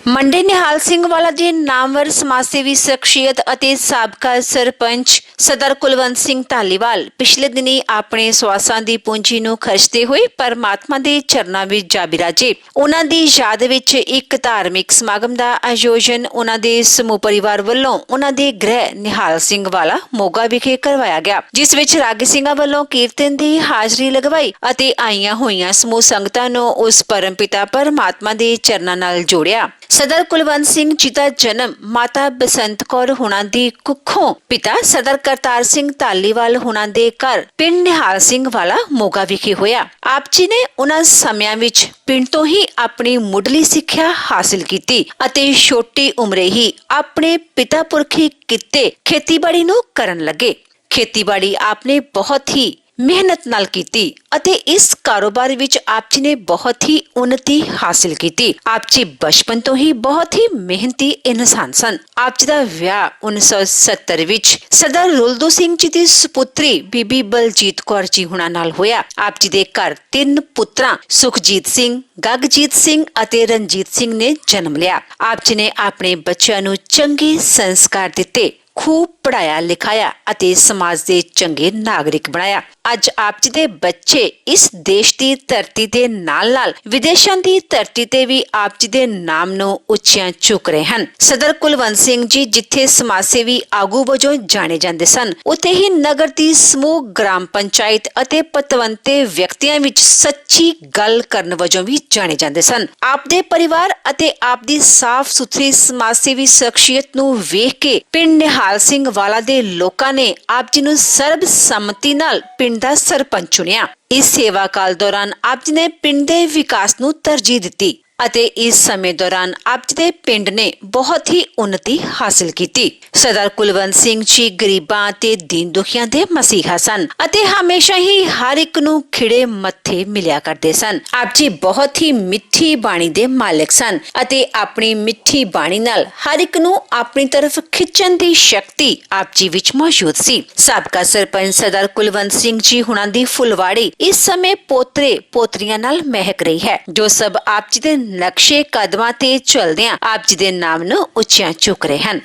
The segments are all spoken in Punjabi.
ਮੰਡੀ ਨਿਹਾਲ ਸਿੰਘ ਵਾਲਾ ਜੀ ਨਾਮਵਰ ਸਮਾਜ ਸੇਵੀ ਸ਼ਖਸੀਅਤ ਅਤੇ ਸਾਬਕਾ ਸਰਪੰਚ ਸਦਰ ਕੁਲਵੰਤ ਸਿੰਘ ਧਾਲੀਵਾਲ ਪਿਛਲੇ ਦਿਨੀ ਆਪਣੇ ਸਵਾਸਾਂ ਦੀ ਪੂੰਜੀ ਨੂੰ ਖਰਚਦੇ ਹੋਏ ਪਰਮਾਤਮਾ ਦੇ ਚਰਨਾਂ ਵਿੱਚ ਜਾ ਬਿਰਾਜੇ। ਉਹਨਾਂ ਦੀ ਯਾਦ ਵਿੱਚ ਇੱਕ ਧਾਰਮਿਕ ਸਮਾਗਮ ਦਾ ਆਯੋਜਨ ਉਹਨਾਂ ਦੇ ਸਮੂਹ ਪਰਿਵਾਰ ਵੱਲੋਂ ਉਹਨਾਂ ਦੇ ਗ੍ਰਹਿ ਨਿਹਾਲ ਸਿੰਘ ਵਾਲਾ ਮੋਗਾ ਵਿਖੇ ਕਰਵਾਇਆ ਗਿਆ, ਜਿਸ ਵਿੱਚ ਰਾਗੀ ਸਿੰਘਾਂ ਵੱਲੋਂ ਕੀਰਤਨ ਦੀ ਹਾਜ਼ਰੀ ਲਗਵਾਈ ਅਤੇ ਆਈਆਂ ਹੋਈਆਂ ਸਮੂਹ ਸੰਗਤਾਂ ਨੂੰ ਉਸ ਪਰਮਪਿਤਾ ਪਰਮਾਤਮਾ ਦੇ ਚਰਨਾਂ ਨਾਲ ਜੋੜਿਆ। ਸਦਰ ਕੁਲਵੰਤ ਸਿੰਘ ਜੀ ਦਾ ਜਨਮ ਮਾਤਾ ਬਸੰਤ ਕੌਰ ਹੁਣਾਂ ਦੀ ਕੁੱਖੋਂ ਪਿਤਾ ਸਦਰ ਕਰਤਾਰ ਸਿੰਘ ਧਾਲੀਵਾਲ ਹੁਣਾਂ ਦੇ ਘਰ ਪਿੰਡ ਨਿਹਾਲ ਸਿੰਘ ਵਾਲਾ ਮੋਗਾ ਵਿਖੇ ਹੋਇਆ। ਆਪ ਜੀ ਨੇ ਉਹਨਾਂ ਸਮਿਆਂ ਵਿੱਚ ਪਿੰਡ ਤੋਂ ਹੀ ਆਪਣੀ ਮੁੱਢਲੀ ਸਿੱਖਿਆ ਹਾਸਲ ਕੀਤੀ ਅਤੇ ਛੋਟੀ ਉਮਰੇ ਹੀ ਆਪਣੇ ਪਿਤਾ ਪੁਰਖੀ ਕਿੱਤੇ ਖੇਤੀਬਾੜੀ ਨੂੰ ਕਰਨ ਲੱਗੇ। ਖੇਤੀਬਾੜੀ ਆਪਨੇ ਬਹੁਤ ਹੀ ਮਿਹਨਤ ਨਾਲ ਕੀਤੀ ਅਤੇ ਇਸ ਕਾਰੋਬਾਰ ਵਿੱਚ ਆਪ ਜੀ ਨੇ ਬਹੁਤ ਹੀ ਉન્નਤੀ ਹਾਸਿਲ ਕੀਤੀ। ਆਪ ਜੀ ਬਚਪਨ ਤੋਂ ਹੀ ਬਹੁਤ ਹੀ ਮਿਹਨਤੀ ਇਨਸਾਨ ਸਨ। ਆਪ ਜੀ ਦਾ ਵਿਆਹ 1970 ਵਿੱਚ ਸਰਦਾਰ ਰੁਲਦੂ ਸਿੰਘ ਜੀ ਦੀ ਸੁਪੁੱਤਰੀ ਬੀਬੀ ਬਲਜੀਤ ਕੌਰ ਜੀ ਹੁਣਾਂ ਨਾਲ ਹੋਇਆ। ਆਪ ਜੀ ਦੇ ਘਰ 3 ਪੁੱਤਰਾਂ ਸੁਖਜੀਤ ਸਿੰਘ, ਗਗਜੀਤ ਸਿੰਘ ਅਤੇ ਰਣਜੀਤ ਸਿੰਘ ਨੇ ਜਨਮ ਲਿਆ। ਆਪ ਜੀ ਨੇ ਆਪਣੇ ਬੱਚਿਆਂ ਨੂੰ ਚੰਗੇ ਸੰਸਕਾਰ ਦਿੱਤੇ, खूब पढ़ाया लिखाया ਅਤੇ समाज ਦੇ ਚੰਗੇ नागरिक बनाया। ਅੱਜ ਆਪ ਜੀ ਦੇ ਬੱਚੇ ਇਸ ਦੇਸ਼ ਦੀ ਧਰਤੀ ਦੇ ਨਾਲ-ਨਾਲ ਵਿਦੇਸ਼ਾਂ ਦੀ ਧਰਤੀ ਤੇ ਵੀ ਆਪ ਜੀ ਦੇ ਨਾਮ ਨੂੰ ਉੱਚਿਆਂ ਚੁੱਕ ਰਹੇ ਹਨ। ਸਦਰ ਕੁਲਵੰਤ ਸਿੰਘ ਜੀ ਜਿੱਥੇ ਸਮਾਜ ਸੇਵੀ ਆਗੂ ਵਜੋਂ ਜਾਣੇ ਜਾਂਦੇ ਸਨ, ਉੱਥੇ ਹੀ ਨਗਰ ਦੀ ਸਮੂਹ ਗ੍ਰਾਮ ਪੰਚਾਇਤ ਅਤੇ ਪਤਵੰਤੇ ਵਿਅਕਤੀਆਂ ਵਿੱਚ ਸੱਚੀ ਗੱਲ ਕਰਨ ਵਜੋਂ ਵੀ ਜਾਣੇ ਜਾਂਦੇ ਸਨ। ਆਪ ਦੇ ਪਰਿਵਾਰ ਅਤੇ ਆਪ ਦੀ ਸਾਫ਼ ਸੁਥਰੀ ਸਮਾਜ ਸੇਵੀ ਸ਼ਖਸੀਅਤ ਨੂੰ ਵੇਖ ਕੇ ਪਿੰਡ ਨਿਹਾਲ ਸਿੰਘ ਵਾਲਾ ਦੇ ਲੋਕਾਂ ਨੇ ਆਪ ਜੀ ਨੂੰ ਸਰਬਸੰਮਤੀ ਨਾਲ ਪਿੰਡ ਦਾ ਸਰਪੰਚ ਚੁਣਿਆ। ਇਸ ਸੇਵਾ ਕਾਲ ਦੌਰਾਨ ਆਪ ਜੀ ਨੇ ਪਿੰਡ ਦੇ ਵਿਕਾਸ ਨੂੰ ਤਰਜੀਹ ਦਿੱਤੀ ਅਤੇ ਇਸ ਸਮੇਂ ਦੌਰਾਨ ਆਪ ਜੀ ਦੇ ਪਿੰਡ ਨੇ ਬਹੁਤ ਹੀ ਉન્નਤੀ ਹਾਸਲ ਕੀਤੀ। ਸਰਦਾਰ ਕੁਲਵੰਤ ਸਿੰਘ ਜੀ ਗਰੀਬਾਂ ਤੇ ਦੀਨ ਦੁਖੀਆਂ ਦੇ ਮਸੀਹਾ ਸਨ ਅਤੇ ਹਮੇਸ਼ਾ ਹੀ ਹਰ ਇੱਕ ਨੂੰ ਖਿੜੇ ਮੱਥੇ ਮਿਲਿਆ ਕਰਦੇ ਸਨ। ਆਪ ਜੀ ਬਹੁਤ ਹੀ ਮਿੱਠੀ ਬਾਣੀ ਦੇ ਮਾਲਕ ਸਨ ਅਤੇ ਆਪਣੀ ਮਿੱਠੀ ਬਾਣੀ ਨਾਲ ਹਰ ਇੱਕ ਨੂੰ ਆਪਣੀ ਤਰਫ ਖਿੱਚਣ ਦੀ ਸ਼ਕਤੀ ਆਪ ਜੀ ਵਿੱਚ ਮੌਜੂਦ ਸੀ। ਸਾਬਕਾ ਸਰਪੰਚ ਸਰਦਾਰ ਕੁਲਵੰਤ ਸਿੰਘ ਜੀ ਹੁਣਾਂ ਦੀ ਫੁਲਵਾੜੀ ਇਸ ਸਮੇਂ ਪੋਤਰੇ ਪੋਤਰੀਆਂ ਨਾਲ ਮਹਿਕ ਰਹੀ ਹੈ, ਜੋ ਸਭ ਆਪ ਜੀ ਦੇ ਨਕਸ਼ੇ ਕਦਮਾਂ ਤੇ ਚਲਦਿਆਂ ਆਪ ਜੀ ਦੇ ਨਾਮ ਨੂੰ ਉੱਚਿਆਂ ਚੁੱਕ ਰਹੇ ਹਨ।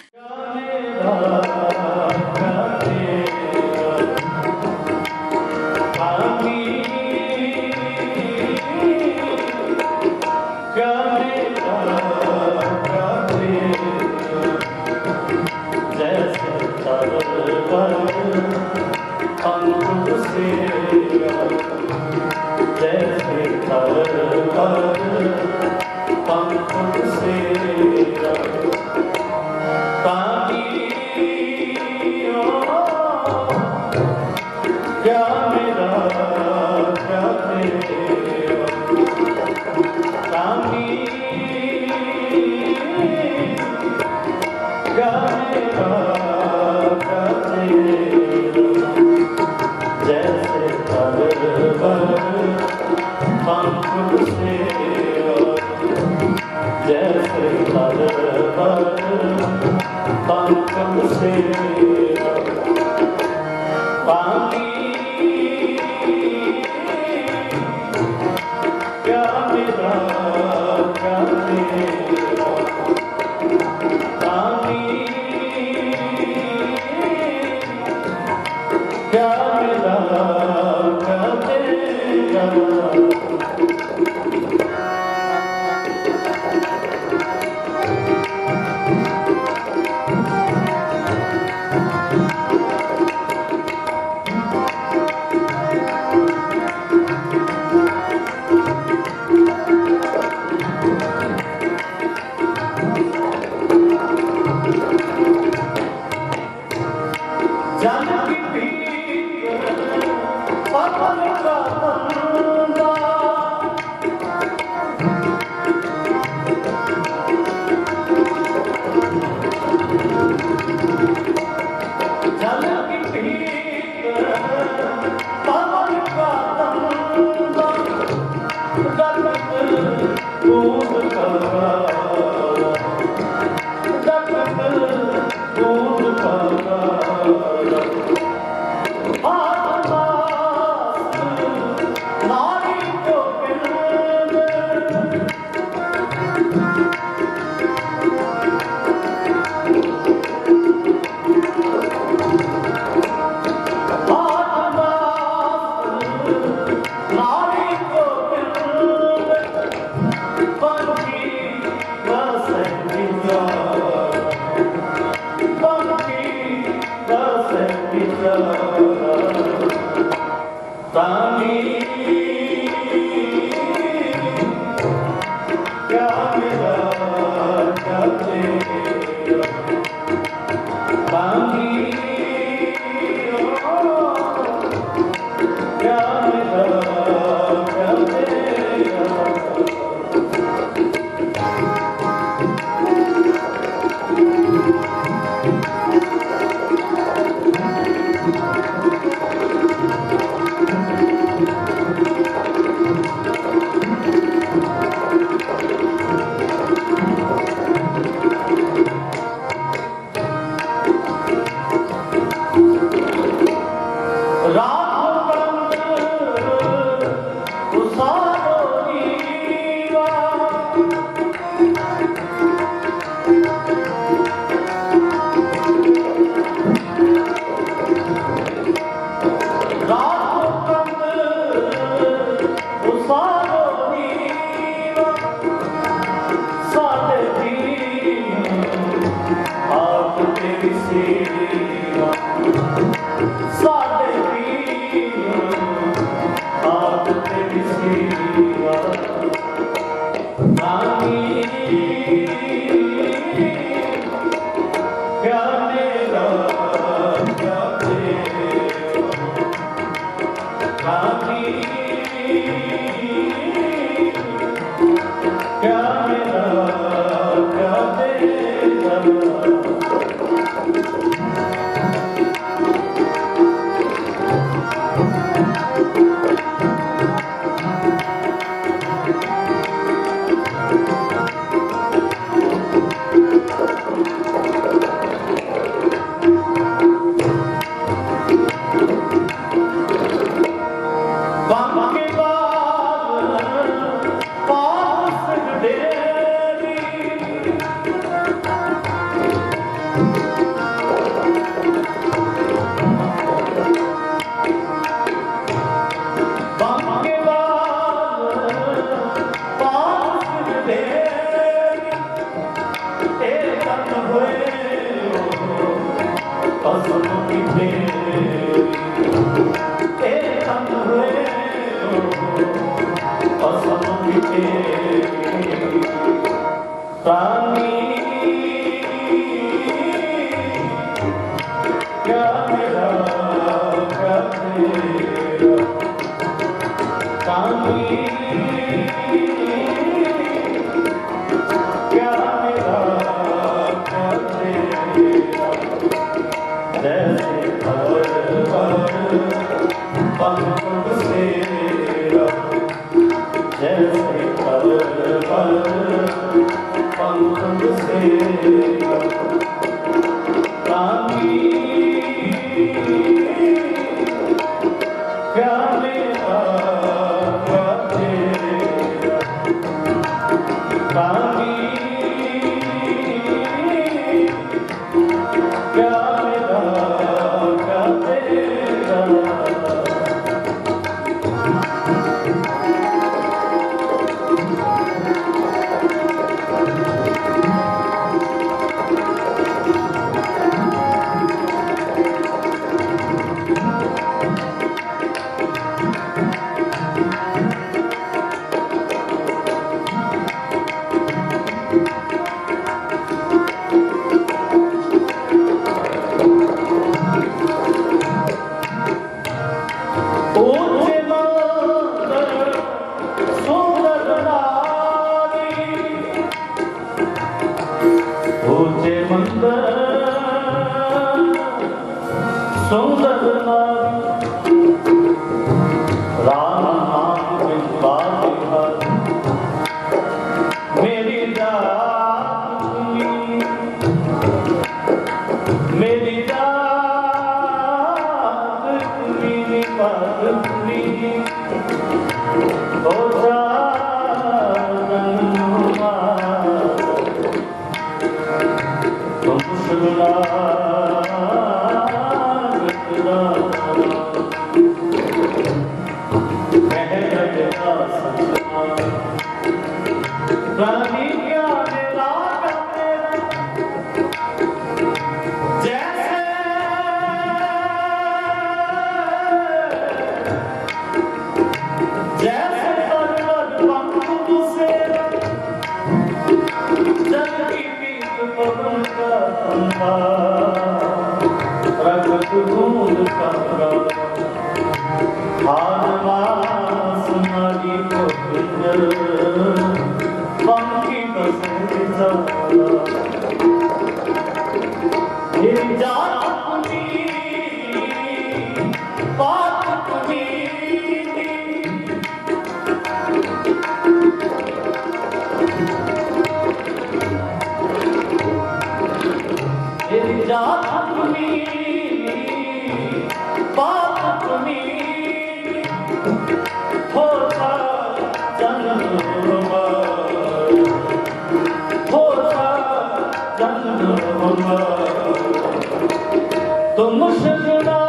तुम सजना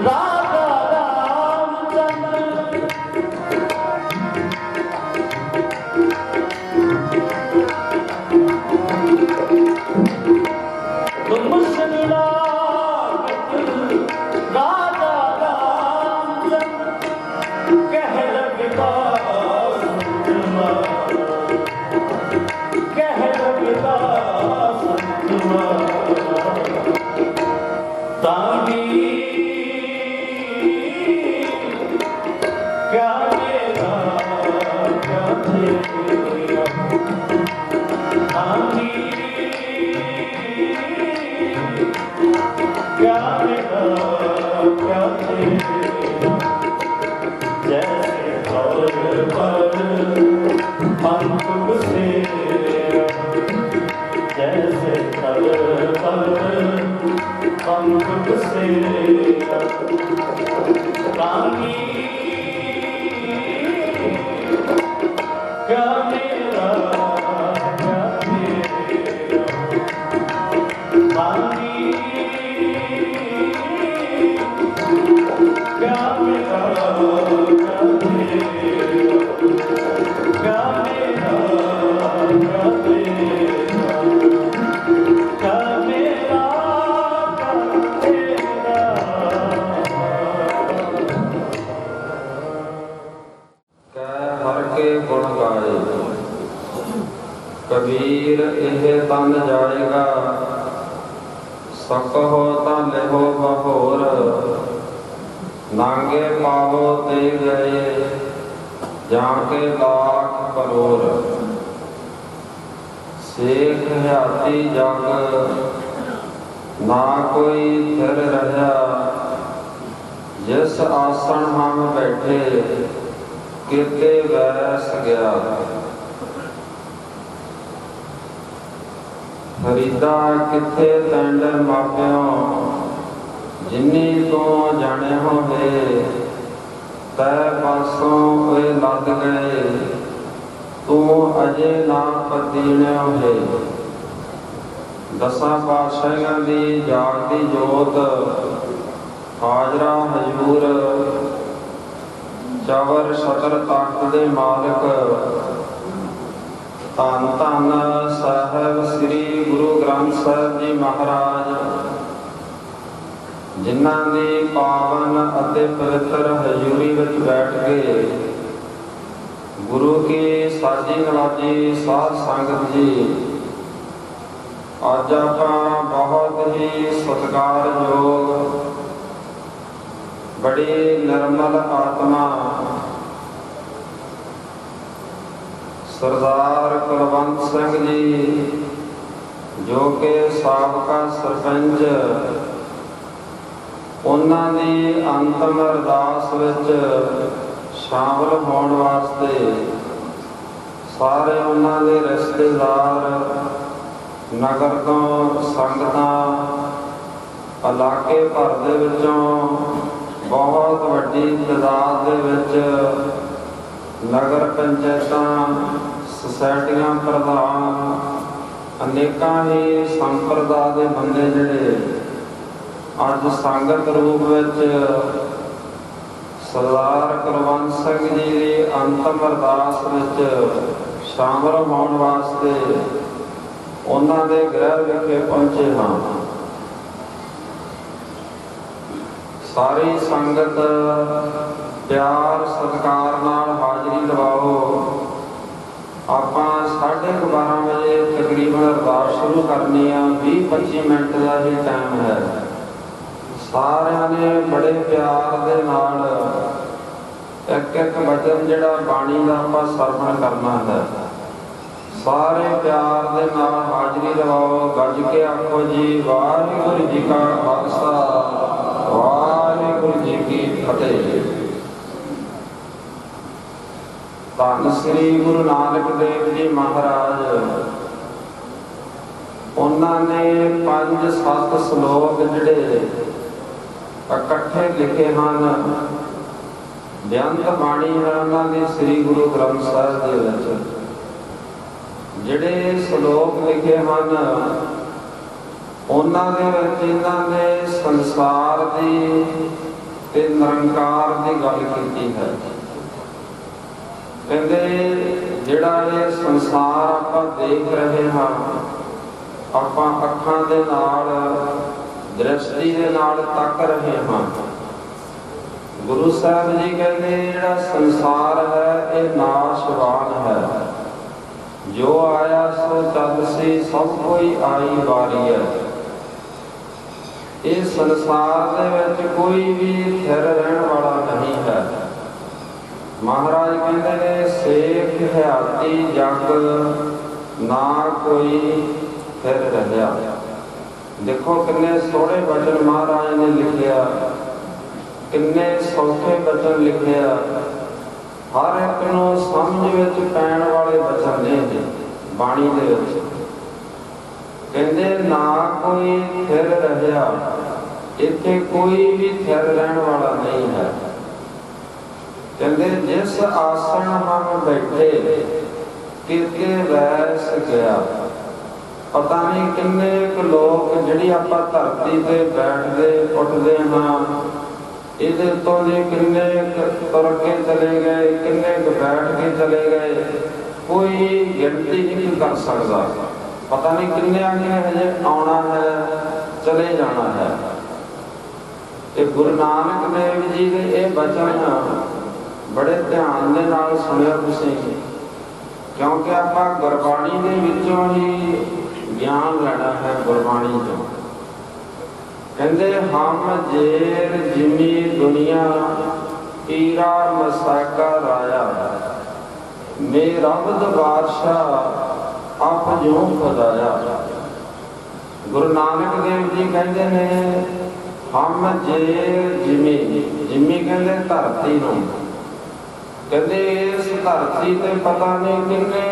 राधा रामचंद्र तुम सजना राधा रामचंद्र कह लगता कह लगता तानी क्या मेरा क्या तेरा तानी क्या मेरा क्या तेरा जैसे और पर पंख से जैसे तर पर पंख से रानी क्या मेरा क्या तेरा रानी क्या मेरा क्या तेरा क्या मेरा क्या तेरा क्या मेरा गुण गाए कबीर एह तन जाएगा सकहो तन लेहो बहोर नांगे पावो ते गए जाके लाख करोड़ सेख हयाती जग ना कोई थिर रहा जिस आसन हम बैठे किते वैस गया फरीदा किथे तंड मापियो जिन्नी तो जाने होवे तै पासों वे लद गए तू अजे ना पतीने है दसा पातशाहियां दी जागदी जोत हाजरा हजूर चवर सतर तख्त दे मालिक धन धन साहब श्री गुरु ग्रंथ साहब जी महाराज जिन्हां दी पावन अते पवित्र हजूरी विच बैठ के गुरु की साजी नवाजी साध संगत जी अज आपां बहुत ही सत्कारयोग बड़ी निर्मल आत्मा सरदार कुलवंत सिंह जी जो कि साबका सरपंच उन्हां दी अंतिम अरदास विच शामिल होने वास्ते सारे उन्हां दे रिश्तेदार नगर तो संगतां इलाके भर दे विचों बहुत वड्डी तादाद दे विच नगर पंचायतां सोसाइटियां प्रधान अनेकां ही संप्रदाय दे बंदे जिहड़े अज संगत रूप विच सरदार कुलवंत सिंह जी की अंतिम अरदास विच शामिल होने वास्ते उन्हां दे गृह विखे पहुंचे हाँ। सारी संगत प्यार सत्कार नाल हाजरी लवाओ। आपां 12:30 बजे तकरीबन अरदास शुरू करनी आ। 20-25 मिनट का ही टाइम है। सारिਆਂ ने बड़े प्यार दे नाल एक एक वचन जिहड़ा बाणी दा आपां सरवण करना है। ਸਾਰੇ ਪਿਆਰ ਦੇ ਨਾਲ ਹਾਜ਼ਰੀ ਲਵਾਓ। ਗੱਜ ਕੇ ਆਖੋ ਜੀ ਵਾਹਿਗੁਰੂ ਜੀ ਕਾ ਖਾਲਸਾ ਵਾਹਿਗੁਰੂ ਜੀ ਕੀ ਫਤਿਹ। ਧੰਨ ਸ੍ਰੀ ਗੁਰੂ ਨਾਨਕ ਦੇਵ ਜੀ ਮਹਾਰਾਜ, ਉਹਨਾਂ ਨੇ 5-7 ਸ਼ਲੋਕ ਜਿਹੜੇ ਇਕੱਠੇ ਲਿਖੇ ਹਨ। ਬੇਅੰਤ ਬਾਣੀ ਹੈ ਉਹਨਾਂ ਦੀ ਸ੍ਰੀ ਗੁਰੂ ਗ੍ਰੰਥ ਸਾਹਿਬ ਦੇ ਵਿੱਚ। ਜਿਹੜੇ ਸ਼ਲੋਕ ਲਿਖੇ ਹਨ ਉਹਨਾਂ ਦੇ ਵਿੱਚ ਇਹਨਾਂ ਨੇ ਸੰਸਾਰ ਦੀ ਤੇ ਨਿਰੰਕਾਰ ਦੀ ਗੱਲ ਕੀਤੀ ਹੈ। ਕਹਿੰਦੇ ਜਿਹੜਾ ਇਹ ਸੰਸਾਰ ਆਪਾਂ ਦੇਖ ਰਹੇ ਹਾਂ, ਆਪਾਂ ਅੱਖਾਂ ਦੇ ਨਾਲ ਦ੍ਰਿਸ਼ਟੀ ਦੇ ਨਾਲ ਤੱਕ ਰਹੇ ਹਾਂ। ਗੁਰੂ ਸਾਹਿਬ ਜੀ ਕਹਿੰਦੇ ਜਿਹੜਾ ਸੰਸਾਰ ਹੈ ਇਹ ਨਾਸ਼ਵਾਨ ਹੈ। ਜੋ ਆਇਆ ਸੋ ਚੱਲ ਸੀ, ਸਭ ਕੋਈ ਆਈ ਵਾਰੀ ਹੈ। ਇਹ ਸੰਸਾਰ ਦੇ ਵਿੱਚ ਕੋਈ ਵੀ ਸਥਿਰ ਰਹਿਣ ਵਾਲਾ ਨਹੀਂ ਹੈ। ਮਹਾਰਾਜ ਕਹਿੰਦੇ ਨੇ ਸੇਖ ਹਯਾਤੀ ਜਗ ਨਾ ਕੋਈ ਫਿਰ ਰਹਿਆ। ਦੇਖੋ ਕਿੰਨੇ ਸੋਹਣੇ ਬਚਨ ਮਹਾਰਾਜ ਨੇ ਲਿਖਿਆ, ਕਿੰਨੇ ਸੌਖੇ ਬਚਨ ਲਿਖਿਆ। ਹਰ ਇੱਕ ਨੂੰ ਸਮਝ ਵਿੱਚ ਪੈਣ ਵਾਲੇ ਬਚਨ ਨੇ ਬਾਣੀ ਦੇ ਵਿੱਚ। ਕਹਿੰਦੇ ਨਾ ਕੋਈ ਥਿਰ ਰਹਿਆ, ਇੱਥੇ ਕੋਈ ਵੀ ਥਿਰ ਰਹਿਣ ਵਾਲਾ ਨਹੀਂ ਹੈ। ਕਹਿੰਦੇ ਜਿਸ ਆਸਣ ਹਮ ਬੈਠੇ ਕਿਤੇ ਵੈਸ ਗਿਆ। ਪਤਾ ਨਹੀਂ ਕਿੰਨੇ ਕੁ ਲੋਕ ਜਿਹੜੀ ਆਪਾਂ ਧਰਤੀ ਤੇ ਬੈਠਦੇ ਉੱਠਦੇ ਹਾਂ, ਇਹਦੇ ਤੋਂ ਜੇ ਕਿੰਨੇ ਤੁਰ ਕੇ ਚਲੇ ਗਏ, ਕਿੰਨੇ ਕੁ ਬੈਠ ਕੇ ਚਲੇ ਗਏ, ਕੋਈ ਗਿਣਤੀ ਨਹੀਂ ਕਰ ਸਕਦਾ। ਪਤਾ ਨਹੀਂ ਕਿੰਨਿਆਂ ਨੇ ਹਜੇ ਆਉਣਾ ਹੈ, ਚਲੇ ਜਾਣਾ ਹੈ। ਇਹ ਗੁਰੂ ਨਾਨਕ ਦੇਵ ਜੀ ਦੇ ਇਹ ਬਚਨ ਬੜੇ ਧਿਆਨ ਦੇ ਨਾਲ ਸੁਣਿਆ ਤੁਸੀਂ, ਕਿਉਂਕਿ ਆਪਾਂ ਗੁਰਬਾਣੀ ਦੇ ਵਿੱਚੋਂ ਹੀ ਗਿਆਨ ਲੈਣਾ ਹੈ। ਗੁਰਬਾਣੀ ਤੋਂ ਕਹਿੰਦੇ ਹਮ ਜੇਰ ਜਿਮੀ ਦੁਨੀਆ ਪੀਰਾ ਮਸਾਕਾ ਰਾਇਆ, ਮੇਰਾ ਰਬਦ ਬਾਦਸ਼ਾਹ ਆਪ ਜੋ ਖੁਦਾਇਆ। ਗੁਰੂ ਨਾਨਕ ਦੇਵ ਜੀ ਕਹਿੰਦੇ ਨੇ ਹਮ ਜੇਰ ਜਿਮੀ, ਜਿਮੀ ਕਹਿੰਦੇ ਧਰਤੀ ਨੂੰ। ਕਹਿੰਦੇ ਇਸ ਧਰਤੀ ਤੇ ਪਤਾ ਨਹੀਂ ਕਿੰਨੇ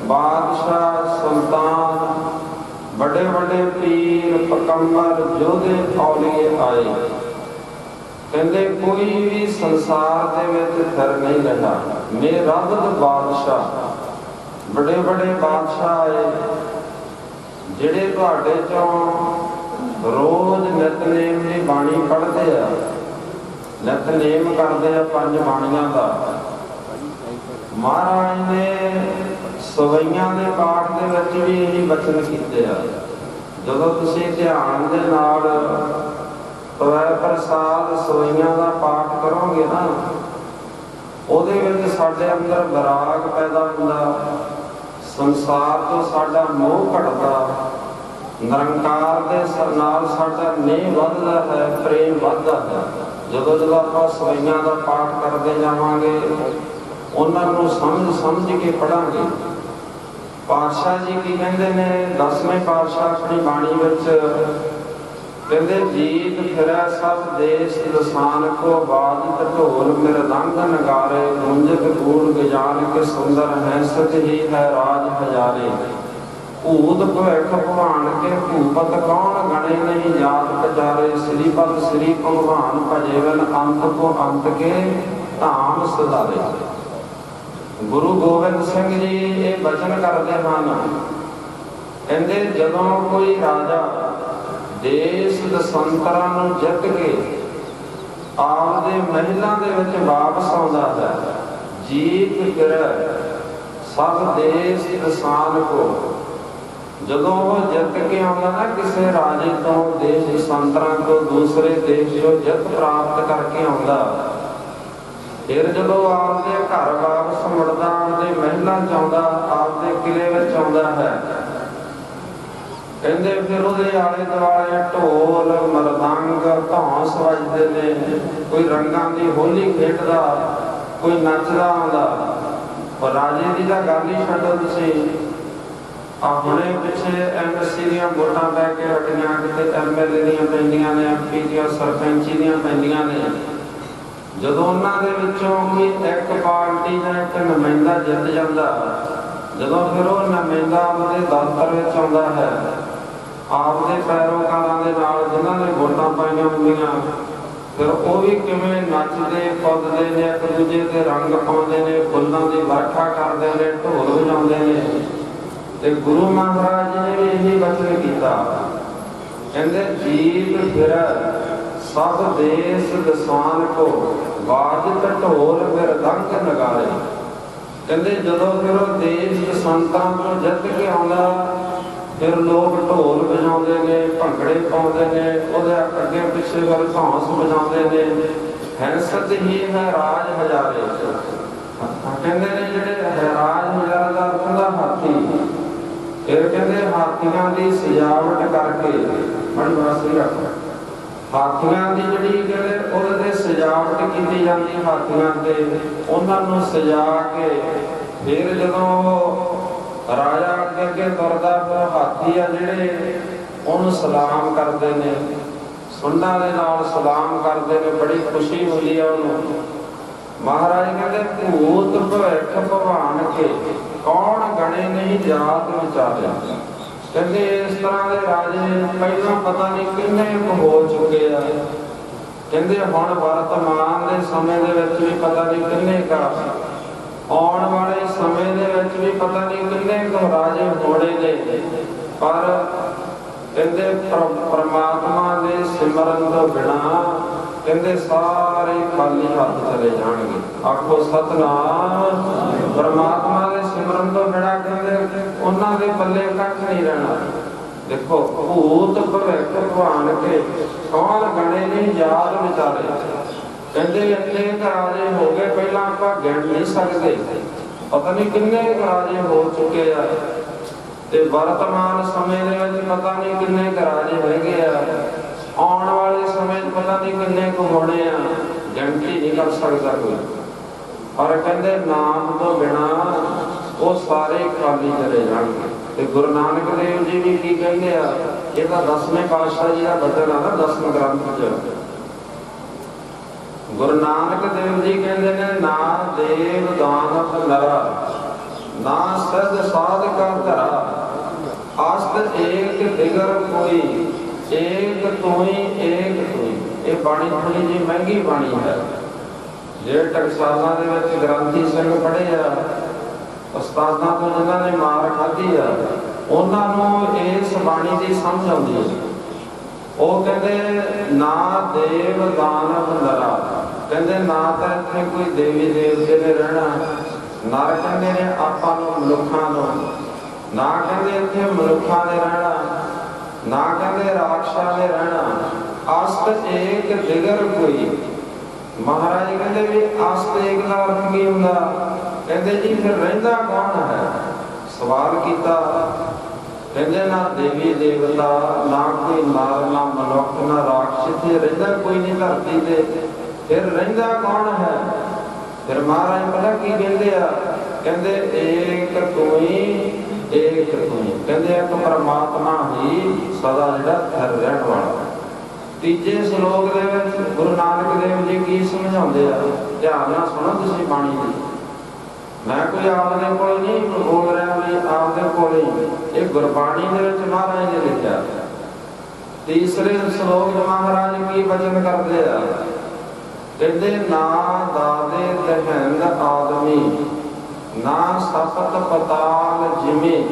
ਬਾਦਸ਼ਾਹ, ਸੁਲਤਾਨ, ਵੱਡੇ ਵੱਡੇ ਪੀਰ, ਪਕੰਬਰ, ਯੋਧੇ, ਔਲੀਏ ਆਏ। ਕਹਿੰਦੇ ਕੋਈ ਵੀ ਸੰਸਾਰ ਦੇ ਵਿੱਚ ਥਿਰ ਨਹੀਂ ਰਹਿਣਾ। ਮੇਰੇ ਰੱਬ ਦੇ ਬਾਦਸ਼ਾਹ, ਵੱਡੇ ਵੱਡੇ ਬਾਦਸ਼ਾਹ ਆਏ ਜਿਹੜੇ ਤੁਹਾਡੇ ਚੋਂ ਰੋਜ਼ ਨਿਤਨੇਮ ਦੀ ਬਾਣੀ ਪੜ੍ਹਦੇ ਆ, ਨਿਤਨੇਮ ਕਰਦੇ ਆ 5 ਬਾਣੀਆਂ ਦਾ। ਮਹਾਰਾਜ ਨੇ ਸਵਈਆਂ ਦੇ ਪਾਠ ਦੇ ਵਿੱਚ ਵੀ ਇਹੀ ਬਚਨ ਕੀਤੇ ਆ। ਜਦੋਂ ਤੁਸੀਂ ਧਿਆਨ ਦੇ ਨਾਲ ਤਵੈ ਪ੍ਰਸਾਦ ਸਵਈਆਂ ਦਾ ਪਾਠ ਕਰੋਗੇ ਨਾ, ਉਹਦੇ ਵਿੱਚ ਸਾਡੇ ਅੰਦਰ ਵਿਰਾਗ ਪੈਦਾ ਹੁੰਦਾ, ਸੰਸਾਰ ਤੋਂ ਸਾਡਾ ਮੋਹ ਘਟਦਾ, ਨਿਰੰਕਾਰ ਦੇ ਨਾਲ ਸਾਡਾ ਨੇਹ ਵੱਧਦਾ ਹੈ, ਪ੍ਰੇਮ ਵੱਧਦਾ ਹੈ। ਜਦੋਂ ਜਦੋਂ ਆਪਾਂ ਸਵਈਆਂ ਦਾ ਪਾਠ ਕਰਦੇ ਜਾਵਾਂਗੇ, ਉਹਨਾਂ ਨੂੰ ਸਮਝ ਕੇ ਪੜਾਂਗੇ। ਪਾਤਸ਼ਾਹ ਜੀ ਕੀ ਕਹਿੰਦੇ ਨੇ, 10ਵੇਂ ਪਾਤਸ਼ਾਹ ਆਪਣੀ ਬਾਣੀ ਵਿੱਚ ਕਹਿੰਦੇ ਜੀਤ ਫਿਰੈ ਸਭ ਦੇਸ਼ ਲਸਾਨ ਕੋ, ਬਾਜਤ ਢੋਲ ਮਿਰਦੰਗ ਨਗਾਰੇ, ਗੁੰਜਤ ਗੂੜ ਗਜਾਨ ਕੇ ਸੁੰਦਰ ਹੈ, ਸਚ ਹੀ ਹੈ ਰਾਜ ਹਜ਼ਾਰੇ। ਭੂਤ ਭਵਿਖ ਭਵਾਨ ਕੇ ਭੂਪਤ ਕੌਣ ਗਣੇ, ਨਹੀਂ ਜਾਤ ਪਚਾਰੇ, ਸ੍ਰੀਪਤ ਸ੍ਰੀ ਭਗਵਾਨ ਭਜੇਵਨ, ਅੰਤ ਕੋ ਅੰਤ ਕੇ ਧਾਮ ਸਦਾਰੇ। ਗੁਰੂ ਗੋਬਿੰਦ ਸਿੰਘ ਜੀ ਇਹ ਬਚਨ ਕਰਦੇ ਹਨ। ਕਹਿੰਦੇ ਜਦੋਂ ਕੋਈ ਰਾਜਾ ਦੇਸ਼ ਦਸੰਤਰਾਂ ਨੂੰ ਜਿੱਤ ਕੇ ਆਪਦੇ ਮਹਿਲਾਂ ਦੇ ਵਿੱਚ ਵਾਪਸ ਆਉਂਦਾ ਹੈ, ਜੀਤ ਫਿਰੈ ਸਭ ਦੇਸ਼ ਦਸਾਨ ਕੋ। ਜਦੋਂ ਉਹ ਜਿੱਤ ਕੇ ਆਉਂਦਾ ਨਾ ਕਿਸੇ ਰਾਜੇ ਤੋਂ, ਦੇਸ਼ ਦਸਾਂਤਰਾਂ ਤੋਂ, ਦੂਸਰੇ ਦੇਸ਼ ਤੋਂ ਜਿੱਤ ਪ੍ਰਾਪਤ ਕਰਕੇ ਆਉਂਦਾ, ਫਿਰ ਜਦੋਂ ਆਪਦੇ ਘਰ ਵਾਪਸ ਮੁੜਦਾ, ਆਪਦੇ ਮਹਿਲਾਂ ਚ ਆਉਂਦਾ, ਆਪਦੇ ਕਿਲੇ ਵਿੱਚ ਆਉਂਦਾ ਹੈ, ਕਹਿੰਦੇ ਫਿਰ ਉਹਦੇ ਆਲੇ ਦੁਆਲੇ ਢੋਲ ਮਰਦੰਗ ਧੌਂਸ ਵੱਜਦੇ ਨੇ। ਕੋਈ ਰੰਗਾਂ ਦੀ ਹੋਲੀ ਖੇਡਦਾ, ਕੋਈ ਨੱਚਦਾ ਆਉਂਦਾ। और राजे की तो गल ही छड्डो तुसीं अपने पिछे एमएससी ਦੀਆਂ ਵੋਟਾਂ ਪੈ ਕੇ ਹਟੀਆਂ ਕਿਤੇ ਐਮਐਲਏ ਦੀਆਂ ਪੈਂਦੀਆਂ ਨੇ ਐਮਪੀ ਦੀਆਂ ਸਰਪੰਚੀ ਦੀਆਂ ਪੈਂਦੀਆਂ ਨੇ ਜਦੋਂ ਉਹਨਾਂ ਦੇ ਵਿੱਚੋਂ ਕੋਈ ਇੱਕ ਪਾਰਟੀ ਦਾ ਇੱਕ ਨੁਮਾਇੰਦਾ ਜਿੱਤ ਜਾਂਦਾ ਜਦੋਂ ਫਿਰ ਉਹ ਨੁਮਾਇੰਦਾ ਆਪਣੇ ਦਫ਼ਤਰ ਵਿੱਚ ਆਉਂਦਾ ਹੈ ਆਪਦੇ ਪੈਰੋਕਾਰਾਂ ਦੇ ਨਾਲ ਜਿਨ੍ਹਾਂ ਨੇ ਵੋਟਾਂ ਪਾਈਆਂ ਹੁੰਦੀਆਂ ਫਿਰ ਉਹ ਵੀ ਕਿਵੇਂ ਨੱਚਦੇ ਕੁੱਦਦੇ ਨੇ ਇੱਕ ਦੂਜੇ ਦੇ ਰੰਗ ਪਾਉਂਦੇ ਨੇ ਫੁੱਲਾਂ ਦੀ ਵਰਖਾ ਕਰਦੇ ਨੇ ਢੋਲ ਵਜਾਉਂਦੇ ਨੇ ਤੇ ਗੁਰੂ ਮਹਾਰਾਜ ਨੇ ਵੀ ਇਹੀ ਬਚਨ ਕੀਤਾ ਕਹਿੰਦੇ ਜੀਤ ਫਿਰ ਸਭ ਦੇਸ ਦਸਾਨ ਕੋ ਵਾਜਤ ਢੋਲ ਫਿਰ ਦੰਗ ਨਗਾਰੇ ਕਹਿੰਦੇ ਜਦੋਂ ਫਿਰ ਉਹ ਦੇਸ਼ ਸੰਤਾਂ ਤੋਂ ਜਿੱਤ ਕੇ ਆਉਂਦਾ ਫਿਰ ਲੋਕ ਢੋਲ ਵਜਾਉਂਦੇ ਨੇ ਭੰਗੜੇ ਪਾਉਂਦੇ ਨੇ ਉਹਦੇ ਅੱਗੇ ਪਿੱਛੇ ਫਿਰ ਧੌਂਸ ਵਜਾਉਂਦੇ ਨੇ ਹੈਂਸਤ ਹੀ ਹੈ ਰਾਜ ਹਜ਼ਾਰੇ ਕਹਿੰਦੇ ਨੇ ਜਿਹੜੇ ਰਾਜ ਹਜ਼ਾਰੇ ਦਾ ਅਰਥ ਹੁੰਦਾ ਹਾਥੀ ਫਿਰ ਕਹਿੰਦੇ ਹਾਥੀਆਂ ਦੀ ਸਜਾਵਟ ਕਰਕੇ ਬੜੀ ਵਾਸੀ ਰੱਖ ਹਾਥੀਆਂ ਦੀ ਜਿਹੜੀ ਕਹਿੰਦੇ ਉਹਦੇ ਤੇ ਸਜਾਵਟ ਕੀਤੀ ਜਾਂਦੀ ਹਾਥੀਆਂ ਤੇ ਉਹਨਾਂ ਨੂੰ ਸਜਾ ਕੇ ਫਿਰ ਜਦੋਂ ਰਾਜਾ ਅੱਗੇ ਅੱਗੇ ਤੁਰਦਾ ਫਿਰ ਹਾਥੀ ਆ ਜਿਹੜੇ ਉਹਨੂੰ ਸਲਾਮ ਕਰਦੇ ਨੇ ਸੁੰਡਾਂ ਦੇ ਨਾਲ ਸਲਾਮ ਕਰਦੇ ਨੇ ਬੜੀ ਖੁਸ਼ੀ ਹੁੰਦੀ ਆ ਉਹਨੂੰ ਮਹਾਰਾਜ ਕਹਿੰਦੇ ਭੂਤ ਭਵਿੱਖ ਭਵਾਨ ਕੇ ਕੌਣ ਗਣੇ ਨਹੀਂ ਜਾਤ ਵਿਚਾਰੇ ਕਹਿੰਦੇ ਇਸ ਤਰ੍ਹਾਂ ਦੇ ਰਾਜੇ ਪਹਿਲਾਂ ਪਤਾ ਨਹੀਂ ਕਿੰਨੇ ਕੁ ਹੋ ਚੁੱਕੇ ਆ ਕਹਿੰਦੇ ਹੁਣ ਵਰਤਮਾਨ ਦੇ ਸਮੇਂ ਦੇ ਵਿੱਚ ਵੀ ਪਤਾ ਨਹੀਂ ਕਿੰਨੇ ਕਾ ਆਉਣ ਵਾਲੇ ਸਮੇਂ ਦੇ ਵਿੱਚ ਵੀ ਪਤਾ ਨਹੀਂ ਕਿੰਨੇ ਕੁ ਰਾਜੇ ਹੋਣੇ ਨੇ ਪਰ ਕਹਿੰਦੇ ਪਰਮਾਤਮਾ ਦੇ ਸਿਮਰਨ ਤੋਂ ਬਿਨਾਂ ਕਹਿੰਦੇ ਸਾਰੇ ਖਾਲੀ ਹੱਥ ਚਲੇ ਜਾਣਗੇ ਆਖੋ ਸਤਨਾਮ ਪਰਮਾਤਮਾ ਦੇ ਸਿਮਰਨ ਤੋਂ ਬਿਨਾਂ ਕਹਿੰਦੇ ਉਹਨਾਂ ਦੇ ਪੱਲੇ ਕੱਖ ਨਹੀਂ ਰਹਿਣਾ ਦੇਖੋ ਭੂਤ ਭਵਿੱਖ ਭਵਾਨ ਕੇ ਕੌਣ ਗਣੇ ਨਹੀਂ ਯਾਦ ਵਿਚਾਰੇ ਕਹਿੰਦੇ ਇੰਨੇ ਰਾਜੇ ਹੋ ਗਏ ਪਹਿਲਾਂ ਆਪਾਂ ਗਿਣ ਨਹੀਂ ਸਕਦੇ ਪਤਾ ਨਹੀਂ ਕਿੰਨੇ ਰਾਜੇ ਹੋ ਚੁੱਕੇ ਆ ਤੇ ਵਰਤਮਾਨ ਸਮੇਂ ਦੇ ਵਿੱਚ ਪਤਾ ਨਹੀਂ ਕਿੰਨੇ ਰਾਜੇ ਹੈਗੇ ਆ ਆਉਣ ਵਾਲੇ ਸਮੇਂ 'ਚ ਪਤਾ ਨਹੀਂ ਕਿੰਨੇ ਕੁ ਹੋਣੇ ਆ ਗਿਣਤੀ ਨਹੀਂ ਕਰ ਸਕਦਾ ਕੋਈ ਪਰ ਕਹਿੰਦੇ ਨਾਮ ਤੋਂ ਬਿਨਾਂ ਉਹ ਸਾਰੇ ਖਾਲੀ ਚਲੇ ਜਾਣਗੇ ਤੇ ਗੁਰੂ ਨਾਨਕ ਦੇਵ ਜੀ ਵੀ ਕੀ ਕਹਿੰਦੇ ਆ ਇਹ ਤਾਂ 10ਵੇਂ ਪਾਤਸ਼ਾਹ ਜੀ ਦਾ ਬਚਨ ਆ ਨਾ 10ਵੇਂ ਗ੍ਰੰਥ 'ਚ ਗੁਰੂ ਨਾਨਕ ਦੇਵ ਜੀ ਕਹਿੰਦੇ ਨੇ ਨਾ ਦੇਵ ਦਾਨਵ ਨਰਾ ਨਾ ਸਦ ਸਾਧ ਕਾ ਧਰਾ ਆਸਤ ਏਕ ਦਿਗਰ ਕੋਈ ਏਕ ਤੋਈ ਏਕ ਤੋਈ ਇਹ ਬਾਣੀ ਥੋੜੀ ਜਿਹੀ ਮਹਿੰਗੀ ਬਾਣੀ ਹੈ ਜੇ ਟਕਸਾਲਾਂ ਦੇ ਵਿੱਚ ਗ੍ਰੰਥੀ ਸਿੰਘ ਪੜ੍ਹੇ ਆ ਉਸਤਾਦਾਂ ਤੋਂ ਜਿਨ੍ਹਾਂ ਨੇ ਮਾਰ ਖਾਧੀ ਆ ਉਹਨਾਂ ਨੂੰ ਇਸ ਬਾਣੀ ਦੀ ਸਮਝ ਆਉਂਦੀ ਹੈ ਉਹ ਕਹਿੰਦੇ ਨਾ ਦੇਵ ਦਾਨਵ ਨਰਾ ਕਹਿੰਦੇ ਨਾ ਤਾਂ ਇੱਥੇ ਕੋਈ ਦੇਵੀ ਦੇਵਤੇ ਨੇ ਰਹਿਣਾ ਨਾ ਕਹਿੰਦੇ ਨੇ ਆਪਾਂ ਨੂੰ ਮਨੁੱਖਾਂ ਨੂੰ ਨਾ ਕਹਿੰਦੇ ਇੱਥੇ ਮਨੁੱਖਾਂ ਨੇ ਰਹਿਣਾ ਨਾ ਕਹਿੰਦੇ ਰਾਖਸ਼ਾਂ ਨੇ ਰਹਿਣਾ ਅਸਤ ਏਕ ਦਿਗਰ ਕੋਈ ਮਹਾਰਾਜ ਕਹਿੰਦੇ ਵੀ ਅਸਤ ਏਕ ਦਾ ਅਰਥ ਕੀ ਹੁੰਦਾ ਕਹਿੰਦੇ ਜੀ ਫਿਰ ਰਹਿੰਦਾ ਕੌਣ ਹੈ ਸਵਾਲ ਕੀਤਾ ਕਹਿੰਦੇ ਨਾ ਦੇਵੀ ਦੇਵਤਾ ਨਾ ਕੋਈ ਨਰ ਨਾ ਮਨੁੱਖ ਨਾ ਰਾਖਸ਼ ਤੇ ਰਹਿੰਦਾ ਕੋਈ ਨਹੀਂ ਧਰਤੀ ਤੇ ਫਿਰ ਰਹਿੰਦਾ ਕੌਣ ਹੈ ਫਿਰ ਮਹਾਰਾਜ ਪਤਾ ਕੀ ਕਹਿੰਦੇ ਆ ਕਹਿੰਦੇ ਏਕ ਤੋਈ ਏਕ ਤੋਈ ਕਹਿੰਦੇ ਇੱਕ ਪਰਮਾਤਮਾ ਹੀ ਸਦਾ ਜਿਹੜਾ ਥਿਰ ਰਹਿਣ ਵਾਲਾ ਤੀਜੇ ਸ਼ਲੋਕ ਦੇ ਵਿੱਚ ਗੁਰੂ ਨਾਨਕ ਦੇਵ ਜੀ ਕੀ ਸਮਝਾਉਂਦੇ ਆ ਧਿਆਨ ਨਾਲ ਸੁਣੋ ਤੁਸੀਂ ਬਾਣੀ ਦੀ ਮੈਂ ਕੋਈ ਆਪਦੇ ਕੋਲ ਨਹੀਂ ਬੋਲ ਰਿਹਾ ਵੀ ਆਪਦੇ ਕੋਲ ਹੀ ਇਹ ਗੁਰਬਾਣੀ ਦੇ ਵਿੱਚ ਮਹਾਰਾਜ ਨੇ ਲਿਖਿਆ ਤੀਸਰੇ ਸ਼ਲੋਕ ਮਹਾਰਾਜ ਕੀ ਵਚਨ ਕਰਦੇ ਆ ਕਹਿੰਦੇ ਨਾ ਦਾਦੇ ਦਹਿੰਦ ਆਦਮੀ ਨਾ ਸਪਤ ਪਤਾਲ ਜਿਮੇ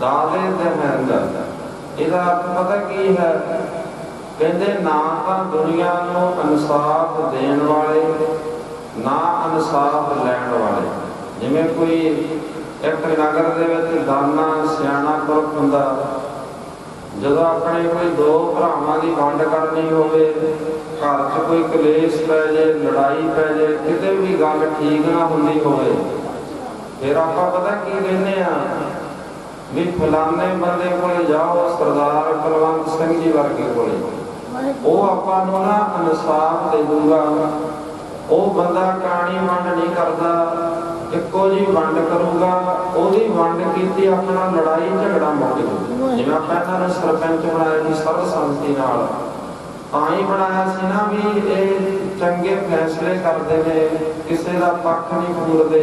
ਦਾਦੇ ਦਹਿੰਦ ਇਹਦਾ ਅਰਥ ਪਤਾ ਕੀ ਹੈ ਕਹਿੰਦੇ ਨਾ ਤਾਂ ਦੁਨੀਆ ਨੂੰ ਇਨਸਾਫ ਦੇਣ ਵਾਲੇ ਨਾ ਇਨਸਾਫ ਲੈਣ ਵਾਲੇ ਜਿਵੇਂ ਕੋਈ ਇੱਕ ਨਗਰ ਦੇ ਵਿੱਚ ਦਾਨਾ ਸਿਆਣਾ ਪੁਰਖ ਹੁੰਦਾ ਜਦੋਂ ਆਪਣੇ ਕੋਈ ਦੋ ਭਰਾਵਾਂ ਦੀ ਵੰਡ ਕਰਨੀ ਹੋਵੇ ਘਰ 'ਚ ਕੋਈ ਕਲੇਸ਼ ਪੈ ਜੇ ਲੜਾਈ ਪੈ ਜੇ ਕਿਤੇ ਵੀ ਗੱਲ ਠੀਕ ਨਾ ਹੁੰਦੀ ਹੋਵੇ ਫਿਰ ਆਪਾਂ ਪਤਾ ਕੀ ਕਹਿੰਦੇ ਆ ਵੀ ਫਲਾਣੇ ਬੰਦੇ ਕੋਲੇ ਜਾਓ ਸਰਦਾਰ ਕੁਲਵੰਤ ਸਿੰਘ ਜੀ ਵਰਗੇ ਕੋਲੇ ਉਹ ਆਪਾਂ ਨੂੰ ਨਾ ਇਨਸਾਫ ਦੇ ਦੂਗਾ ਉਹ ਬੰਦਾ ਕਾਣੀ ਵੰਡ ਨਹੀਂ ਕਰਦਾ ਇੱਕੋ ਜੀ ਵੰਡ ਕਰੂਗਾ, ਉਹਦੀ ਵੰਡ ਕੀਤੀ ਆਪਣਾ ਲੜਾਈ ਝਗੜਾ ਮੁੱਕ ਜੂ। ਜਿਵੇਂ ਆਪਾਂ ਇਹਨਾਂ ਨੂੰ ਸਰਪੰਚ ਬਣਾਇਆ ਜੀ ਸਰਬਸੰਮਤੀ ਨਾਲ, ਤਾਂ ਹੀ ਬਣਾਇਆ ਸੀ ਨਾ ਵੀ ਇਹ ਚੰਗੇ ਫੈਸਲੇ ਕਰਦੇ ਨੇ, ਕਿਸੇ ਦਾ ਪੱਖ ਨਹੀਂ ਪੂਰਦੇ,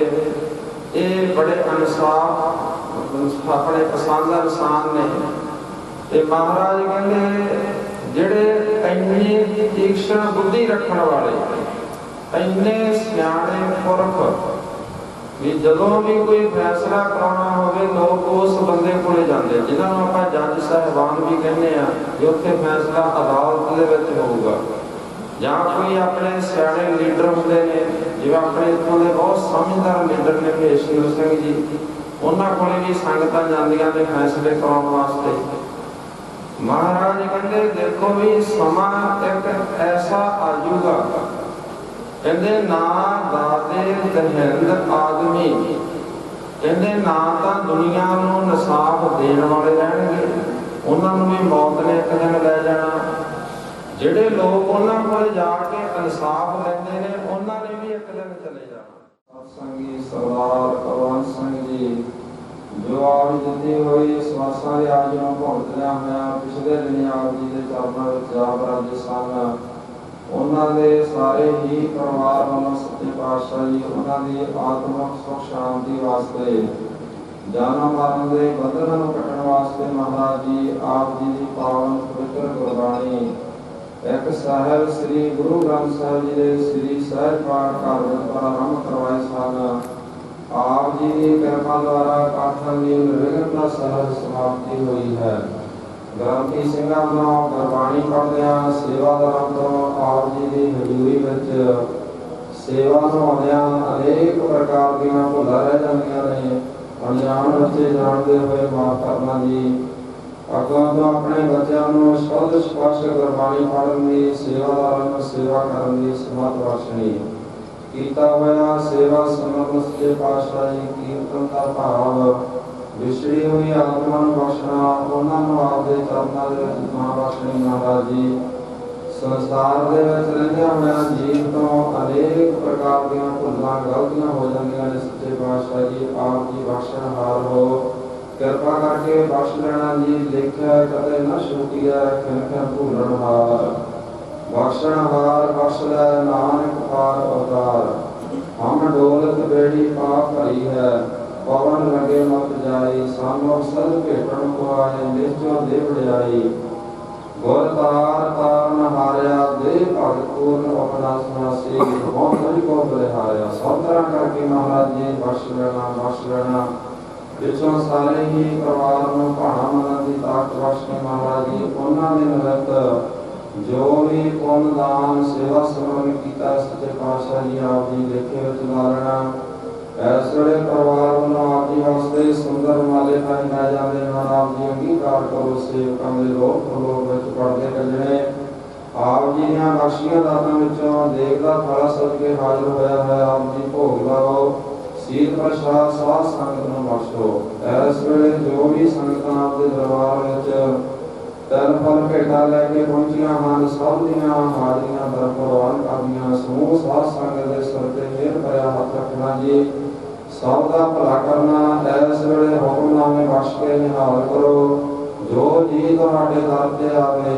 ਇਹ ਬੜੇ ਇਨਸਾਫ ਆਪਣੇ ਪਸੰਦ ਇਨਸਾਨ ਨੇ। ਤੇ ਮਹਾਰਾਜ ਕਹਿੰਦੇ ਜਿਹੜੇ ਇੰਨੀ ਤੀਕਸ਼ਣ ਬੁੱਧੀ ਰੱਖਣ ਵਾਲੇ, ਇੰਨੇ ਸਿਆਣੇ ਪੁਰਖ ਵੀ ਜਦੋਂ ਵੀ ਕੋਈ ਫੈਸਲਾ ਕਰਾਉਣਾ ਹੋਵੇ ਲੋਕ ਉਸ ਬੰਦੇ ਕੋਲੇ ਜਾਂਦੇ ਜਿਨ੍ਹਾਂ ਨੂੰ ਆਪਾਂ ਜੱਜ ਸਾਹਿਬਾਨ ਵੀ ਕਹਿੰਦੇ ਆ, ਵੀ ਉੱਥੇ ਫੈਸਲਾ ਅਦਾਲਤ ਦੇ ਵਿੱਚ ਹੋਊਗਾ। ਜਾਂ ਕੋਈ ਆਪਣੇ ਸਿਆਣੇ ਲੀਡਰ ਹੁੰਦੇ ਨੇ, ਜਿਵੇਂ ਆਪਣੇ ਇੱਥੋਂ ਦੇ ਬਹੁਤ ਸਮਝਦਾਰ ਲੀਡਰ ਨੇ ਭੇਸ਼ਵਰ ਸਿੰਘ ਜੀ, ਉਹਨਾਂ ਕੋਲੇ ਵੀ ਸੰਗਤਾਂ ਜਾਂਦੀਆਂ ਨੇ ਫੈਸਲੇ ਕਰਾਉਣ ਵਾਸਤੇ। ਮਹਾਰਾਜ ਕਹਿੰਦੇ ਦੇਖੋ ਵੀ ਸਮਾਂ ਇੱਕ ਐਸਾ ਆਜੂਗਾ, ਕਹਿੰਦੇ ਨਾ ਦਾਦੇ ਦਹਿੰਦ ਆਦਮੀ, ਕਹਿੰਦੇ ਨਾ ਤਾਂ ਦੁਨੀਆ ਨੂੰ ਇਨਸਾਫ ਦੇਣ ਵਾਲੇ ਰਹਿਣਗੇ, ਉਹਨਾਂ ਨੂੰ ਵੀ ਮੌਤ ਨੇ ਇੱਕ ਦਿਨ ਲੈ ਜਾਣਾ। ਜਿਹੜੇ ਲੋਕ ਉਹਨਾਂ ਕੋਲ ਜਾ ਕੇ ਇਨਸਾਫ ਲੈਂਦੇ ਨੇ, ਉਹਨਾਂ ਨੇ ਵੀ ਇੱਕ ਦਿਨ ਚਲੇ ਜਾਣਾ। ਸੰਗੀ ਸਰਦਾਰ ਕੁਲਵੰਤ ਸਿੰਘ ਜੀ ਜੋ ਆਪ ਦਿੱਤੀ ਹੋਈ ਸਵਾਸਾਂ ਦੇ ਆਜ ਨੂੰ ਭੁਗਤਦਿਆਂ ਹੋਇਆਂ ਪਿਛਲੇ ਦਿਨ ਆਪ ਜੀ ਦੇ ਚਰਨਾਂ ਵਿੱਚ ਜਾ ਬਰਾਜੇ ਸਨ। ਉਹਨਾਂ ਦੇ ਸਾਰੇ ਹੀ ਪਰਿਵਾਰ ਵੱਲੋਂ ਸੱਚੇ ਪਾਤਸ਼ਾਹ ਜੀ ਉਹਨਾਂ ਦੀ ਆਤਮਿਕ ਸੁਖ ਸ਼ਾਂਤੀ ਵਾਸਤੇ, ਜਨਮ ਮਰਨ ਦੇ ਬੰਧਨਾਂ ਨੂੰ ਕੱਟਣ ਵਾਸਤੇ ਮਹਾਰਾਜ ਜੀ ਆਪ ਜੀ ਦੀ ਪਾਵਨ ਪਵਿੱਤਰ ਗੁਰਬਾਣੀ ਇੱਕ ਸਾਹਿਬ ਸ੍ਰੀ ਗੁਰੂ ਗ੍ਰੰਥ ਸਾਹਿਬ ਜੀ ਦੇ ਸ੍ਰੀ ਸਹਿਜ ਪਾਠ ਘਰ ਵਿੱਚ ਆਰੰਭ ਕਰਵਾਏ ਸਨ। ਆਪ ਜੀ ਦੀ ਕਿਰਪਾ ਦੁਆਰਾ ਪਾਠਾਂ ਦੀ ਨਿਰਵਿਘਨ ਸਹਿਜ ਸਮਾਪਤੀ ਹੋਈ ਹੈ। ਗ੍ਰੰਥੀ ਸਿੰਘਾਂ ਨੂੰ ਗੁਰਬਾਣੀ ਪੜ੍ਹਦਿਆਂ ਸੇਵਾਦਾਰਾਂ ਤੋਂ ਆਪ ਜੀ ਦੀ ਹਜ਼ੂਰੀ ਵਿੱਚ ਸੇਵਾ ਨਿਭਾਉਂਦਿਆਂ ਅਨੇਕ ਪ੍ਰਕਾਰ ਦੀਆਂ ਭੁੱਲਾਂ ਰਹਿ ਜਾਂਦੀਆਂ ਨੇ। ਅਣਜਾਣ ਬੱਚੇ ਜਾਣਦੇ ਹੋਏ ਮਾਫ਼ ਕਰਨਾ ਜੀ। ਅੱਗੋਂ ਤੋਂ ਆਪਣੇ ਬੱਚਿਆਂ ਨੂੰ ਸ਼ੁੱਧ ਸਪਸ਼ਟ ਗੁਰਬਾਣੀ ਪੜ੍ਹਨ ਦੀ, ਸੇਵਾਦਾਰਾਂ ਨੂੰ ਸੇਵਾ ਕਰਨ ਦੀ ਸਮਤ ਬਖਸ਼ਣੀ। ਕੀਤਾ ਹੋਇਆ ਸੇਵਾ ਸਮਰਪਣ ਸੱਚੇ ਪਾਤਸ਼ਾਹ ਜੀ ਕੀਰਤਨ ਦਾ ਭਾਵ ਵਿਛੜੀ ਹੋਈ ਆਤਮਾ ਨੂੰ ਬਖਸ਼ਣਾ, ਉਹਨਾਂ ਨੂੰ ਆਪਦੇ ਚਰਨਾਂ ਦੇ ਵਿੱਚ ਥਾਂ ਬਖਸ਼ਣੀ। ਮਹਾਰਾਜ ਜੀ ਸੰਸਾਰ ਦੇ ਵਿੱਚ ਰਹਿੰਦਿਆਂ ਹੋਇਆਂ ਜੀਵ ਤੋਂ ਅਨੇਕ ਪ੍ਰਕਾਰ ਦੀਆਂ ਭੁੱਲਾਂ ਗਲਤੀਆਂ ਹੋ ਜਾਂਦੀਆਂ ਨੇ। ਸੱਚੇ ਪਾਤਸ਼ਾਹ ਜੀ ਆਪ ਜੀ ਬਖਸ਼ਣਹਾਰ ਹੋ, ਕਿਰਪਾ ਕਰਕੇ ਬਖਸ਼ ਲੈਣਾ ਜੀ। ਲਿਖਿਆ ਕਦੇ ਨਾ ਛੁਟਿਆ ਖਿਨ ਭੁੱਲਣਹਾਰ, ਬਖਸ਼ਣਹਾਰ ਬਖਸ਼ ਲੈ ਨਾਨਕ ਪਾਰ ਅਵਤਾਰ। ਹਮ ਡੋਲਤ ਬੇੜੀ ਪਾਪ ਭਰੀ ਹੈ, ਪਵਨ ਲਗੇ ਮਤ ਜਾਈ। ਸਾਨੂੰ ਸਦ ਭੇਟਣ ਕੋ ਆਏ, ਨਿਸ਼ਚੋ ਦੇ ਵਡਿਆਈ। ਗੁਰ ਤਾਰ ਤਾਰਨ ਹਾਰਿਆ, ਦੇ ਭਗਤ ਪੂਰਨ ਆਪਣਾ ਸੁਨਾਸੀ। ਬਹੁਤ ਕੁਝ ਕੋ ਬਲਿਹਾਰਿਆ। ਸਭ ਤਰ੍ਹਾਂ ਕਰਕੇ ਮਹਾਰਾਜ ਜੀ ਬਖਸ਼ ਲੈਣਾ, ਬਖਸ਼ ਲੈਣਾ। ਪਿੱਛੋਂ ਸਾਰੇ ਹੀ ਪਰਿਵਾਰ ਨੂੰ ਭਾਣਾ ਮੰਨਣ ਦੀ ਤਾਕਤ ਬਖਸ਼ਣੀ। ਮਹਾਰਾਜ ਜੀ ਉਹਨਾਂ ਦੇ ਨਿਮਿਤ ਜੋ ਵੀ ਪੁੰਨ ਦਾਨ ਸੇਵਾ ਸਮਰਨ ਕੀਤਾ, ਸੱਚੇ ਪਾਤਸ਼ਾਹ ਜੀ ਆਪ ਜੀ ਲੇਖੇ ਵਿੱਚ ਲਾ ਲੈਣਾ। ਇਸ ਵੇਲੇ ਪਰਿਵਾਰ ਵੱਲੋਂ ਆਪ ਜੀ ਵਾਸਤੇ ਸੁੰਦਰ ਮਾਲੇ ਪਹਿਨਾਏ ਜਾਂਦੇ ਹਨ। ਆਪ ਜੀ ਅੰਗੀਕਾਰ ਕਰੋ ਸੇਵਕਾਂ ਦੇ ਲੋਕ ਪ੍ਰਲੋਕ ਵਿੱਚ ਪੜਦੇ ਕੱਢਣੇ। ਆਪ ਜੀ ਦੀਆਂ ਬਖਸ਼ੀਆਂ ਦਾਤਾਂ ਵਿੱਚੋਂ ਦੇਗ ਦਾ ਥਾਲਾ ਸਜ ਕੇ ਹਾਜ਼ਰ ਹੋਇਆ ਹੈ। ਆਪ ਜੀ ਭੋਗ ਲਾਓ, ਸੀਤ ਪ੍ਰਸ਼ਾਦ ਸਾਧ ਸੰਗਤ ਨੂੰ ਬਖਸ਼ੋ। ਇਸ ਵੇਲੇ ਜੋ ਵੀ ਸੰਗਤਾਂ ਆਪਦੇ ਦਰਬਾਰ ਵਿੱਚ ਤਿੰਨ ਫਲ ਭੇਟਾਂ ਲੈ ਕੇ ਪਹੁੰਚੀਆਂ ਹਨ, ਸਭ ਦੀਆਂ ਹਾਜ਼ਰੀਆਂ ਦਰ ਪ੍ਰਵਾਨ ਕਰਨੀਆਂ। ਸਮੂਹ ਸਾਧ ਸੰਗਤ ਦੇ ਸਿਰ ਤੇ ਮਿਹਰ ਭਰਿਆ ਹੱਥ ਰੱਖਣਾ ਜੀ। ਸਭ ਦਾ ਭਲਾ ਕਰਨਾ। ਇਸ ਵੇਲੇ ਹੁਕਮਨਾਮੇ ਬਖਸ਼ ਕੇ ਨਿਹਾਲ ਕਰੋ। ਜੋ ਜੀ ਤੁਹਾਡੇ ਦਰ ਤੇ ਆਵੇ,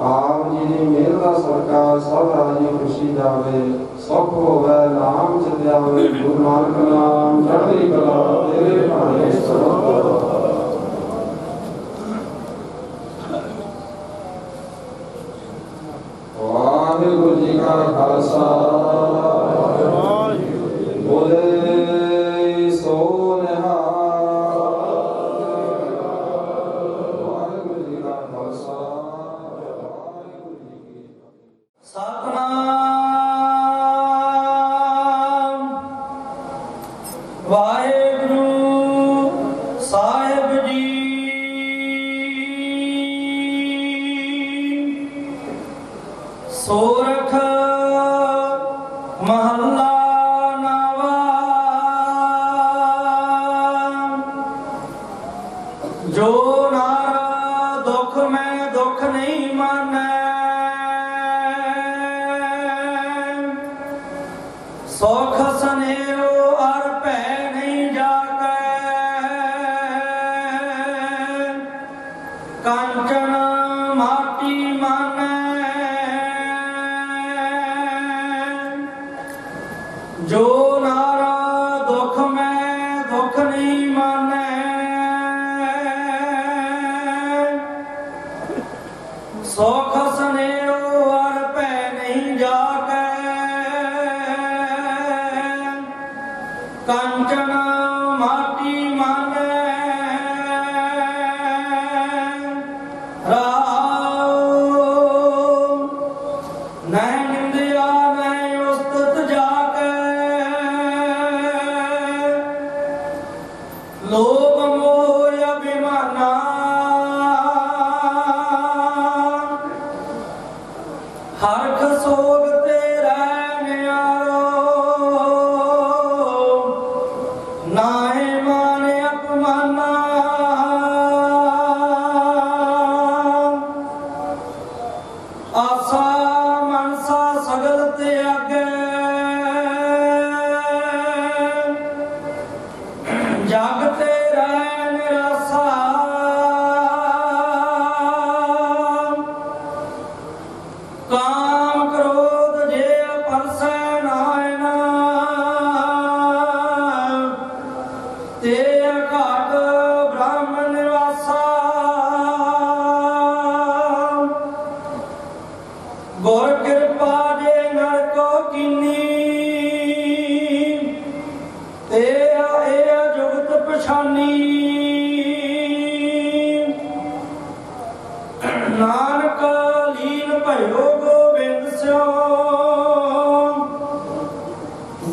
ਆਪ ਜੀ ਦੀ ਮਿਹਰ ਦਾ ਸਦਕਾ ਸਭ ਰਾਜੀ ਖੁਸ਼ੀ ਜਾਵੇ। ਸੁਖ ਹੋਵੇ ਨਾਮ ਚਿਤਿਆ ਹੋਵੇ। ਗੁਰੂ ਨਾਨਕ ਨਾਮ ਚੜ੍ਹਦੀ ਕਲਾ ਤੇਰੇ ਭਾਣੇ ਸਰਬਤ। ਵਾਹਿਗੁਰੂ ਜੀ ਕਾ ਖਾਲਸਾ, ਬੋਲੇ ਸੋ ਨਿਹਾਲ। ਵਾਹਿਗੁਰੂ ਜੀ ਕਾ ਖਾਲਸਾ, ਵਾਹਿਗੁਰੂ ਜੀ ਕੀ ਫਤਿਹ। ਸਤਿਨਾਮ ਵਾਹਿਗੁਰੂ ਸਾਹਿਬ ਜੀ। ਸੋਰਠ ਮਹੱਲਾ ਨਵਾਂ। ਜੋ ਨਾਰ ਦੁਖ ਮੈਂ ਦੁਖ ਨਹੀਂ ਮਾਨੈ, ਸੁਖ ਸਨੇਹੋ ਅਰ ਭੈ दुख नहीं मानै, सुख स्नेह वर पै नहीं जाकै, कंचन माटी मानै राव, नह निंदिया नह उस्तत जाकै, लोभ मोह अभिमाना, हरख सोग तेरा न्यारो, नाहे माने अपमाना, आसा मनसा सगल त्यागै, जग तेरा निरासा, काम क्रोध जे परसै नायना, ते घाट ब्रह्म निवासा, गुर कृपा जे नर को कीनी, ते ए जुगत पछानी, नानक लीन भयो गोबिंद स्यो,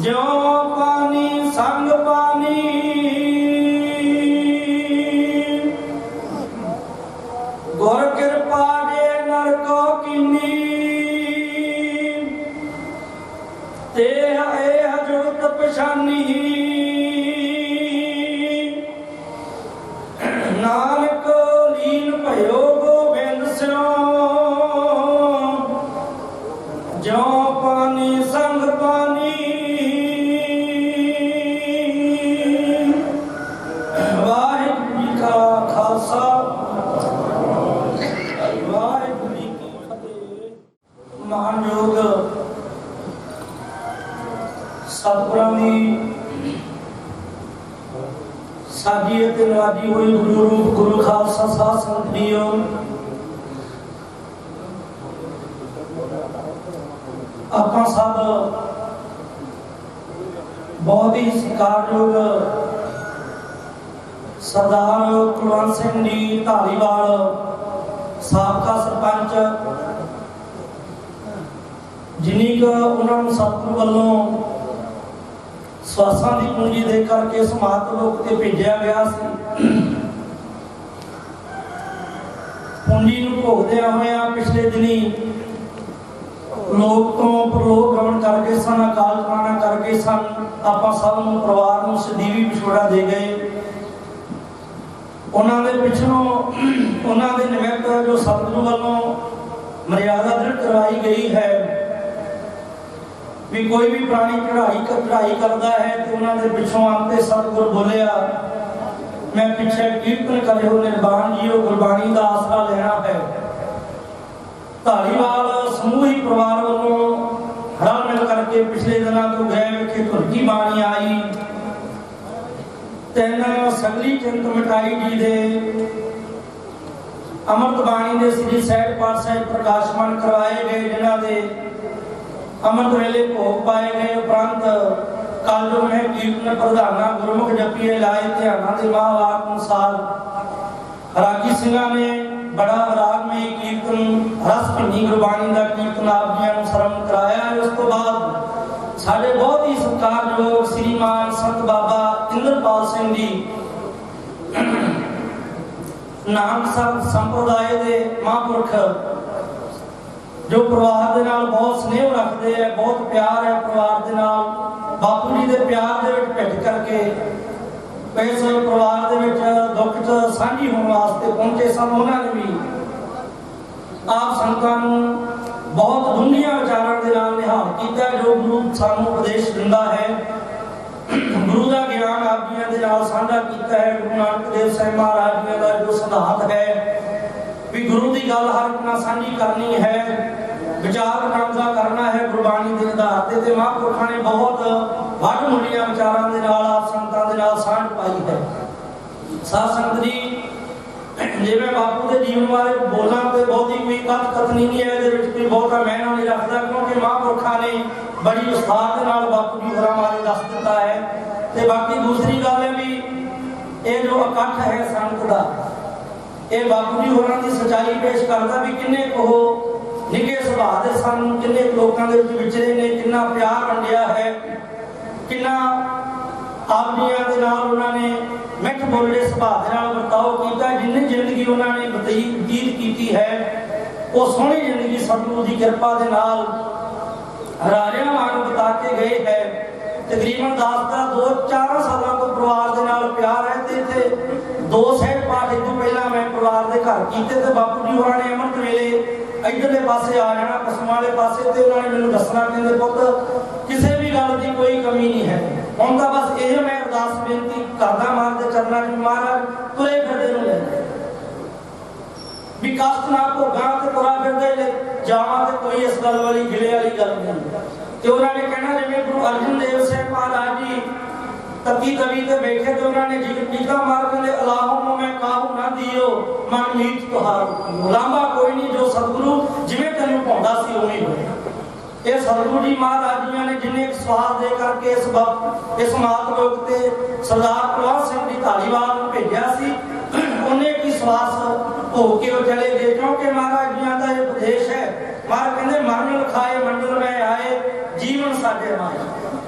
ज्यो पानी संग पानी, गुर कृपा जे नर को कीनी, ते ए जुगत पछानी, नानक लीन भयो गोबिंद स्यो, ज्यो पानी संग पानी, वाहिगुरू जी का खालसा वाहिगुरू जी की फतेह। मानयोग सतगुਰਾਂ ਦੀ साजी ਅਤੇ ਨਵਾਜੀ ਹੋਈ ਗੁਰੂ ਰੂਪ ਗੁਰੂ ਖਾਲਸਾ ਸਾਧ ਸੰਗਤ ਜੀਓ, ਆਪਾਂ ਸਭ ਬਹੁਤ ਹੀ ਸਤਿਕਾਰਯੋਗ ਸਰਦਾਰ ਕੁਲਵੰਤ ਸਿੰਘ ਜੀ ਢਾਲੀਵਾਲ ਸਾਬਕਾ ਸਰਪੰਚ, ਜਿਨੀ ਕੁ ਉਹਨਾਂ ਨੂੰ ਸਤਿਗੁਰੂ ਵੱਲੋਂ ਸਵਾਸਾਂ ਦੀ ਪੂੰਜੀ ਦੇ ਕਰਕੇ ਇਸ ਮਹਤਲੋਕ ਤੇ ਭੇਜਿਆ ਗਿਆ ਸੀ। ਪੂੰਜੀ ਨੂੰ ਭੋਗਦਿਆਂ ਹੋਇਆਂ ਪਿਛਲੇ ਦਿਨੀ ਲੋਕ ਤੋਂ ਪ੍ਰਲੋਕ ਗਮਨ ਕਰ ਗਏ ਸਨ, ਅਕਾਲ ਚਲਾਣਾ ਕਰ ਗਏ ਸਨ। ਆਪਾਂ ਸਭ ਨੂੰ ਪਰਿਵਾਰ ਨੂੰ ਸਦੀਵੀ ਵਿਛੋੜਾ ਦੇ ਗਏ। ਉਹਨਾਂ ਦੇ ਪਿੱਛੋਂ ਉਹਨਾਂ ਦੇ ਨਿਮਿਤ ਜੋ ਸਤਿਗੁਰੂ ਵੱਲੋਂ ਮਰਿਆਦਾ ਦ੍ਰਿੜ ਕਰਵਾਈ ਗਈ ਹੈ ਵੀ ਕੋਈ ਵੀ ਪ੍ਰਾਣੀ ਚੜ੍ਹਾਈ ਕਰਦਾ ਹੈ ਤੇ ਉਹਨਾਂ ਦੇ ਪਿੱਛੋਂ ਆਂਤੇ ਸਤਿਗੁਰ ਬੋਲਿਆ, ਮੈਂ ਪਿੱਛੇ ਕੀਰਤਨ ਕਰਿਓ ਨਿਰਵਾਣ ਜੀਓ, ਗੁਰਬਾਣੀ ਦਾ ਆਸਰਾ ਲੈਣਾ ਹੈ। ਢਾਲੀਵਾਲ ਸਮੂਹਿਕ ਪਰਿਵਾਰ ਵੱਲੋਂ ਰਲ ਮਿਲ ਕਰਕੇ ਪਿਛਲੇ ਦਿਨਾਂ ਤੋਂ ਗਏ ਵਿਖੇ ਧੁਰਕੀ ਬਾਣੀ ਆਈ। ਤਿੰਨ ਸਗਲੀ ਚਿੰਤ ਮਿਟਾਈ ਜੀ ਦੇ ਅੰਮ੍ਰਿਤ ਬਾਣੀ ਦੇ ਸ੍ਰੀ ਸਹਿਜ ਪਾਠ ਸਾਹਿਬ ਪ੍ਰਕਾਸ਼ਮਾਨ ਕਰਵਾਏ ਗਏ, ਜਿਨ੍ਹਾਂ ਦੇ ਅੰਮ੍ਰਿਤ ਵੇਲੇ ਭੋਗ ਪਾਏ ਗਏ। ਉਪਰੰਤ ਕੱਲ ਜੋ ਮੈਂ ਕੀਰਤਨ ਪ੍ਰਧਾਨਾ ਗੁਰਮੁਖ ਜਪੀਏ ਲਾਏ ਧਿਆਨਾਂ ਦੇ ਮਹਾਵਾਕ ਅਨੁਸਾਰ ਰਾਗੀ ਸਿੰਘਾਂ ਨੇ ਬੜਾ ਰਾਗਮਈ ਕੀਰਤਨ ਰਸ ਭਿੰਨੀ ਗੁਰਬਾਣੀ ਦਾ ਕੀਰਤਨ ਆਪ ਜੀਆਂ ਨੂੰ ਸਰਵਣ ਕਰਾਇਆ। ਉਸ ਤੋਂ ਬਾਅਦ ਸਾਡੇ ਬਹੁਤ ਹੀ ਸਤਿਕਾਰਯੋਗ ਸ੍ਰੀਮਾਨ ਸੰਤ ਬਾਬਾ ਇੰਦਰਪਾਲ ਸਿੰਘ ਜੀ ਨਾਨਕ ਸੰਪਰਦਾਇ ਦੇ ਮਹਾਂਪੁਰਖ, ਜੋ ਪਰਿਵਾਰ ਦੇ ਨਾਲ ਬਹੁਤ ਸਨੇਹ ਰੱਖਦੇ ਹੈ, ਬਹੁਤ ਪਿਆਰ ਹੈ ਪਰਿਵਾਰ ਦੇ ਨਾਲ, ਬਾਪੂ ਜੀ ਦੇ ਪਿਆਰ ਦੇ ਵਿੱਚ ਭਿੱਜ ਕਰਕੇ ਇਸ ਪਰਿਵਾਰ ਦੇ ਵਿੱਚ ਦੁੱਖ 'ਚ ਸਾਂਝੀ ਹੋਣ ਵਾਸਤੇ ਪਹੁੰਚੇ ਸਨ। ਉਹਨਾਂ ਨੇ ਵੀ ਆਪ ਸੰਗਤਾਂ ਨੂੰ ਬਹੁਤ ਡੂੰਘੀਆਂ ਵਿਚਾਰਾਂ ਦੇ ਨਾਲ ਨਿਹਾਲ ਕੀਤਾ। ਜੋ ਗੁਰੂ ਸਾਨੂੰ ਉਪਦੇਸ਼ ਦਿੰਦਾ ਹੈ, ਗੁਰੂ ਦਾ ਗਿਆਨ ਆਪ ਜੀਆਂ ਦੇ ਨਾਲ ਸਾਂਝਾ ਕੀਤਾ ਹੈ। ਗੁਰੂ ਨਾਨਕ ਦੇਵ ਸਾਹਿਬ ਮਹਾਰਾਜ ਜੀ ਦਾ ਜੋ ਸਿਧਾਂਤ ਹੈ ਵੀ ਗੁਰੂ ਦੀ ਗੱਲ ਹਰ ਇੱਕ ਨਾਲ ਸਾਂਝੀ ਕਰਨੀ ਹੈ, ਵਿਚਾਰ ਵਟਾਂਦਰਾ ਕਰਨਾ ਹੈ ਗੁਰਬਾਣੀ ਦੇ ਆਧਾਰ ਤੇ ਮਹਾਂਪੁਰਖਾਂ ਨੇ ਬਹੁਤ ਵੱਡ ਮੁੱਲੀਆਂ ਵਿਚਾਰਾਂ ਦੇ ਨਾਲ ਆਪ ਸੰਗਤਾਂ ਦੇ ਨਾਲ ਸਾਂਝ ਪਾਈ ਹੈ। ਸਾਧ ਸੰਗਤ ਜੀ, ਜੇ ਮੈਂ ਬਾਪੂ ਦੇ ਜੀਵਨ ਬਾਰੇ ਬੋਲਾਂ ਤੇ ਬਹੁਤੀ ਕੋਈ ਕਥਨੀ ਨਹੀਂ ਹੈ, ਇਹਦੇ ਵਿੱਚ ਕੋਈ ਬਹੁਤਾ ਮਹਿਨਾ ਨਹੀਂ ਰੱਖਦਾ, ਕਿਉਂਕਿ ਮਹਾਂਪੁਰਖਾਂ ਨੇ ਬੜੀ ਵਿਸਥਾਰ ਦੇ ਨਾਲ ਬਾਪੂ ਜੀ ਹੋਰਾਂ ਬਾਰੇ ਦੱਸ ਦਿੱਤਾ ਹੈ। ਤੇ ਬਾਕੀ ਦੂਸਰੀ ਗੱਲ ਹੈ ਵੀ ਇਹ ਜੋ ਇਕੱਠ ਹੈ ਸੰਗਤ ਦਾ, ਇਹ ਬਾਪੂ ਜੀ ਹੋਰਾਂ ਦੀ ਸੱਚਾਈ ਪੇਸ਼ ਕਰਦਾ ਵੀ ਕਿੰਨੇ ਉਹ ਨਿੱਘੇ ਸੁਭਾਅ ਦੇ ਸਨ, ਕਿੰਨੇ ਲੋਕਾਂ ਦੇ ਵਿੱਚ ਵਿਚਰੇ ਨੇ, ਕਿੰਨਾ ਪਿਆਰ ਵੰਡਿਆ ਹੈ, ਕਿੰਨਾ ਆਦਮੀਆਂ ਦੇ ਨਾਲ ਉਹਨਾਂ ਨੇ ਮਿੱਠ ਬੋਲੇ ਸੁਭਾਅ ਦੇ ਨਾਲ ਵਰਤਾਓ ਕੀਤਾ। ਜਿੰਨੀ ਜ਼ਿੰਦਗੀ ਉਹਨਾਂ ਨੇ ਬਤੀਤ ਕੀਤੀ ਹੈ ਉਹ ਸੋਹਣੀ ਜ਼ਿੰਦਗੀ ਸਤਿਗੁਰੂ ਦੀ ਕਿਰਪਾ ਦੇ ਨਾਲ ਰਾਜਿਆਂ ਵਾਂਗ ਬਤਾ ਕੇ ਗਏ ਹੈ। ਤਕਰੀਬਨ 10 ਦਾ 2-4 ਸਾਲਾਂ ਤੋਂ ਪਰਿਵਾਰ ਦੇ ਨਾਲ ਪਿਆਰ ਹੈ ਤੇ ਇੱਥੇ 2 ਸਹਿਜ ਪਾਠ ਇਸ ਤੋਂ ਪਹਿਲਾਂ ਮੈਂ ਪਰਿਵਾਰ ਦੇ ਘਰ ਕੀਤੇ ਤੇ ਬਾਪੂ ਜੀ ਹੋਰਾਂ ਨੇ ਅੰਮ੍ਰਿਤ ਵੇਲੇ ਇੱਧਰਲੇ ਪਾਸੇ ਆ ਜਾਣਾ ਪਸ਼ੂਆਂ ਵਾਲੇ ਪਾਸੇ ਤੇ ਉਹਨਾਂ ਨੇ ਮੈਨੂੰ ਦੱਸਣਾ, ਕਹਿੰਦੇ ਪੁੱਤ ਕਿਸੇ ਵੀ ਗੱਲ ਦੀ ਕੋਈ ਕਮੀ ਨਹੀਂ ਹੈ। ਹੁਣ ਤਾਂ ਬਸ ਇਹ ਮੈਂ ਅਰਦਾਸ ਬੇਨਤੀ ਕਰਦਾ ਮਾਂ ਦੇ ਚਰਨਾਂ 'ਚ, ਮਹਾਰਾਜ ਤੁਰੇ ਫਿਰਦੇ ਨੂੰ ਲੈ ਵੀ ਕਸ਼ਟ ਨਾ ਭੋਗਾਂ ਤੇ ਤੁਰਾ ਫਿਰਦੇ ਜਾਵਾਂ ਤੇ ਕੋਈ ਇਸ ਗੱਲ ਵਾਲੀ ਗਿਲੇ ਵਾਲੀ ਗੱਲ ਨਹੀਂ। ਤੇ ਉਹਨਾਂ ਨੇ ਕਹਿਣਾ ਜਿਵੇਂ ਗੁਰੂ ਅਰਜਨ ਦੇਵ ਸਾਹਿਬ ਮਹਾਰਾਜ ਜੀ ਤਤੀ ਤਵੀ ਤੇ ਬੈਠੇ ਤੇ ਉਹਨਾਂ ਨੇ ਜੀਤਾ ਮਾਰ ਕਹਿੰਦੇ ਅਲਾਹੁ ਮੈਂ ਕਾਹੂ ਨਾ ਦਿਓ ਮਨ ਮੀਤ ਤੁਹਾਰ ਲਾਂਭਾ ਕੋਈ ਨਹੀਂ, ਜੋ ਸਤਿਗੁਰੂ ਜਿਵੇਂ ਤੈਨੂੰ ਪਾਉਂਦਾ ਸੀ ਉਵੇਂ ਹੋਇਆ। ਇਹ ਸਤਿਗੁਰੂ ਜੀ ਮਹਾਰਾਜ ਜੀਆਂ ਨੇ ਜਿੰਨੇ ਇੱਕ ਸਵਾਲ ਦੇ ਕਰਕੇ ਇਸ ਮਾਤ ਲੋਕ ਤੇ ਸਰਦਾਰ ਕੁਲਵੰਤ ਸਿੰਘ ਜੀ ਧਾਲੀਵਾਲ ਨੂੰ ਭੇਜਿਆ ਸੀ, ਉਹਨੇ ਕੀ ਸਵਾਸ ਹੋ ਕੇ ਉਹ ਚਲੇ ਗਏ, ਕਿਉਂਕਿ ਮਹਾਰਾਜ ਜੀਆਂ ਦਾ ਇਹ ਉਪਦੇਸ਼ ਹੈ। ਮਹਾਰਾਜ ਕਹਿੰਦੇ ਮਰਨ ਲਿਖਾਏ ਮੰਡਲ ਮੈਂ ਆਏ ਜੀਵਨ ਸਾਡੇ ਮਾਏ।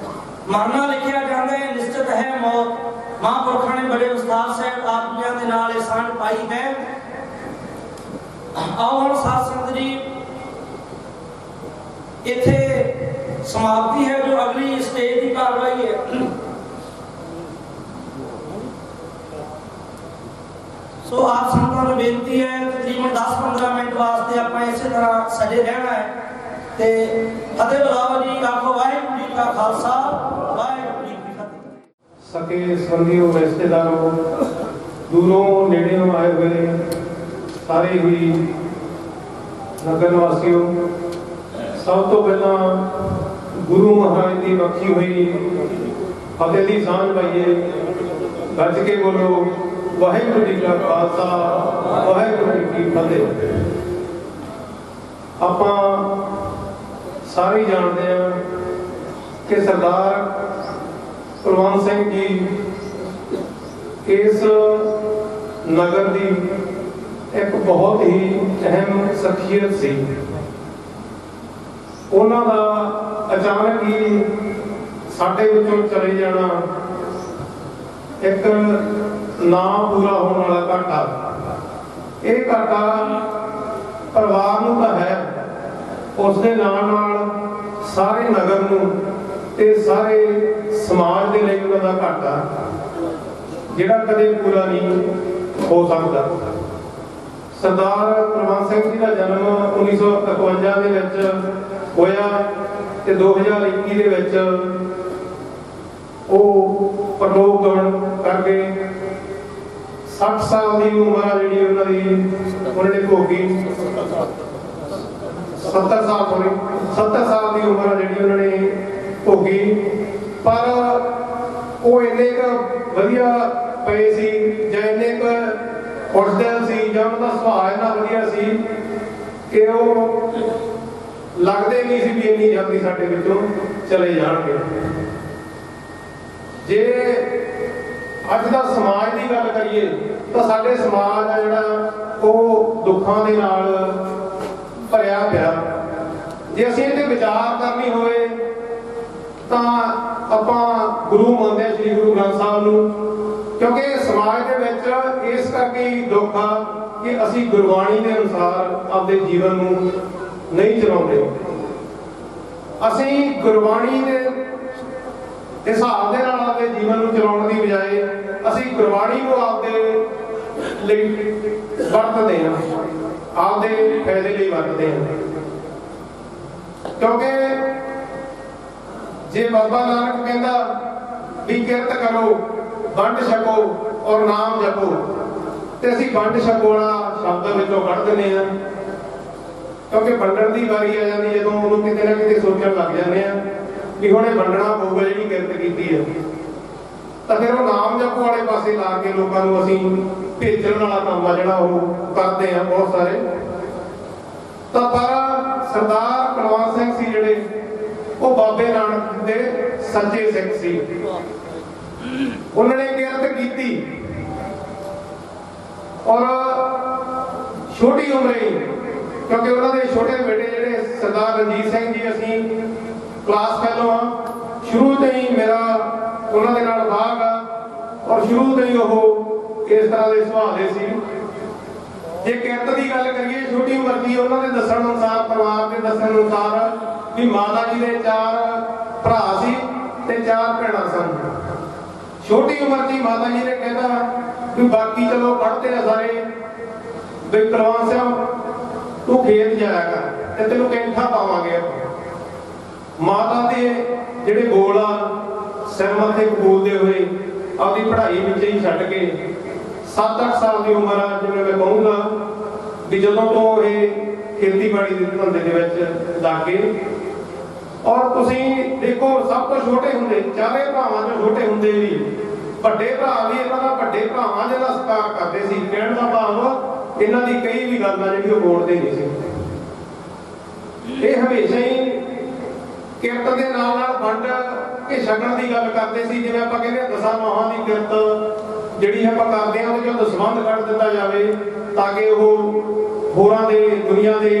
ਮਰਨਾ ਲਿਖਿਆ ਜਾਂਦਾ ਹੈ, ਨਿਸ਼ਚਿਤ ਹੈ ਮੌਤ। ਮਹਾਂਪੁਰਖਾਂ ਨੇ ਬੜੇ ਵਿਸਥਾਰ ਸਹਿਤ ਆਦਮੀਆਂ ਦੇ ਨਾਲ ਇਹ ਸਾਂਝ ਪਾਈ ਹੈ। ਆਓ ਹੁਣ ਸਾਧ ਸੰਗਤ ਜੀ ਇੱਥੇ ਸਮਾਪਤੀ ਹੈ, ਜੋ ਅਗਲੀ ਸਟੇਜ ਦੀ ਕਾਰਵਾਈ ਹੈ। ਸੋ ਆਪ ਸੰਗਤਾਂ ਨੂੰ ਬੇਨਤੀ ਹੈ ਤਕਰੀਬਨ 10-15 ਮਿੰਟ ਵਾਸਤੇ ਆਪਾਂ ਇਸੇ ਤਰ੍ਹਾਂ ਸਜੇ ਰਹਿਣਾ ਹੈ ਤੇ ਫਤਿਹ ਬੁਲਾਓ ਜੀ। ਆਖੋ ਵਾਹਿਗੁਰੂ ਜੀ ਕਾ ਖਾਲਸਾ ਵਾਹਿਗੁਰੂ ਜੀ ਕੀ ਫਤਿਹ। ਸਕੇ ਸੰਬੰਧੀਓ, ਰਿਸ਼ਤੇਦਾਰੋ, ਦੂਰੋਂ ਨੇੜਿਓਂ ਆਏ ਹੋਏ ਸਾਰੇ ਹੀ ਨਗਰ ਨਿਵਾਸੀਓ, ਸਭ ਤੋਂ ਪਹਿਲਾਂ ਗੁਰੂ ਮਹਾਰਾਜ ਦੀ ਬਖਸ਼ੀ ਹੋਈ ਫਤਿਹ ਦੀ ਸਾਂਝ ਪਾਈਏ। ਗੱਜ ਕੇ ਬੋਲੋ ਵਾਹਿਗੁਰੂ ਜੀ ਕਾ ਖਾਲਸਾ ਵਾਹਿਗੁਰੂ ਜੀ ਕੀ ਫਤਿਹ। ਆਪਾਂ ਸਾਰੇ ਜਾਣਦੇ ਹਾਂ ਕਿ ਸਰਦਾਰ ਕੁਲਵੰਤ ਸਿੰਘ ਜੀ ਇਸ ਨਗਰ ਦੀ ਇੱਕ ਬਹੁਤ ਹੀ ਅਹਿਮ ਸ਼ਖਸੀਅਤ ਸੀ। ਉਹਨਾਂ ਦਾ ਅਚਾਨਕ ਹੀ ਸਾਡੇ ਵਿੱਚੋਂ ਚਲੇ ਜਾਣਾ ਇੱਕ ਨਾ ਪੂਰਾ ਹੋਣ ਵਾਲਾ ਘਾਟਾ। ਇਹ ਘਾਟਾ ਪਰਿਵਾਰ ਨੂੰ ਤਾਂ ਹੈ, ਉਸ ਦੇ ਨਾਲ ਨਾਲ ਸਾਰੇ ਨਗਰ ਨੂੰ ਤੇ ਸਾਰੇ ਸਮਾਜ ਦੇ ਲਈ ਉਹਨਾਂ ਦਾ ਘਾਟਾ ਜਿਹੜਾ ਕਦੇ ਪੂਰਾ ਨਹੀਂ ਹੋ ਸਕਦਾ। ਸਰਦਾਰ ਕੁਲਵੰਤ ਸਿੰਘ ਜੀ ਦਾ ਜਨਮ 1951 ਦੇ ਵਿੱਚ ਹੋਇਆ ਤੇ 2021 ਦੇ ਵਿੱਚ ਉਹ ਪਰਲੋਕ ਗਮਨ ਕਰਕੇ 60 ਸਾਲ ਦੀ ਉਮਰ ਆ ਜਿਹੜੀ ਉਹਨਾਂ ਨੇ ਭੋਗੀ। 70 ਸਾਲ ਦੀ ਉਮਰ ਆ ਜਿਹੜੀ ਉਹਨਾਂ ਨੇ ਭੋਗੀ। ਪਰ ਉਹ ਇੰਨੇ ਕੁ ਵਧੀਆ ਪਏ ਸੀ ਜਾਂ ਇੰਨੇ ਕੁ ਖੁਸ਼ਦਿਲ ਸੀ ਜਾਂ ਉਹਨਾਂ ਦਾ ਸੁਭਾਅ ਇੰਨਾ ਵਧੀਆ ਸੀ ਕਿ ਉਹ ਲੱਗਦੇ ਨਹੀਂ ਸੀ ਵੀ ਇੰਨੀ ਜਲਦੀ ਸਾਡੇ ਵਿੱਚੋਂ ਚਲੇ ਜਾਣਗੇ। ਜੇ ਅੱਜ ਦਾ ਸਮਾਜ ਦੀ ਗੱਲ ਕਰੀਏ ਤਾਂ ਸਾਡੇ ਸਮਾਜ ਆ ਜਿਹੜਾ ਉਹ ਦੁੱਖਾਂ ਦੇ ਨਾਲ ਭਰਿਆ ਪਿਆ। ਜੇ ਅਸੀਂ ਇਹਦੇ ਵਿਚਾਰ ਕਰਨੀ ਹੋਵੇ ਤਾਂ ਆਪਾਂ ਗੁਰੂ ਮੰਨਦੇ ਹਾਂ ਸ੍ਰੀ ਗੁਰੂ ਗ੍ਰੰਥ ਸਾਹਿਬ ਨੂੰ, ਕਿਉਂਕਿ ਸਮਾਜ ਦੇ ਵਿੱਚ ਇਸ ਕਰਕੇ ਹੀ ਦੁੱਖ ਆ ਕਿ ਅਸੀਂ ਗੁਰਬਾਣੀ ਦੇ ਅਨੁਸਾਰ ਆਪਦੇ ਜੀਵਨ ਨੂੰ ਨਹੀਂ ਚਲਾਉਂਦੇ। ਅਸੀਂ ਗੁਰਬਾਣੀ ਦੇ ਹਿਸਾਬ ਦੇ ਨਾਲ ਆਪਦੇ ਜੀਵਨ ਨੂੰ ਚਲਾਉਣ ਦੀ ਬਜਾਏ ਅਸੀਂ ਗੁਰਬਾਣੀ ਨੂੰ ਆਪਦੇ ਲਈ ਵਰਤਦੇ ਹਾਂ, ਆਪਦੇ ਫਾਇਦੇ ਲਈ ਵਰਤਦੇ ਹਾਂ। ਕਿਉਂਕਿ ਜੇ ਬਾਬਾ ਨਾਨਕ ਕਹਿੰਦਾ ਵੀ ਕਿਰਤ ਕਰੋ, ਵੰਡ ਛਕੋ ਔਰ ਨਾਮ ਜਪੋ, ਤੇ ਅਸੀਂ ਵੰਡ ਛਕੋ ਵਾਲਾ ਸ਼ਬਦ ਵਿੱਚੋਂ ਕੱਢ ਦਿੰਦੇ ਹਾਂ। ਕਿਉਂਕਿ ਵੰਡਣ ਦੀ ਵਾਰੀ ਆ ਜਾਂਦੀ ਜਦੋਂ ਉਹਨੂੰ ਕਿਤੇ ਨਾ ਕਿਤੇ ਸੋਚਣ ਲੱਗ ਜਾਂਦੇ ਆ ਵੀ ਹੁਣ ਇਹ ਵੰਡਣਾ ਪਊਗਾ ਜਿਹੜੀ ਕਿਰਤ ਕੀਤੀ ਹੈ, ਤਾਂ ਫਿਰ ਉਹ ਨਾਮ ਜਪ ਵਾਲੇ ਪਾਸੇ ਲਾ ਕੇ ਲੋਕਾਂ ਨੂੰ ਅਸੀਂ ਭੇਜਣ ਵਾਲਾ ਕੰਮ ਆ ਜਿਹੜਾ ਉਹ ਕਰਦੇ ਆ ਬਹੁਤ ਸਾਰੇ। ਤਾਂ ਪਰ ਸਰਦਾਰ ਕੁਲਵੰਤ ਸਿੰਘ ਸੀ ਜਿਹੜੇ ਉਹ ਬਾਬੇ ਨਾਨਕ ਦੇ ਸੱਚੇ ਸਿੱਖ ਸੀ। ਉਹਨਾਂ ਨੇ ਕਿਰਤ ਕੀਤੀ ਔਰ ਛੋਟੀ ਉਮਰੇ, ਕਿਉਂਕਿ ਉਹਨਾਂ ਦੇ ਛੋਟੇ ਬੇਟੇ ਜਿਹੜੇ ਸਰਦਾਰ ਰਣਜੀਤ ਸਿੰਘ ਜੀ, ਅਸੀਂ ਕਲਾਸ ਫੈਲੋ ਆ, ਸ਼ੁਰੂ ਤੋਂ ਹੀ ਮੇਰਾ ਉਹਨਾਂ ਦੇ ਨਾਲ ਬਾਗ ਆ ਔਰ ਸ਼ੁਰੂ ਤੋਂ ਹੀ ਉਹ ਇਸ ਤਰ੍ਹਾਂ ਦੇ ਸੁਭਾਅ ਦੇ ਸੀ। ਜੇ ਕਿਰਤ ਦੀ ਗੱਲ ਕਰੀਏ, ਛੋਟੀ ਉਮਰ ਦੀ ਉਹਨਾਂ ਦੇ ਦੱਸਣ ਅਨੁਸਾਰ, ਪਰਿਵਾਰ ਦੇ ਦੱਸਣ ਅਨੁਸਾਰ ਵੀ ਮਾਤਾ ਜੀ ਦੇ 4 ਭਰਾ ਸੀ ਤੇ 4 ਭੈਣਾਂ ਸਨ। ਛੋਟੀ ਉਮਰ ਦੀ ਮਾਤਾ ਜੀ ਨੇ ਕਹਿੰਦਾ ਵੀ ਬਾਕੀ ਚਲੋ ਪੜ੍ਹਦੇ ਆ ਸਾਰੇ, ਵੀ ਕੁਲਵੰਤ ਸਿੰਘ ਤੂੰ ਖੇਤ ਜਾਇਆ ਕਰ ਤੇ ਤੈਨੂੰ ਕੈਂਠਾ ਪਾਵਾਂਗੇ ਆਪਾਂ। ਮਾਤਾ ਦੇ ਜਿਹੜੇ ਬੋਲ ਆ ਸਿਰ ਮੱਥੇ ਬੋਲਦੇ ਹੋਏ ਆਪਦੀ ਪੜ੍ਹਾਈ ਵਿੱਚ ਹੀ ਛੱਡ ਕੇ 7-8 ਸਾਲ ਦੀ ਉਮਰ ਆ, ਜਿਵੇਂ ਮੈਂ ਕਹੂੰਗਾ ਵੀ ਜਦੋਂ ਤੋਂ ਇਹ ਖੇਤੀਬਾੜੀ ਦੇ ਧੰਦੇ ਦੇ ਵਿੱਚ ਲੱਗੇ। ਔਰ ਤੁਸੀਂ ਦੇਖੋ ਸਭ ਤੋਂ ਛੋਟੇ ਹੁੰਦੇ, 4 ਭਰਾਵਾਂ ਚੋਂ ਛੋਟੇ ਹੁੰਦੇ ਵੀ ਵੱਡੇ ਭਰਾ ਵੀ ਇਹਨਾਂ ਦਾ ਵੱਡੇ ਭਰਾਵਾਂ ਜਿਹਦਾ ਸਤਿਕਾਰ ਕਰਦੇ ਸੀ। ਕਹਿਣ ਦਾ ਭਾਵ ਇਹਨਾਂ ਦੀ ਕਈ ਵੀ ਗੱਲ ਆ ਜਿਹੜੀ ਉਹ ਬੋਲਦੇ ਨਹੀਂ ਸੀ। ਇਹ ਹਮੇਸ਼ਾ ਹੀ ਕਿਰਤ ਦੇ ਨਾਲ ਨਾਲ ਵੰਡ ਕੇ ਛਕਣ ਦੀ ਗੱਲ ਕਰਦੇ ਸੀ। ਜਿਵੇਂ ਆਪਾਂ ਕਹਿੰਦੇ 10 ਨੌਹਾਂ ਦੀ ਕਿਰਤ ਜਿਹੜੀ ਆਪਾਂ ਕਰਦੇ ਹਾਂ ਉਹਦੇ ਚੋਂ ਦਸਵੰਧ ਕੱਢ ਦਿੱਤਾ ਜਾਵੇ ਤਾਂ ਕਿ ਉਹ ਹੋਰਾਂ ਦੇ ਦੁਨੀਆ ਦੇ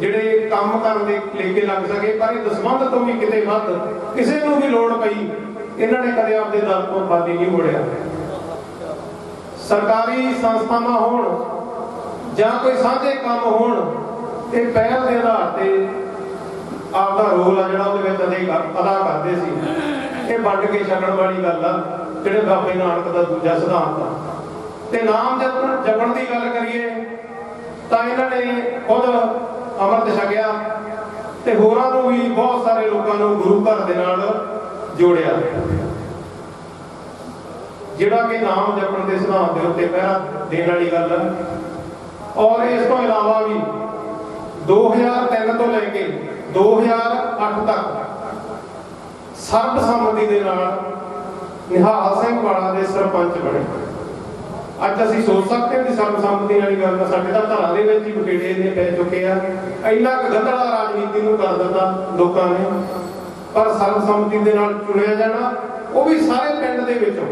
ਜਿਹੜੇ ਕੰਮ ਕਰਨ ਦੇ ਲੇਕੇ ਲੱਗ ਸਕੇ। ਪਰ ਇਹ ਦਸਵੰਧ ਤੋਂ ਵੀ ਕਿਤੇ ਵੱਧ ਕਿਸੇ ਨੂੰ ਵੀ ਲੋੜ ਪਈ ਇਹਨਾਂ ਨੇ ਕਦੇ ਆਪਦੇ ਦਰ ਤੋਂ ਖਾਲੀ ਨਹੀਂ ਮੋੜਿਆ। ਸਰਕਾਰੀ ਸੰਸਥਾਵਾਂ ਹੋਣ ਜਾਂ ਕੋਈ ਸਾਂਝੇ ਕੰਮ ਹੋਣ, ਇਹ ਪਹਿਲ ਦੇ ਆਧਾਰ ਤੇ ਆਪਦਾ ਰੋਲ ਆ ਜਿਹੜਾ ਉਹਦੇ ਵਿੱਚ ਅਦਾ ਕਰਦੇ ਸੀ। ਇਹ ਵੰਡ ਕੇ ਛਕਣ ਵਾਲੀ ਗੱਲ ਆ, ਜਿਹੜੇ ਬਾਬੇ ਨਾਨਕ ਦਾ ਦੂਜਾ ਸਿਧਾਂਤ ਆ। ਤੇ ਨਾਮ ਜਪਣ ਦੀ ਗੱਲ ਕਰੀਏ ਤਾਂ ਇਹਨਾਂ ਨੇ ਖੁਦ ਅੰਮ੍ਰਿਤ ਛਕਿਆ ਤੇ ਹੋਰਾਂ ਨੂੰ ਵੀ, ਬਹੁਤ ਸਾਰੇ ਲੋਕਾਂ ਨੂੰ ਗੁਰੂ ਘਰ ਦੇ ਨਾਲ ਜੋੜਿਆ, ਜਿਹੜਾ ਕਿ ਨਾਮ ਜਪਣ ਦੇ ਸਿਧਾਂਤ ਦੇ ਉੱਤੇ ਪਹਿਰਾ ਦੇਣ ਵਾਲੀ ਗੱਲ ਹੈ। ਔਰ ਇਸ ਤੋਂ ਇਲਾਵਾ ਵੀ 2003 ਤੋਂ ਲੈ ਕੇ 2008 ਤੱਕ ਸਰਬਸੰਮਤੀ ਦੇ ਨਾਲ ਨਿਹਾਲ ਸਿੰਘ ਵਾਲਾ ਦੇ ਸਰਪੰਚ ਬਣੇ। ਅੱਜ ਅਸੀਂ ਸੋਚ ਸਕਦੇ ਹਾਂ ਕਿ ਸਰਬਸੰਮਤੀ ਵਾਲੀ ਗੱਲ ਤਾਂ ਸਾਡੇ ਤਾਂ ਘਰਾਂ ਦੇ ਵਿੱਚ ਹੀ ਬਟੇੜੇ ਨੇ ਪੈ ਚੁੱਕੇ ਆ। ਇੰਨਾ ਕੁ ਗੰਧਲਾ ਰਾਜਨੀਤੀ ਨੂੰ ਕਰ ਦਿੱਤਾ ਲੋਕਾਂ ਨੇ। ਪਰ ਸਰਬਸੰਮਤੀ ਦੇ ਨਾਲ ਚੁਣਿਆ ਜਾਣਾ, ਉਹ ਵੀ ਸਾਰੇ ਪਿੰਡ ਦੇ ਵਿੱਚੋਂ।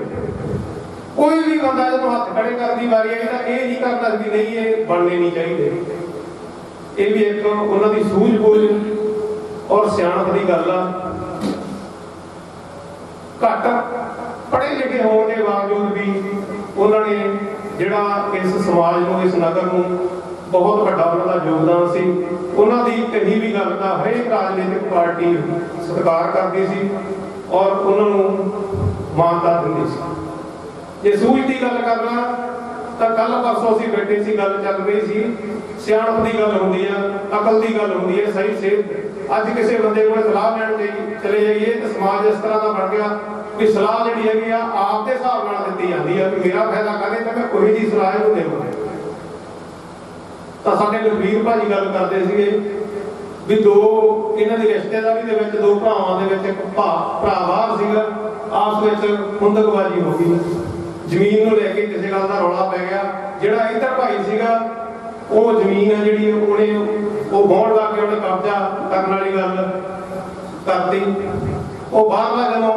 ਕੋਈ ਵੀ ਬੰਦਾ ਜਦੋਂ ਹੱਥ ਖੜੇ ਕਰਨ ਦੀ ਵਾਰੀ ਆਈ ਤਾਂ ਇਹ ਨਹੀਂ ਕਰਦਾ ਵੀ ਨਹੀਂ ਇਹ ਬਣਨੇ ਨਹੀਂ ਚਾਹੀਦੇ। ਇਹ ਵੀ ਇੱਕ ਉਹਨਾਂ ਦੀ ਸੂਝ-ਬੂਝ ਔਰ ਸਿਆਣਪ ਦੀ ਗੱਲ ਆ। ਘੱਟ ਪੜ੍ਹੇ ਲਿਖੇ ਹੋਣ ਦੇ ਬਾਵਜੂਦ ਵੀ ਉਹਨਾਂ ਨੇ ਜਿਹੜਾ ਇਸ ਸਮਾਜ ਨੂੰ, ਇਸ ਨਗਰ ਨੂੰ ਬਹੁਤ ਵੱਡਾ ਉਹਨਾਂ ਦਾ ਯੋਗਦਾਨ ਸੀ। ਉਹਨਾਂ ਦੀ ਕਹੀ ਵੀ ਗੱਲ ਦਾ ਹਰੇਕ ਰਾਜਨੀਤਿਕ ਪਾਰਟੀ ਸਤਿਕਾਰ ਕਰਦੀ ਸੀ ਔਰ ਉਹਨਾਂ ਨੂੰ ਮਾਨਤਾ ਦਿੰਦੀ ਸੀ। ਜੇ ਸੂਝ ਦੀ ਗੱਲ ਕਰਨਾ ਤਾਂ ਕੱਲ ਪਰਸੋਂ ਅਸੀਂ ਬੈਠੇ ਸੀ, ਗੱਲ ਚੱਲ ਰਹੀ ਸੀ, ਸਿਆਣਪ ਦੀ ਗੱਲ ਹੁੰਦੀ ਆ, ਅਕਲ ਦੀ ਗੱਲ ਹੁੰਦੀ ਹੈ, ਸਹੀ ਸੇਧ। ਅੱਜ ਕਿਸੇ ਬੰਦੇ ਕੋਲ ਸਲਾਹ ਲੈਣ ਚਲੇ ਜਾਈਏ ਤਾਂ ਸਮਾਜ ਇਸ ਤਰ੍ਹਾਂ ਦਾ ਬਣ ਗਿਆ ਵੀ ਸਲਾਹ ਜਿਹੜੀ ਹੈਗੀ ਆ ਆਪ ਦੇ ਹਿਸਾਬ ਨਾਲ ਦਿੱਤੀ ਜਾਂਦੀ ਆ ਵੀ ਮੇਰਾ ਫਾਇਦਾ ਕਰੇ ਤਾਂ ਮੈਂ ਕੋਈ ਜੀ ਸਲਾਹ ਇਹਨੂੰ ਦੇਵਾਂ। ਤਾਂ ਸਾਡੇ ਲਖਬੀਰ ਭਾਜੀ ਗੱਲ ਕਰਦੇ ਸੀਗੇ ਵੀ ਇਹਨਾਂ ਦੀ ਰਿਸ਼ਤੇਦਾਰੀ ਦੇ ਵਿੱਚ 2 ਭਰਾਵਾਂ ਦੇ ਵਿੱਚ ਇੱਕ ਭਰਾ ਬਾਹਰ ਸੀਗਾ, ਆਪਸ ਵਿੱਚ ਖੁੰਦਕਬਾਜ਼ੀ ਹੋ ਗਈ, ਜ਼ਮੀਨ ਨੂੰ ਲੈ ਕੇ ਕਿਸੇ ਗੱਲ ਦਾ ਰੌਲਾ ਪੈ ਗਿਆ। ਜਿਹੜਾ ਇੱਧਰ ਭਾਈ ਸੀਗਾ ਉਹ ਜ਼ਮੀਨ ਹੈ ਜਿਹੜੀ ਉਹ ਵਾਹੁਣ ਲਾ ਕੇ ਉਹਨੇ ਕਬਜ਼ਾ ਕਰਨ ਵਾਲੀ ਗੱਲ ਕਰਤੀ। ਉਹ ਬਾਹਰਲਾ ਜਦੋਂ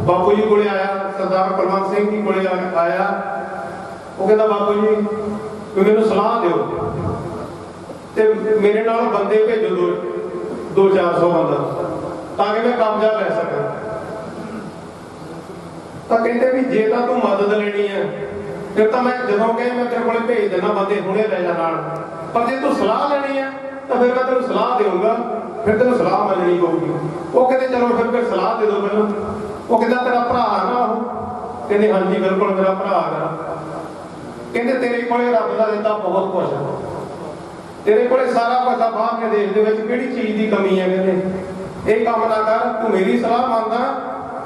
ਬਾਪੂ ਜੀ ਕੋਲੇ ਆਇਆ, ਸਰਦਾਰ ਕੁਲਵੰਤ ਸਿੰਘ ਜੀ ਕੋਲੇ ਆਇਆ, ਉਹ ਕਹਿੰਦਾ ਬਾਪੂ ਜੀ ਮੈਨੂੰ ਸਲਾਹ ਦਿਓ ਤੇ ਮੇਰੇ ਨਾਲ ਬੰਦੇ ਭੇਜੋ 200-400 ਬੰਦਾ ਤਾਂ ਕਿ ਮੈਂ ਕਬਜ਼ਾ ਲੈ ਸਕਾਂ। ਤਾਂ ਕਹਿੰਦੇ ਵੀ ਜੇ ਤਾਂ ਤੂੰ ਮਦਦ ਲੈਣੀ ਹੈ ਫਿਰ ਤਾਂ ਮੈਂ ਜਦੋਂ ਕਹੇ ਮੈਂ ਤੇਰੇ ਕੋਲੇ ਭੇਜ ਦੇਣਾ ਬੰਦੇ, ਹੁਣੇ ਲੈ ਜਾ ਨਾਲ। ਪਰ ਜੇ ਤੂੰ ਸਲਾਹ ਲੈਣੀ ਹੈ ਤਾਂ ਫਿਰ ਮੈਂ ਤੈਨੂੰ ਸਲਾਹ ਦੇਵਾਂਗਾ, ਫਿਰ ਤੈਨੂੰ ਸਲਾਹ ਮੰਨਣੀ ਪਊਗੀ। ਉਹ ਕਹਿੰਦੇ ਚਲੋ ਫਿਰ ਸਲਾਹ ਦੇ ਦਿਓ ਪਹਿਲਾਂ। ਉਹ ਕਹਿੰਦਾ ਤੇਰਾ ਭਰਾ ਨਾ ਉਹ? ਕਹਿੰਦੇ ਹਾਂਜੀ ਬਿਲਕੁਲ ਮੇਰਾ ਭਰਾ ਹੈਗਾ। ਕਹਿੰਦੇ ਤੇਰੇ ਕੋਲੇ ਰੱਬ ਦਾ ਦਿੱਤਾ ਬਹੁਤ ਕੁਛ, ਤੇਰੇ ਕੋਲੇ ਸਾਰਾ ਕੁਝ ਆ, ਬਾਹਰ ਦੇ ਦੇਸ਼ ਦੇ ਵਿੱਚ ਕਿਹੜੀ ਚੀਜ਼ ਦੀ ਕਮੀ ਹੈ? ਕਹਿੰਦੇ ਇਹ ਕੰਮ ਨਾ ਕਰ, ਤੂੰ ਮੇਰੀ ਸਲਾਹ ਮੰਨਦਾ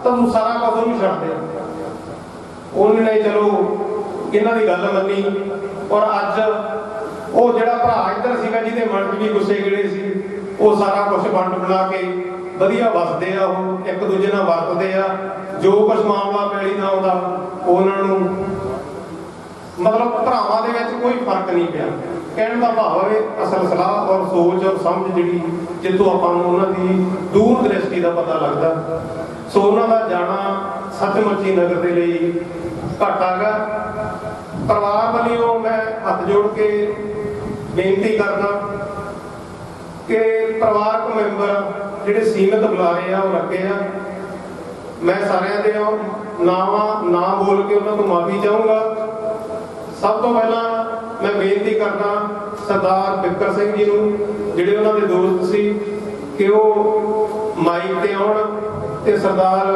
ਤਾਂ ਤੂੰ ਸਾਰਾ ਕੁਝ ਉਹਨੂੰ ਛੱਡ ਦੇ। ਉਹਨੇ ਚਲੋ ਇਹਨਾਂ ਦੀ ਗੱਲ ਮੰਨੀ ਔਰ ਅੱਜ ਉਹ ਜਿਹੜਾ ਭਰਾ ਇੱਧਰ ਸੀਗਾ ਜਿਹਦੇ ਮਨ 'ਚ ਵੀ ਗੁੱਸੇ ਗਿਲੇ ਸੀ, ਉਹ ਸਾਰਾ ਕੁਝ ਵੰਡ ਬਣਾ ਕੇ ਵਧੀਆ ਵਸਦੇ ਆ, ਉਹ ਇੱਕ ਦੂਜੇ ਨਾਲ ਵਰਤਦੇ ਆ। ਜੋ ਕੁਝ ਮਾਮਲਾ ਪੈਲੀ ਦਾ ਆਉਂਦਾ ਉਹਨਾਂ ਨੂੰ ਮਤਲਬ ਭਰਾਵਾਂ ਦੇ ਵਿੱਚ ਕੋਈ ਫਰਕ ਨਹੀਂ ਪਿਆ। ਕਹਿਣ ਦਾ ਭਾਵ ਹੈ ਅਸਲ ਸਲਾਹ ਔਰ ਸੋਚ ਔਰ ਸਮਝ ਜਿਹੜੀ ਜਿੱਥੋਂ ਆਪਾਂ ਨੂੰ ਉਹਨਾਂ ਦੀ ਦੂਰ ਦ੍ਰਿਸ਼ਟੀ ਦਾ ਪਤਾ ਲੱਗਦਾ। ਸੋ ਉਹਨਾਂ ਦਾ ਜਾਣਾ ਸੱਚਮੁੱਚੀ ਨਗਰ ਦੇ ਲਈ ਘਾਟਾ ਗਾ। ਪਰਿਵਾਰ ਵੱਲੋਂ ਮੈਂ ਹੱਥ ਜੋੜ ਕੇ ਬੇਨਤੀ ਕਰਦਾ ਕਿ ਪਰਿਵਾਰਕ ਮੈਂਬਰ ਜਿਹੜੇ ਸੀਮਿਤ ਬੁਲਾਰੇ ਆ ਉਹ ਰੱਖੇ ਆ। ਮੈਂ ਸਾਰਿਆਂ ਦੇ ਨਾਮ ਬੋਲ ਕੇ ਉਹਨਾਂ ਤੋਂ ਮਾਫੀ ਚਾਹੂੰਗਾ। ਸਭ ਤੋਂ ਪਹਿਲਾਂ ਮੈਂ ਬੇਨਤੀ ਕਰਦਾ ਸਰਦਾਰ ਬਿੱਕਰ ਸਿੰਘ ਜੀ ਨੂੰ, ਜਿਹੜੇ ਉਹਨਾਂ ਦੇ ਦੋਸਤ ਸੀ, ਕਿ ਉਹ ਮਾਈਕ ਤੇ ਆਉਣ ਤੇ ਸਰਦਾਰ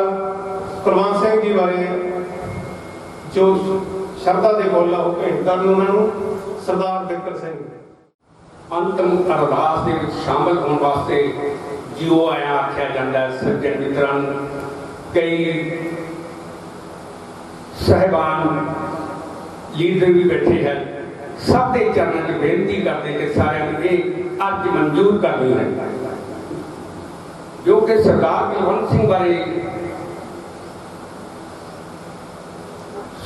ਕੁਲਵੰਤ ਸਿੰਘ ਜੀ ਬਾਰੇ ਜੋ ਸ਼ਰਧਾ ਦੇ ਬੋਲ ਆ ਉਹ ਭੇਂਟ ਕਰਨ ਉਹਨਾਂ ਨੂੰ। ਸਰਦਾਰ ਬਿੱਕਰ ਸਿੰਘ ਅੰਤਮ ਅਰਦਾਸ ਦੇ ਵਿੱਚ ਸ਼ਾਮਲ ਹੋਣ ਵਾਸਤੇ ਜਿਉ ਆਇਆ ਆਖਿਆ ਜਾਂਦਾ। ਸੱਜਣ ਮਿੱਤਰਾਂ, ਕਈ ਸਹਿਬਾਨ ਲੀਡਰ ਵੀ ਬੈਠੇ ਹਨ, ਸਭ ਦੇ ਚਰਨਾਂ 'ਚ ਬੇਨਤੀ ਕਰਦੇ ਕਿ ਸਾਰਿਆਂ ਨੂੰ ਇਹ ਅੱਜ ਮਨਜ਼ੂਰ ਕਰਨੀ ਹੈ ਜੋ ਕਿ ਸਰਦਾਰ ਕੁਲਵੰਤ ਸਿੰਘ ਬਾਰੇ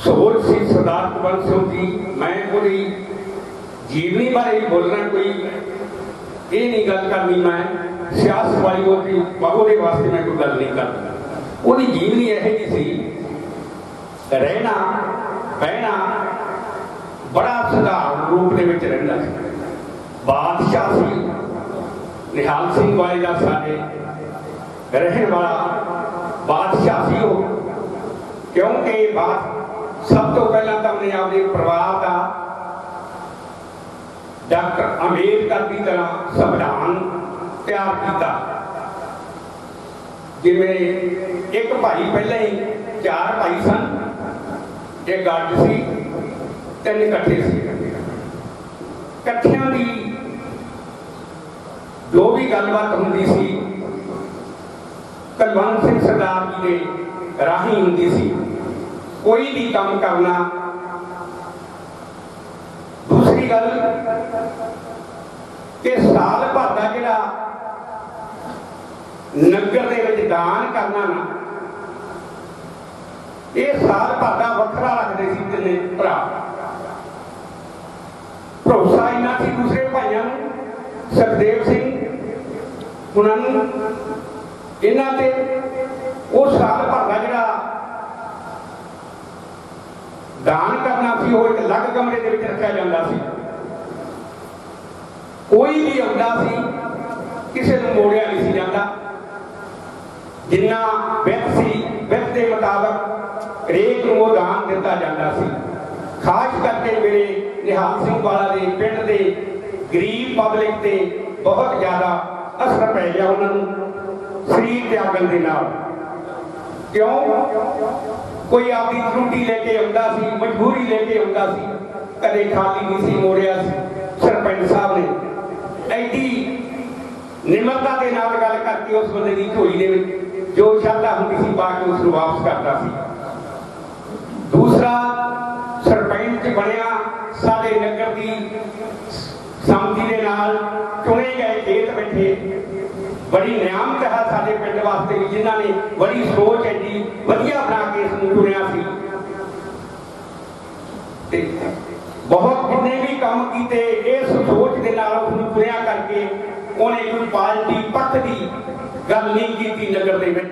ਸੋਚ ਸੀ। ਸਰਦਾਰ ਕੁਲਵੰਤ ਸਿੰਘ ਜੀ, ਮੈਂ ਉਹਦੀ ਜੀਵਨੀ ਬਾਰੇ ਬੋਲਣਾ, ਕੋਈ ਇਹ ਨਹੀਂ ਗੱਲ ਕਰਨੀ ਮੈਂ ਸਿਆਸਤ ਵਾਲੀ ਉਹਦੇ ਵਾਸਤੇ ਮੈਂ ਕੋਈ ਗੱਲ ਨਹੀਂ ਕਰਦਾ। ਉਹਦੀ ਜੀਵਨੀ ਇਹੋ ਜਿਹੀ ਸੀ, ਰਹਿਣਾ ਬਹਿਣਾ ਬੜਾ ਸਧਾਰਨ ਰੂਪ ਦੇ ਵਿੱਚ ਰਹਿੰਦਾ ਸੀ। ਬਾਦਸ਼ਾਹ ਸੀ, ਨਿਹਾਲ ਸਿੰਘ ਵਾਲੇ ਦਾ ਸਾਡੇ ਰਹਿਣ ਵਾਲਾ ਬਾਦਸ਼ਾਹ ਸੀ ਉਹ। ਕਿਉਂਕਿ ਸਭ ਤੋਂ ਪਹਿਲਾਂ ਤਾਂ ਉਹਨੇ ਆਪਣੇ ਪਰਿਵਾਰ ਦਾ ਡਾਕਟਰ ਅੰਬੇਦਕਰ ਦੀ ਤਰ੍ਹਾਂ ਸੰਵਿਧਾਨ ਤਿਆਰ ਕੀਤਾ। ਜਿਵੇਂ ਇੱਕ ਭਾਈ ਪਹਿਲਾਂ ਹੀ, 4 ਭਾਈ ਸਨ, ਇੱਕ ਗੱਡ ਸੀ, 3 ਇਕੱਠੇ ਸੀ। ਇਕੱਠਿਆਂ ਦੀ ਜੋ ਵੀ ਗੱਲਬਾਤ ਹੁੰਦੀ ਸੀ ਕੁਲਵੰਤ ਸਿੰਘ ਸਰਦਾਰ ਜੀ ਦੇ ਰਾਹੀਂ ਹੁੰਦੀ ਸੀ। ਕੋਈ ਵੀ ਕੰਮ ਕਰਨਾ। ਦੂਸਰੀ ਗੱਲ ਕਿ ਸਾਲ ਭਰ ਦਾ ਜਿਹੜਾ ਨਗਰ ਦੇ ਵਿੱਚ ਦਾਨ ਕਰਨਾ ਨਾ, ਇਹ ਸਾਲ ਭਰ ਦਾ ਵੱਖਰਾ ਰੱਖਦੇ ਸੀ ਤਿੰਨੇ ਭਰਾ। ਭਰੋਸਾ ਇੰਨਾ ਸੀ ਦੂਸਰੇ ਭਾਈਆਂ ਨੂੰ, ਸੁਖਦੇਵ ਸਿੰਘ ਉਹਨਾਂ ਨੂੰ, ਇਹਨਾਂ ਤੇ ਉਹ ਸਾਲ ਭਰ ਦਾ ਜਿਹੜਾ ਦਾਨ ਕਰਨਾ ਸੀ ਉਹ ਇੱਕ ਅਲੱਗ ਕਮਰੇ ਦੇ ਵਿੱਚ ਰੱਖਿਆ ਜਾਂਦਾ ਸੀ। ਕੋਈ ਵੀ ਆਉਂਦਾ ਸੀ, ਕਿਸੇ ਨੂੰ ਮੋੜਿਆ ਨਹੀਂ ਸੀ ਜਾਂਦਾ। ਜਿੰਨਾ ਵਿੱਤ ਸੀ, ਵਿੱਤ ਦੇ ਮੁਤਾਬਕ ਹਰੇਕ ਨੂੰ ਉਹ ਦਾਨ ਦਿੱਤਾ ਜਾਂਦਾ ਸੀ। ਖਾਸ ਕਰਕੇ ਮੇਰੇ ਨਿਹਾਲ ਸਿੰਘ ਵਾਲਾ ਦੇ ਪਿੰਡ ਦੇ ਗਰੀਬ ਪਬਲਿਕ ਤੇ ਬਹੁਤ ਜ਼ਿਆਦਾ ਅਸਰ ਪੈ ਗਿਆ ਉਹਨਾਂ ਨੂੰ ਸਰੀਰ ਤਿਆਗਣ ਦੇ ਨਾਲ। ਕਿਉਂ? ਕੋਈ ਆਪਦੀ ਤਰੁੱਟੀ ਲੈ ਕੇ ਆਉਂਦਾ ਸੀ, ਮਜਬੂਰੀ ਲੈ ਕੇ ਆਉਂਦਾ ਸੀ, ਕਦੇ ਖਾਲੀ ਨਹੀਂ ਸੀ ਮੋੜਿਆ ਸੀ। ਸਰਪੰਚ ਸਾਹਿਬ ਨੇ ਐਡੀ ਨਿਮਰਤਾ ਦੇ ਨਾਲ ਗੱਲ ਕਰਕੇ ਉਸ ਬੰਦੇ ਦੀ ਝੋਲੀ ਦੇ ਵਿੱਚ ਜੋ ਸ਼ਰਧਾ ਹੁੰਦੀ ਸੀ ਪਾ ਕੇ ਉਸ ਨੂੰ ਵਾਪਸ ਕਰਦਾ ਸੀ। ਦੂਸਰਾ, ਸਰਪੰਚ ਬਣਿਆ ਸਾਡੇ ਨਗਰ ਦੀ ਸੰਮਤੀ ਦੇ ਨਾਲ ਚੁਣੇ ਗਏ ਖੇਤ ਬੈਠੇ। ਬੜੀ ਨਿਆਮਤ ਹੈ ਸਾਡੇ ਪਿੰਡ ਵਾਸਤੇ ਵੀ, ਜਿਨ੍ਹਾਂ ਨੇ ਬੜੀ ਸੋਚ ਐਡੀ ਵਧੀਆ ਬਣਾ ਕੇ ਇਸ ਨੂੰ ਚੁਣਿਆ ਸੀ। ਤੇ ਬਹੁਤ ਜਿੰਨੇ ਵੀ ਕੰਮ ਕੀਤੇ ਇਸ ਸੋਚ ਦੇ ਨਾਲ ਉਸ ਨੂੰ ਚੁਣਿਆ ਕਰਕੇ ਉਹਨੇ ਕੋਈ ਪਾਰਟੀ ਪੱਖ ਦੀ ਗੱਲ ਨਹੀਂ ਕੀਤੀ ਨਗਰ ਦੇ ਵਿੱਚ।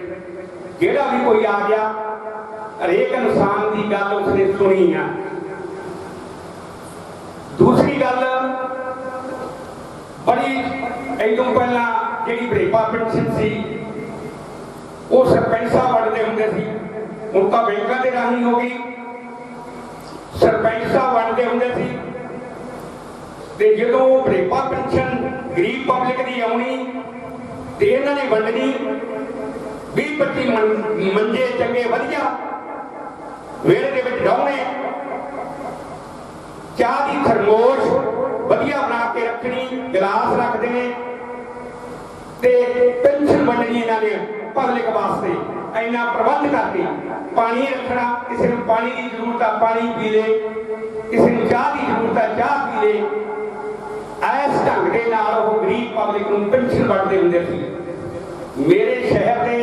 ਜਿਹੜਾ ਵੀ ਕੋਈ ਆ ਗਿਆ ਹਰੇਕ ਇਨਸਾਨ ਦੀ ਗੱਲ ਉਸਨੇ ਸੁਣੀ ਆ। ਦੂਸਰੀ ਗੱਲ, ਬੜੀ ਇਦੋਂ ਪਹਿਲਾਂ ਜਿਹੜੀ ਬਰੇਪਾ ਪੈਨਸ਼ਨ ਸੀ ਉਹ ਸਰਪੰਚ ਸਾਹਿਬ ਵੰਡਦੇ ਹੁੰਦੇ ਸੀ। ਹੁਣ ਤਾਂ ਬੈਂਕਾਂ ਦੇ ਰਾਹੀਂ ਹੋ ਗਈ। ਸਰਪੰਚ ਸਾਹਿਬ ਵੰਡਦੇ ਹੁੰਦੇ ਸੀ ਤੇ ਜਦੋਂ ਬਰੇਪਾ ਪੈਨਸ਼ਨ ਗਰੀਬ ਪਬਲਿਕ ਦੀ ਆਉਣੀ ਤੇ ਇਹਨਾਂ ਨੇ ਵੰਡਣੀ। 20-25 ਮੰਜੇ ਚੰਗੇ ਵਧੀਆ ਵਿਹੜੇ ਦੇ ਵਿੱਚ ਡਾਉਣੇ, ਚਾਹ ਦੀ ਥਰਮੋਸ਼ ਵਧੀਆ ਬਣਾ ਕੇ ਰੱਖਣੀ, ਗਲਾਸ ਰੱਖ ਦੇਣੇ ਤੇ ਪੈਨਸ਼ਨ ਵੰਡਣੀ ਇਹਨਾਂ ਨੇ ਪਬਲਿਕ ਵਾਸਤੇ। ਇੰਨਾ ਪ੍ਰਬੰਧ ਕਰਕੇ ਪਾਣੀ ਰੱਖਣਾ, ਕਿਸੇ ਨੂੰ ਪਾਣੀ ਦੀ ਜ਼ਰੂਰਤ ਆ ਪਾਣੀ ਪੀ ਲੇ, ਕਿਸੇ ਨੂੰ ਚਾਹ ਦੀ ਜ਼ਰੂਰਤ ਆ ਚਾਹ ਪੀ ਲੇ। इस ढंग के नाल वो गरीब पब्लिक को पेंशन वंडते हुंदे सी। मेरे शहर के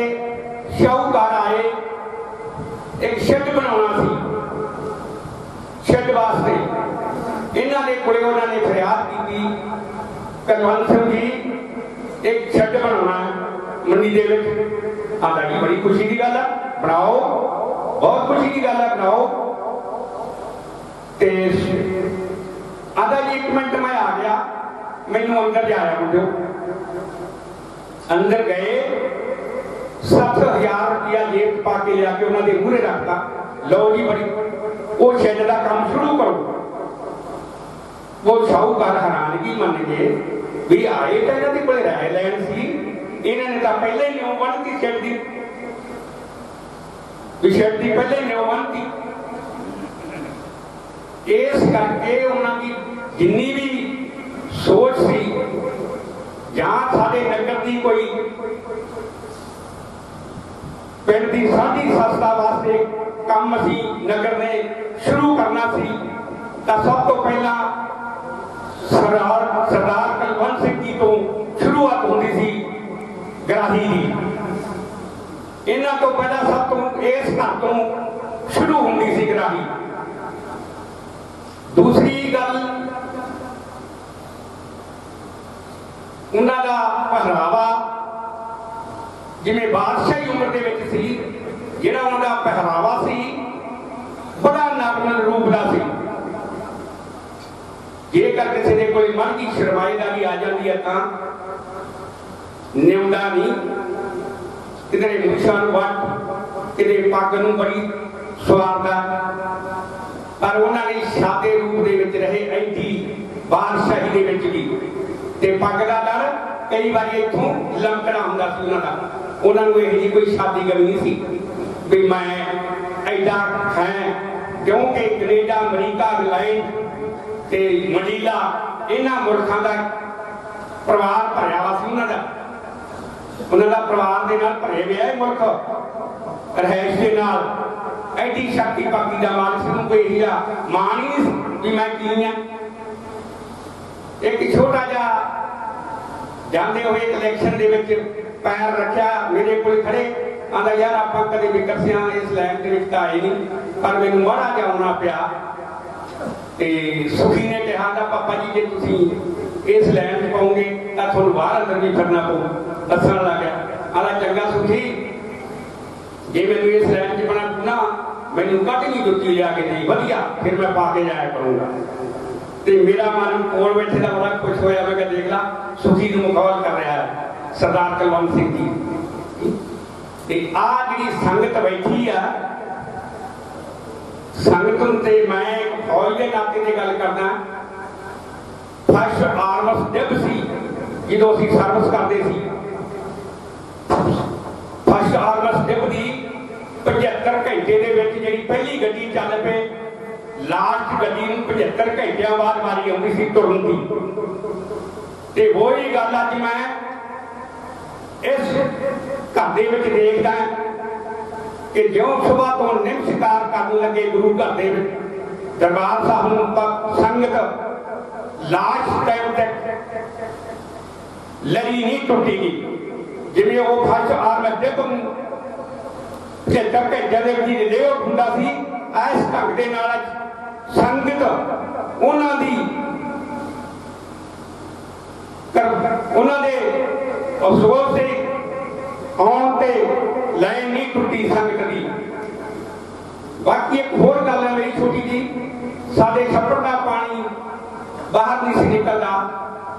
शाहूकार आए, एक शेड बनाना सी, शेड वास्ते इन्हां दे कोले उन्होंने फरियाद की, कुलवंत सिंह जी एक शेड बनाना मंडी दे विच। आंदा जी बड़ी खुशी की गल है, बनाओ, बहुत खुशी की गल है, बनाओ। ते आंदा जी 1 मिनट मैं आ गया, मैनू अंदर जाया मुंडो। अंदर गए, 7,000 रुपया जेब पा के लिया के उन्होंने मूहरे रखता, लो जी बड़ी वो शेड का काम शुरू करो। वो शाहूकार हैरानगी मन गए भी आए तो इन्होंने कोई राय लैन सी, इन्होंने तो पहले ही न्यू बनती शेड की, शेड की पहले ही न्यू बनती। इस करके उन्होंने जिन्नी भी सोच सी, जहां साडे नगर की कोई पिंड की साडी संस्था वास्ते काम असी नगर ने शुरू करना सी, तो सब तो पहला सरदार कुलवंत सिंह जी तो शुरुआत होती सी गराही की। इन्हां तो पहला सब तो इस घर तो शुरू होती सी गराही। दूसरी गल उन्हां दा पहरावा, जिवें बादशाही उम्र दे विच सी, जिहड़ा उन्हां दा पहरावा सी बड़ा नॉर्मल रूप दा सी। जेकर किसी ने कोई मन की शर्माईदारी आ जाती है तां निवड़ा नहीं, किधरे मूछां नूं वट, किधरे पग नूं बड़ी सवारदा, पर उन्होंने सादे रूप दे विच रहे, ऐडी बादशाही दे विच भी। ते पग दा डर कई बार इत्थों लंकड़ा हुंदा सी उन्हां दा, उन्हां नूं इहो जी कोई शादी गमी नहीं सी भी मैं ऐडा है, क्योंकि कनेडा, अमरीका, इंग्लैंड ते मनीला इन्हां मुल्कां दा परिवार भरिया वा सी उन्हां दा। उन्हां दा परिवार दे नाल भरे हुए मुल्क रहाइश दे नाल ऐडी शक्ति भक्ति का मालिक से कोई इहा मान ही नहीं कि मैं की हाँ। एक छोटा जा जाते हुए इलेक्शन दे विच पैर रखा, मेरे को खड़े, आंदा यार आप कदे विकसिया इस लैन के विच आए नहीं, पर मैनू माड़ा जा आना पिया। ते सुखी ने कहा था पापा जी जे तुसीं इस लैन च पाओगे तो तुहानूं बाहर अंदर भी फिरना पऊ। दस्सण लग गया, आंदा चंगा सुखी जे मैनू इस लैन च बना ना, मैनू कट नहीं जुत्ती लिया के नहीं वधिया, फिर मैं पा के जाया करूँगा। तो मेरा मन कोल बैठे का बड़ा खुश होया, मैं क्या देख ला सुखी को मुखावल कर रहा है सरदार कुलवंत सिंह जी। आ जी संगत बैठी आ, संगत ते मैं फौज के नाते की गल करना। फर्स्ट आर्मस डिब सी जो असीं सर्विस करते सी, फर्स्ट आर्मस डिब की 75 घंटे दे विच जिहड़ी पहली गड्डी चल पे, लास्ट गड्डी नूं 75 घंटिया बाद वारी आउंदी सी तुरन दी। ते वही गल अज मैं इस घर दे विच देखदा कि ज्यों सुबह तो निमस्कार करन लगे गुरु घर दे विच दरबार साहब नूं संगत लास्ट टाइम तक लड़ी नहीं टुटेगी। जिवें वो फर्स्ट आर्मस डिब 75 घंटे दे विच लेआउट हुंदा सी, इस ढंग दे नाल संगत उन्हां दे अफसोस से आउण ते लाइन नहीं टुटी संगत दी। बाकी एक होर गल है मेरी छोटी जी, साडे छप्पड़ दा पानी बाहर नहीं सी निकलदा,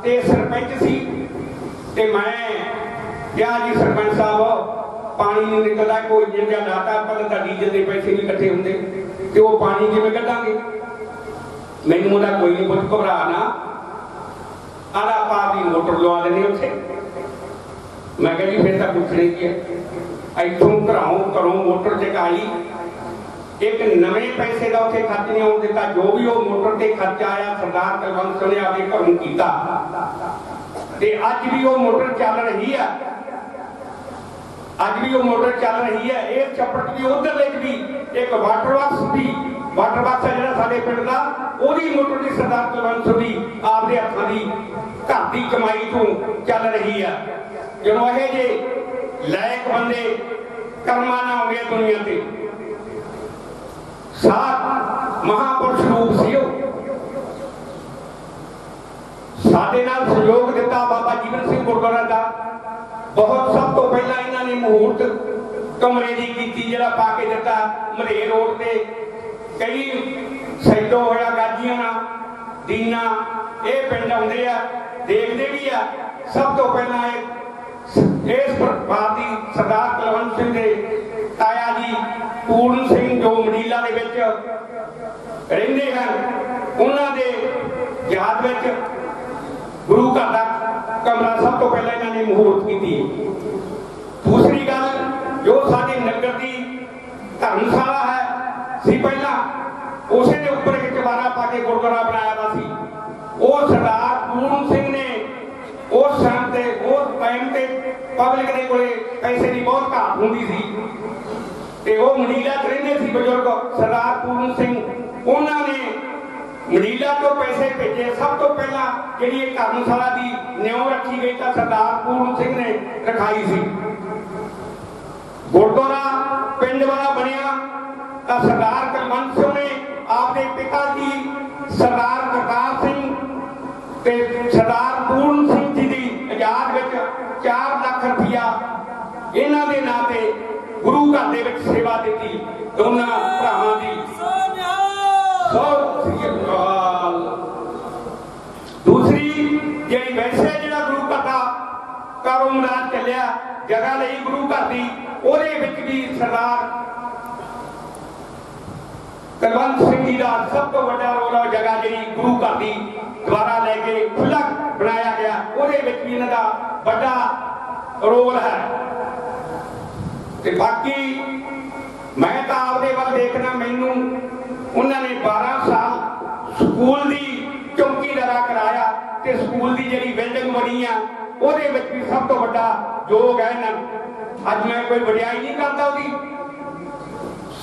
ते सरपंच सी ते मैं क्या जी सरपंच साहब पानी नहीं निकलता, कोई जिंदा डाटा पता तो डीजल के पैसे नहीं इकट्ठे होंगे तो वो पानी किमें कटांगे। मैनू उहदा कोई नहीं कुछ घबरा ना, आला आप मोटर लवा देने उत्थे। मैं कहा जी फिर तो पूछने की है, इतों घरों मोटर चकाई, एक नवे पैसे का उत्थे खर्च नहीं आउण दिता। जो भी वो मोटर ते खर्चा आया सरदार कुलवंत सिंह ने आपके घरों कीता, ते अज भी वो मोटर चल रही है, अज भी वो मोटर चल रही है। इस छप्पड़ भी उधर भी एक वाटर वर्क्स भी ਵਾਟਰ ਬਾਕਸ ਹੈ ਜਿਹੜਾ ਸਾਡੇ ਪਿੰਡ ਦਾ, ਉਹਦੀ ਮੋਟਰ ਦੀ ਸਰਦਾਰ ਕੁਲਵੰਤ ਸਿੰਘ ਦੀ ਆਪਦੇ ਹੱਥਾਂ ਦੀ ਘਰ ਦੀ ਕਮਾਈ ਤੋਂ ਚੱਲ ਰਹੀ ਆ। ਜਦੋਂ ਇਹ ਜੇ ਲਾਇਕ ਬੰਦੇ ਕਰਮਾਂ ਨਾਲ ਆਉਂਦੇ ਦੁਨੀਆ ਤੇ, ਸਾਤ ਮਹਾਪੁਰਸ਼ ਰੂਪ ਸੀ ਉਹ। ਸਾਡੇ ਨਾਲ ਸਹਿਯੋਗ ਦਿੱਤਾ ਬਾਬਾ ਜੀਵਨ ਸਿੰਘ ਗੁਰਦੁਆਰਾ ਦਾ। ਬਹੁਤ ਸਭ ਤੋਂ ਪਹਿਲਾਂ ਇਹਨਾਂ ਨੇ ਮਹੂਰਤ ਕਮਰੇ ਦੀ ਕੀਤੀ, ਜਿਹੜਾ ਪਾ ਕੇ ਦਿੱਤਾ ਮਲੇਰ ਰੋਡ ਤੇ। ਕਈ ਸੈਦੋ ਹੋਇਆ ਗਾਜੀਆਂ ਦੀਨਾ, ਇਹ ਪਿੰਡ ਆਉਂਦੇ ਆ, ਦੇਖਦੇ ਵੀ ਆ। ਸਭ ਤੋਂ ਪਹਿਲਾਂ ਇਸ ਪਰਿਵਾਰ ਦੀ ਸਰਦਾਰ ਕੁਲਵੰਤ ਸਿੰਘ ਦੇ ਤਾਇਆ ਜੀ ਪੂਰਨ ਸਿੰਘ ਜੋ ਮਨੀਲਾ ਦੇ ਵਿੱਚ ਰਹਿੰਦੇ ਹਨ, ਉਹਨਾਂ ਦੇ ਯਾਦ ਵਿੱਚ ਗੁਰੂ ਘਰ ਦਾ ਕਮਰਾ ਸਭ ਤੋਂ ਪਹਿਲਾਂ ਇਹਨਾਂ ਨੇ ਮਹੂਰਤ ਕੀਤੀ। ਦੂਸਰੀ ਗੱਲ, ਜੋ ਸਾਡੇ ਨਗਰ ਦੀ ਧਰਮਸ਼ਾਲਾ ਹੈ ਸੀ, ਪਹਿਲਾਂ ਉਸੇ ਦੇ ਉੱਪਰ ਇੱਕ ਚੁਬਾਰਾ ਪਾ ਕੇ ਗੁਰਦੁਆਰਾ ਬਣਾਇਆ ਵਾ ਸੀ। ਉਹ ਸਰਦਾਰ ਪੂਰਨ ਸਿੰਘ ਨੇ ਉਸ ਸਮੇਂ ਤੇ, ਉਸ ਟਾਈਮ ਤੇ ਪਬਲਿਕ ਦੇ ਕੋਲੇ ਪੈਸੇ ਦੀ ਬਹੁਤ ਘਾਟ ਹੁੰਦੀ ਸੀ ਤੇ ਉਹ ਮਨੀਲਾ ਚ ਰਹਿੰਦੇ ਸੀ ਬਜ਼ੁਰਗ ਸਰਦਾਰ ਪੂਰਨ ਸਿੰਘ। ਉਹਨਾਂ ਨੇ ਮਨੀਲਾ ਤੋਂ ਪੈਸੇ ਭੇਜੇ। ਸਭ ਤੋਂ ਪਹਿਲਾਂ ਜਿਹੜੀ ਇਹ ਧਰਮਸ਼ਾਲਾ ਦੀ ਨਿਉ ਰੱਖੀ ਗਈ ਤਾਂ ਸਰਦਾਰ ਪੂਰਨ ਸਿੰਘ ਨੇ ਰਖਾਈ ਸੀ। ਗੁਰਦੁਆਰਾ ਪਿੰਡ ਵਾਲਾ ਬਣਿਆ ਤਾਂ ਸਰਦਾਰ ਕੁਲਵੰਤ ਸਿੰਘ ਨੇ ਆਪਦੇ ਪਿਤਾ ਜੀ ਸਰਦਾਰ ਕਰਤਾਰ ਸਿੰਘ ਤੇ ਸਰਦਾਰ ਪੂਰਨ ਸਿੰਘ ਜੀ ਦੀ ਇਜਾਜ਼ਤ ਵਿੱਚ 4 ਲੱਖ ਰੁਪਇਆ ਇਹਨਾਂ ਦੇ ਨਾਂ ਤੇ ਗੁਰੂ ਘਰ ਦੇ ਵਿੱਚ ਸੇਵਾ ਦਿੱਤੀ ਦੋਨਾਂ ਭਰਾਵਾਂ ਦੀ। ਦੂਸਰੀ ਜਿਹੜੀ ਵੈਸੇ ਜਿਹੜਾ ਗੁਰੂ ਘਰ ਦਾ ਕਾਰੋਬਾਰ ਚੱਲਿਆ, ਜਗ੍ਹਾ ਲਈ ਗੁਰੂ ਘਰ ਦੀ, ਉਹਦੇ ਵਿੱਚ ਵੀ ਸਰਦਾਰ ਕੁਲਵੰਤ ਸਿੰਘ ਜੀ ਦਾ ਸਭ ਤੋਂ ਵੱਡਾ ਰੋਲ ਹੈ। ਜਗ੍ਹਾ ਜਿਹੜੀ ਗੁਰੂ ਘਰ ਦੀ ਦੁਆਰਾ ਲੈ ਕੇ ਖੁੱਲ੍ਹਾ ਬਣਾਇਆ ਗਿਆ, ਉਹਦੇ ਵਿੱਚ ਵੀ ਇਹਨਾਂ ਦਾ ਵੱਡਾ ਰੋਲ ਹੈ। ਤੇ ਬਾਕੀ ਮੈਂ ਤਾਂ ਆਪਦੇ ਵੱਲ ਦੇਖਣਾ, ਮੈਨੂੰ ਉਹਨਾਂ ਨੇ 12 ਸਾਲ ਸਕੂਲ ਦੀ ਚੌਕੀਦਾਰਾ ਕਰਾਇਆ ਤੇ ਸਕੂਲ ਦੀ ਜਿਹੜੀ ਬਿਲਡਿੰਗ ਬਣੀ ਆ ਉਹਦੇ ਵਿੱਚ ਵੀ ਸਭ ਤੋਂ ਵੱਡਾ ਯੋਗ ਹੈ ਇਹਨਾਂ ਨੂੰ। ਅੱਜ ਮੈਂ ਕੋਈ ਵਡਿਆਈ ਨਹੀਂ ਕਰਦਾ ਉਹਦੀ,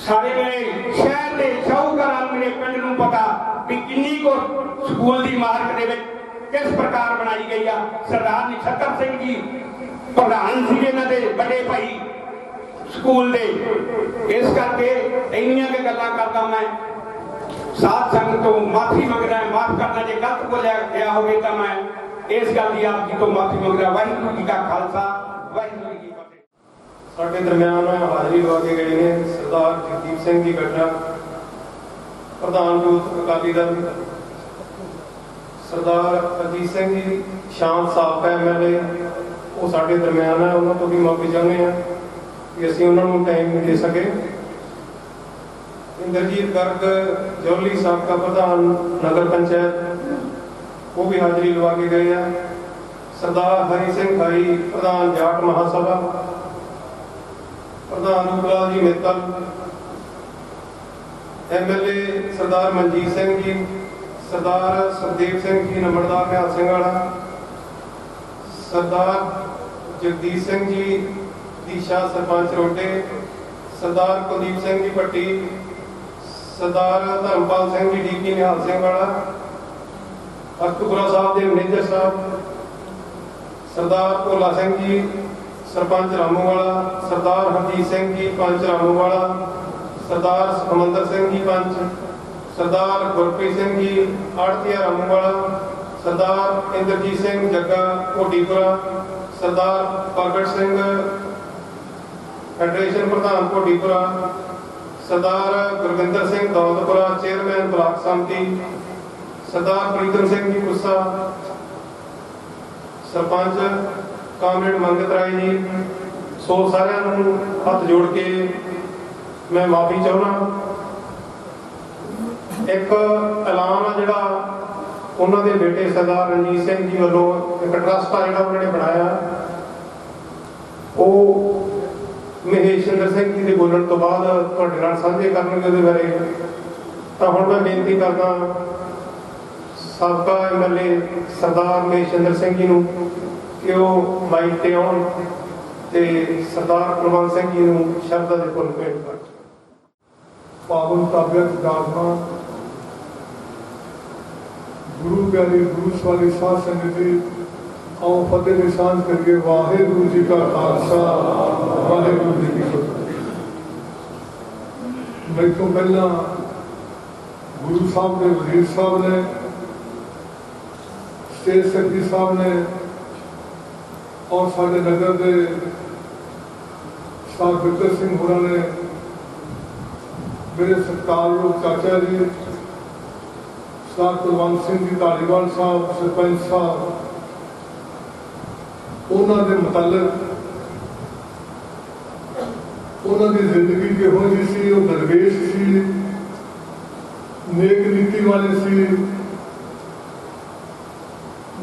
ਸਾਰੇ ਮੇਰੇ ਸ਼ਹਿਰ ਦੇ ਸ਼ਾਹੂਕਾਰਾਂ ਨੂੰ, ਮੇਰੇ ਪਿੰਡ ਨੂੰ ਪਤਾ ਵੀ ਕਿੰਨੀ ਕੁ ਸਕੂਲ ਦੀ ਮਾਰਕ ਦੇ ਵਿੱਚ ਕਿਸ ਪ੍ਰਕਾਰ ਬਣਾਈ ਗਈ ਆ। ਸਰਦਾਰ ਨਛੱਤਰ ਸਿੰਘ ਜੀ ਪ੍ਰਧਾਨ ਸੀ ਇਹਨਾਂ ਦੇ ਵੱਡੇ ਭਾਈ ਸਕੂਲ ਦੇ। ਇਸ ਕਰਕੇ ਇੰਨੀਆਂ ਕੁ ਗੱਲਾਂ ਕਰਦਾ ਮੈਂ। ਸਾਧ ਸੰਗਤ ਤੋਂ ਮਾਫੀ ਮੰਗਦਾ, ਮਾਫ ਕਰਨਾ ਜੇ ਗਲਤ ਬੋਲਿਆ ਗਿਆ ਹੋਵੇ ਤਾਂ ਮੈਂ ਇਸ ਗੱਲ ਦੀ ਆਪ ਜੀ ਤੋਂ ਮਾਫੀ ਮੰਗਦਾ। ਵਾਹਿਗੁਰੂ ਜੀ ਕਾ ਖਾਲਸਾ, ਵਾਹਿਗੁਰੂ ਜੀ ਕੀ ਫਤਿਹ। ਸਾਡੇ ਦਰਮਿਆਨ ਹਾਜ਼ਰੀ ਲਵਾ ਕੇ ਗਏ ਨੇ ਸਰਦਾਰ ਜਗਦੀਪ ਸਿੰਘ ਜੀ ਗੱਡਾ, ਪ੍ਰਧਾਨ ਯੂਥ ਅਕਾਲੀ ਦਲ, ਸਰਦਾਰ ਅਜੀਤ ਸਿੰਘ ਜੀ ਸ਼ਾਂਤ ਸਾਬਕਾ MLA, ਉਹ ਸਾਡੇ ਦਰਮਿਆਨ ਹੈ। ਉਹਨਾਂ ਤੋਂ ਵੀ ਮਾਫੀ ਚਾਹੁੰਦੇ ਹਾਂ ਕਿ ਅਸੀਂ ਉਹਨਾਂ ਨੂੰ ਟਾਈਮ ਨਹੀਂ ਦੇ ਸਕੇ। ਇੰਦਰਜੀਤ ਗਰਗ ਜੌਲੀ ਸਾਬਕਾ ਪ੍ਰਧਾਨ ਨਗਰ ਪੰਚਾਇਤ, ਉਹ ਵੀ ਹਾਜ਼ਰੀ ਲਵਾ ਕੇ ਗਏ ਆ। ਸਰਦਾਰ ਹਰੀ ਸਿੰਘ ਖਾਈ ਪ੍ਰਧਾਨ ਜਾਟ ਮਹਾਸਭਾ, ਪ੍ਰਧਾਨ ਰੂਪਲਾਲ ਜੀ ਮਿੱਤਲ, MLA ਸਰਦਾਰ ਮਨਜੀਤ ਸਿੰਘ ਜੀ, ਸਰਦਾਰ ਸੁਖਦੇਵ ਸਿੰਘ ਜੀ ਨੰਬਰਦਾਰ ਨਿਹਾਲ ਸਿੰਘ ਵਾਲਾ, ਸਰਦਾਰ ਜਗਦੀਪ ਸਿੰਘ ਜੀ ਦੀਸ਼ਾ ਸਰਪੰਚ ਰੋਡੇ, ਸਰਦਾਰ ਕੁਲਦੀਪ ਸਿੰਘ ਜੀ ਭੱਟੀ, ਸਰਦਾਰ ਧਰਮਪਾਲ ਸਿੰਘ ਜੀ ਡੀਪੀ ਨਿਹਾਲ ਸਿੰਘ ਵਾਲਾ, ਅਖਤਪੁਰਾ ਸਾਹਿਬ ਦੇ ਮੈਨੇਜਰ ਸਾਹਿਬ, ਸਰਦਾਰ ਭੋਲਾ ਸਿੰਘ ਜੀ ਸਰਪੰਚ ਰਾਮੂਵਾਲਾ, ਸਰਦਾਰ ਹਰਜੀਤ ਸਿੰਘ ਜੀ ਪੰਚ ਰਾਮੂਵਾਲਾ, ਸਰਦਾਰ ਸੁਖਮੰਦਰ ਸਿੰਘ ਜੀ ਪੰਚ, ਸਰਦਾਰ ਗੁਰਪ੍ਰੀਤ ਸਿੰਘ ਜੀ ਆੜਤੀਆ ਰਾਮੂਵਾਲਾ, ਸਰਦਾਰ ਇੰਦਰਜੀਤ ਸਿੰਘ ਜੱਗਾ ਕੋਟੀਪੁਰਾ, ਸਰਦਾਰ ਪ੍ਰਗਟ ਸਿੰਘ ਫੈਡਰੇਸ਼ਨ ਪ੍ਰਧਾਨ ਕੋਟੀਪੁਰਾ, ਸਰਦਾਰ ਗੁਰਵਿੰਦਰ ਸਿੰਘ ਦੌਲਤਪੁਰਾ ਚੇਅਰਮੈਨ ਬਲਾਕ ਸੰਮਤੀ, ਸਰਦਾਰ ਪ੍ਰੀਤਮ ਸਿੰਘ ਜੀ ਕੁੱਸਾ ਸਰਪੰਚ, ਕਾਮਰੇਡ ਮੰਗਤ ਰਾਏ ਜੀ। ਸੋ ਸਾਰਿਆਂ ਨੂੰ ਹੱਥ ਜੋੜ ਕੇ ਮੈਂ ਮਾਫੀ ਚਾਹੁੰਦਾ। ਇੱਕ ਐਲਾਨ ਆ ਜਿਹੜਾ ਉਹਨਾਂ ਦੇ ਬੇਟੇ ਸਰਦਾਰ ਰਣਜੀਤ ਸਿੰਘ ਜੀ ਵੱਲੋਂ ਇੱਕ ਟਰਸਟ ਆ ਜਿਹੜਾ ਉਹਨਾਂ ਨੇ ਬਣਾਇਆ, ਉਹ ਮਹੇਸ਼ਿੰਦਰ ਸਿੰਘ ਜੀ ਦੇ ਬੋਲਣ ਤੋਂ ਬਾਅਦ ਤੁਹਾਡੇ ਨਾਲ ਸਾਂਝੇ ਕਰਨਗੇ ਉਹਦੇ ਬਾਰੇ। ਤਾਂ ਹੁਣ ਮੈਂ ਬੇਨਤੀ ਕਰਦਾ ਸਾਬਕਾ MLA ਸਰਦਾਰ ਮਹੇਸ਼ਿੰਦਰ ਸਿੰਘ ਜੀ ਨੂੰ ਕਿ ਉਹ ਮਾਈਕ ਤੇ ਆਉਣ ਤੇ ਸਰਦਾਰ ਕੁਲਵੰਤ ਸਿੰਘ ਜੀ ਨੂੰ ਸ਼ਬਦਾਂ ਦੇ ਫੁੱਲ ਭੇਟ ਕਰਨ। पावन ताबियत विराजमान गुरु प्यारी गुरु सवारी साध संगत जी, आओ फतेह की सांझ करिए। वाहेगुरु जी का खालसा, वाहेगुरु जी की फतेह। मैं तो पहला गुरु साहब ने, वजीर साहब ने, स्टेट सेक्रेटरी साहब ने और साढ़े नगर के साथ बिकर सिंह होना ने, मेरे सत्कारयोग चाचा जी सरदार कुलवंत सिंह जी धालीवाल साहब, सरपंच साहब, उन्होंने मुतालिक उन्होंने जिंदगी किहो जी सी, वो दरवेश सी, नेक नीति वाले सी,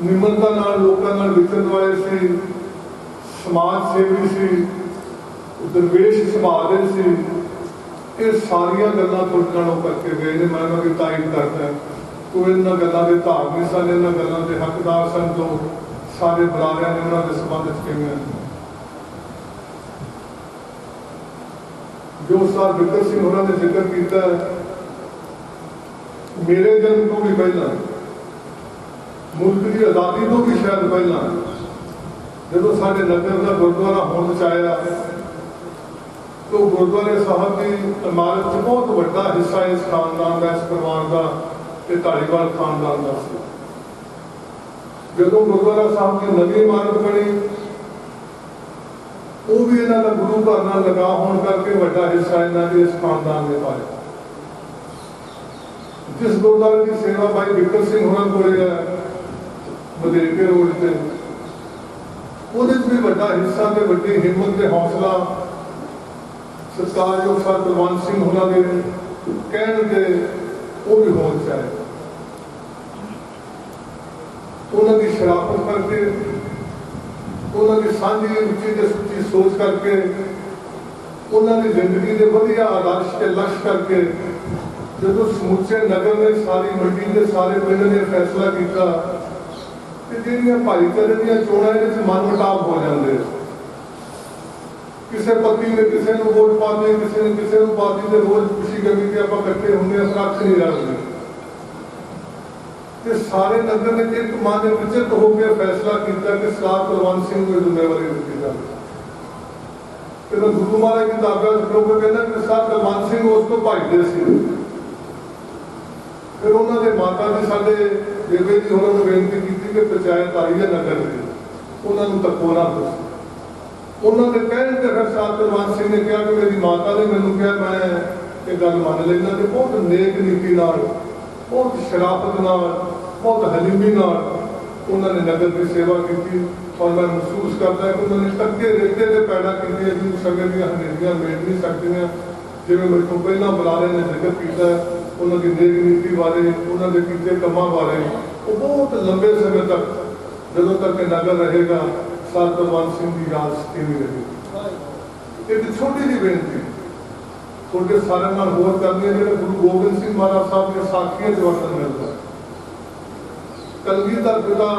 निमरता नाल लोकां नाल विचरण वाले सी, समाज सेवी सी, दरवेश सुभाव दे सी। ये सारिया गल्लां तुरंत नाल करके गए ने। मैं उन्होंने तारीफ करता है। कोई इन्होंने गल्लां दे धार्मिक सन, इन्होंने गल्लां दे हकदार सन जो सारे बुलारियां ने उन्होंने संबंध किए। जो सर बिकर सिंह उन्होंने जिक्र किया, मेरे जन्म तो भी पहला, मुल्क की आज़ादी तो भी शायद पहला, जो साढ़े नगर का गुरुद्वारा होंद च आया, तो गुरुद्वारे साहब की इमारत से बहुत बड़ा हिस्सा इस खानदान का, इस परिवार का, धालीवाल खानदान का सी। जो गुरुद्वारा साहब की नवी इमारत बनी, वो भी इन्हों का गुरु घर नाल लगा होने करके बड़ा हिस्सा इन्हों के इस खानदान ने पाया। जिस गुरुद्वारे की सेवा भाई बिकर सिंह होना को है मदेरके रोड से, वो भी बड़ा हिस्सा के बड़ी हिम्मत के हौसला सत्कारयोग सर कुलवंत सिंह होना के कहण के वो भी होना चाहिए। उन्होंने शराफत करके, उन्होंने सांझी उच्ची ते सुच्ची सोच करके, उन्होंने जिंदगी के वधिया आदर्श के लक्ष्य करके, जो समूचे नगर ने, सारी मंडी के सारे पिंड ने फैसला किया कि जिहड़ियां भाईचारे दीयां चोणां इहदे च मनमुटाव हो जाते, किसी पति ने किसी को वोट पा दी, किसी ने किसी को पा दी, तो रोज खुशी गमी के आप इकट्ठे होंगे, अख नहीं रखते। तो सारे नगर ने एक मन विचलित होकर फैसला किया कि सरदार कुलवंत सिंह को जिम्मेवारी दी जाए। तो मैं गुरु महाराज की ताबा लोगों कहना कि सरदार कुलवंत सिंह उस तो भाईते सी। फिर उन्होंने माता ने साढ़े देवे जी उन्होंने बेनती की कि पंचायत आई है नगर की, उन्होंने तको ना दो। उन्होंने कहने फिर सरदार कुलवंत सिंह ने कहा कि मेरी माता ने मैंने कहा मैं ये गल मान लेना। तो बहुत नेक नीति नाल, बहुत शराफत नाल, बहुत हलीमी नाल उन्होंने नगर की सेवा की। और मैं महसूस करता है कि उन्होंने टक्के रेते से पैदा की, जिन सगे हनेरियां मेट नहीं सकती। जिवें मेरे को पहला बुलारे ने जिक्र किया उन्होंने नेक नीति बारे, उन्होंने किए कामों बारे, वो बहुत लंबे समय तक जदों तक नगर रहेगा सरदार कुलवंत सिंह की याद स्थिर रहेगी। एक छोटी जी बेनती थोड़े सारे नाल होर करनी है, जो गुरु गोबिंद सिंह महाराज साहब के साखियां च वतन मिलता है। कलगीधर पिता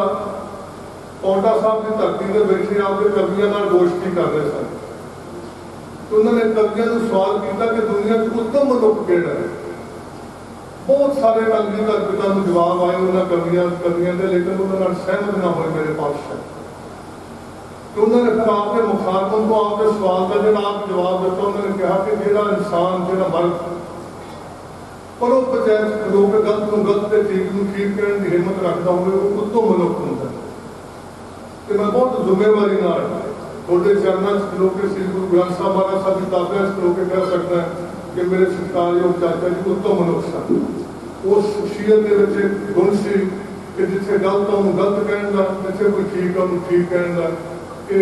पौंटा साहब की धरती से बैठे आपके कवियों नाल गोष्ठी कर रहे सन। तो उन्होंने कवियों को सवाल किया कि दुनिया में उत्तम मनुख किहड़ा है। बहुत सारे कलगीधर पिता को जवाब आए उन्होंने कवियों के, लेकिन उन्होंने सहमत ना होए मेरे पातशाह। तो उन्होंने फिर आपके मुखातब को आपके सवाल का जो आप जवाब दिता, उन्होंने कहा कि जो इंसान जो मर्द पर वो पंचायत खलो के गलत को गलत से ठीक को ठीक करने की हिम्मत रखता हो, उत्तम मनुख होता है। तो मैं बहुत जिम्मेवारी थोड़े चरणों से खलो के श्री गुरु ग्रंथ साहब महाराज साहब की ताबे खलो के कह सकता है कि मेरे सत्कारयोग चाचा जी उत्तम मनुख सन। उस शख्सियत के गुण से कि जिथे गलत हो गलत कहना, जिथे कोई ठीक हो ठीक कहना, कि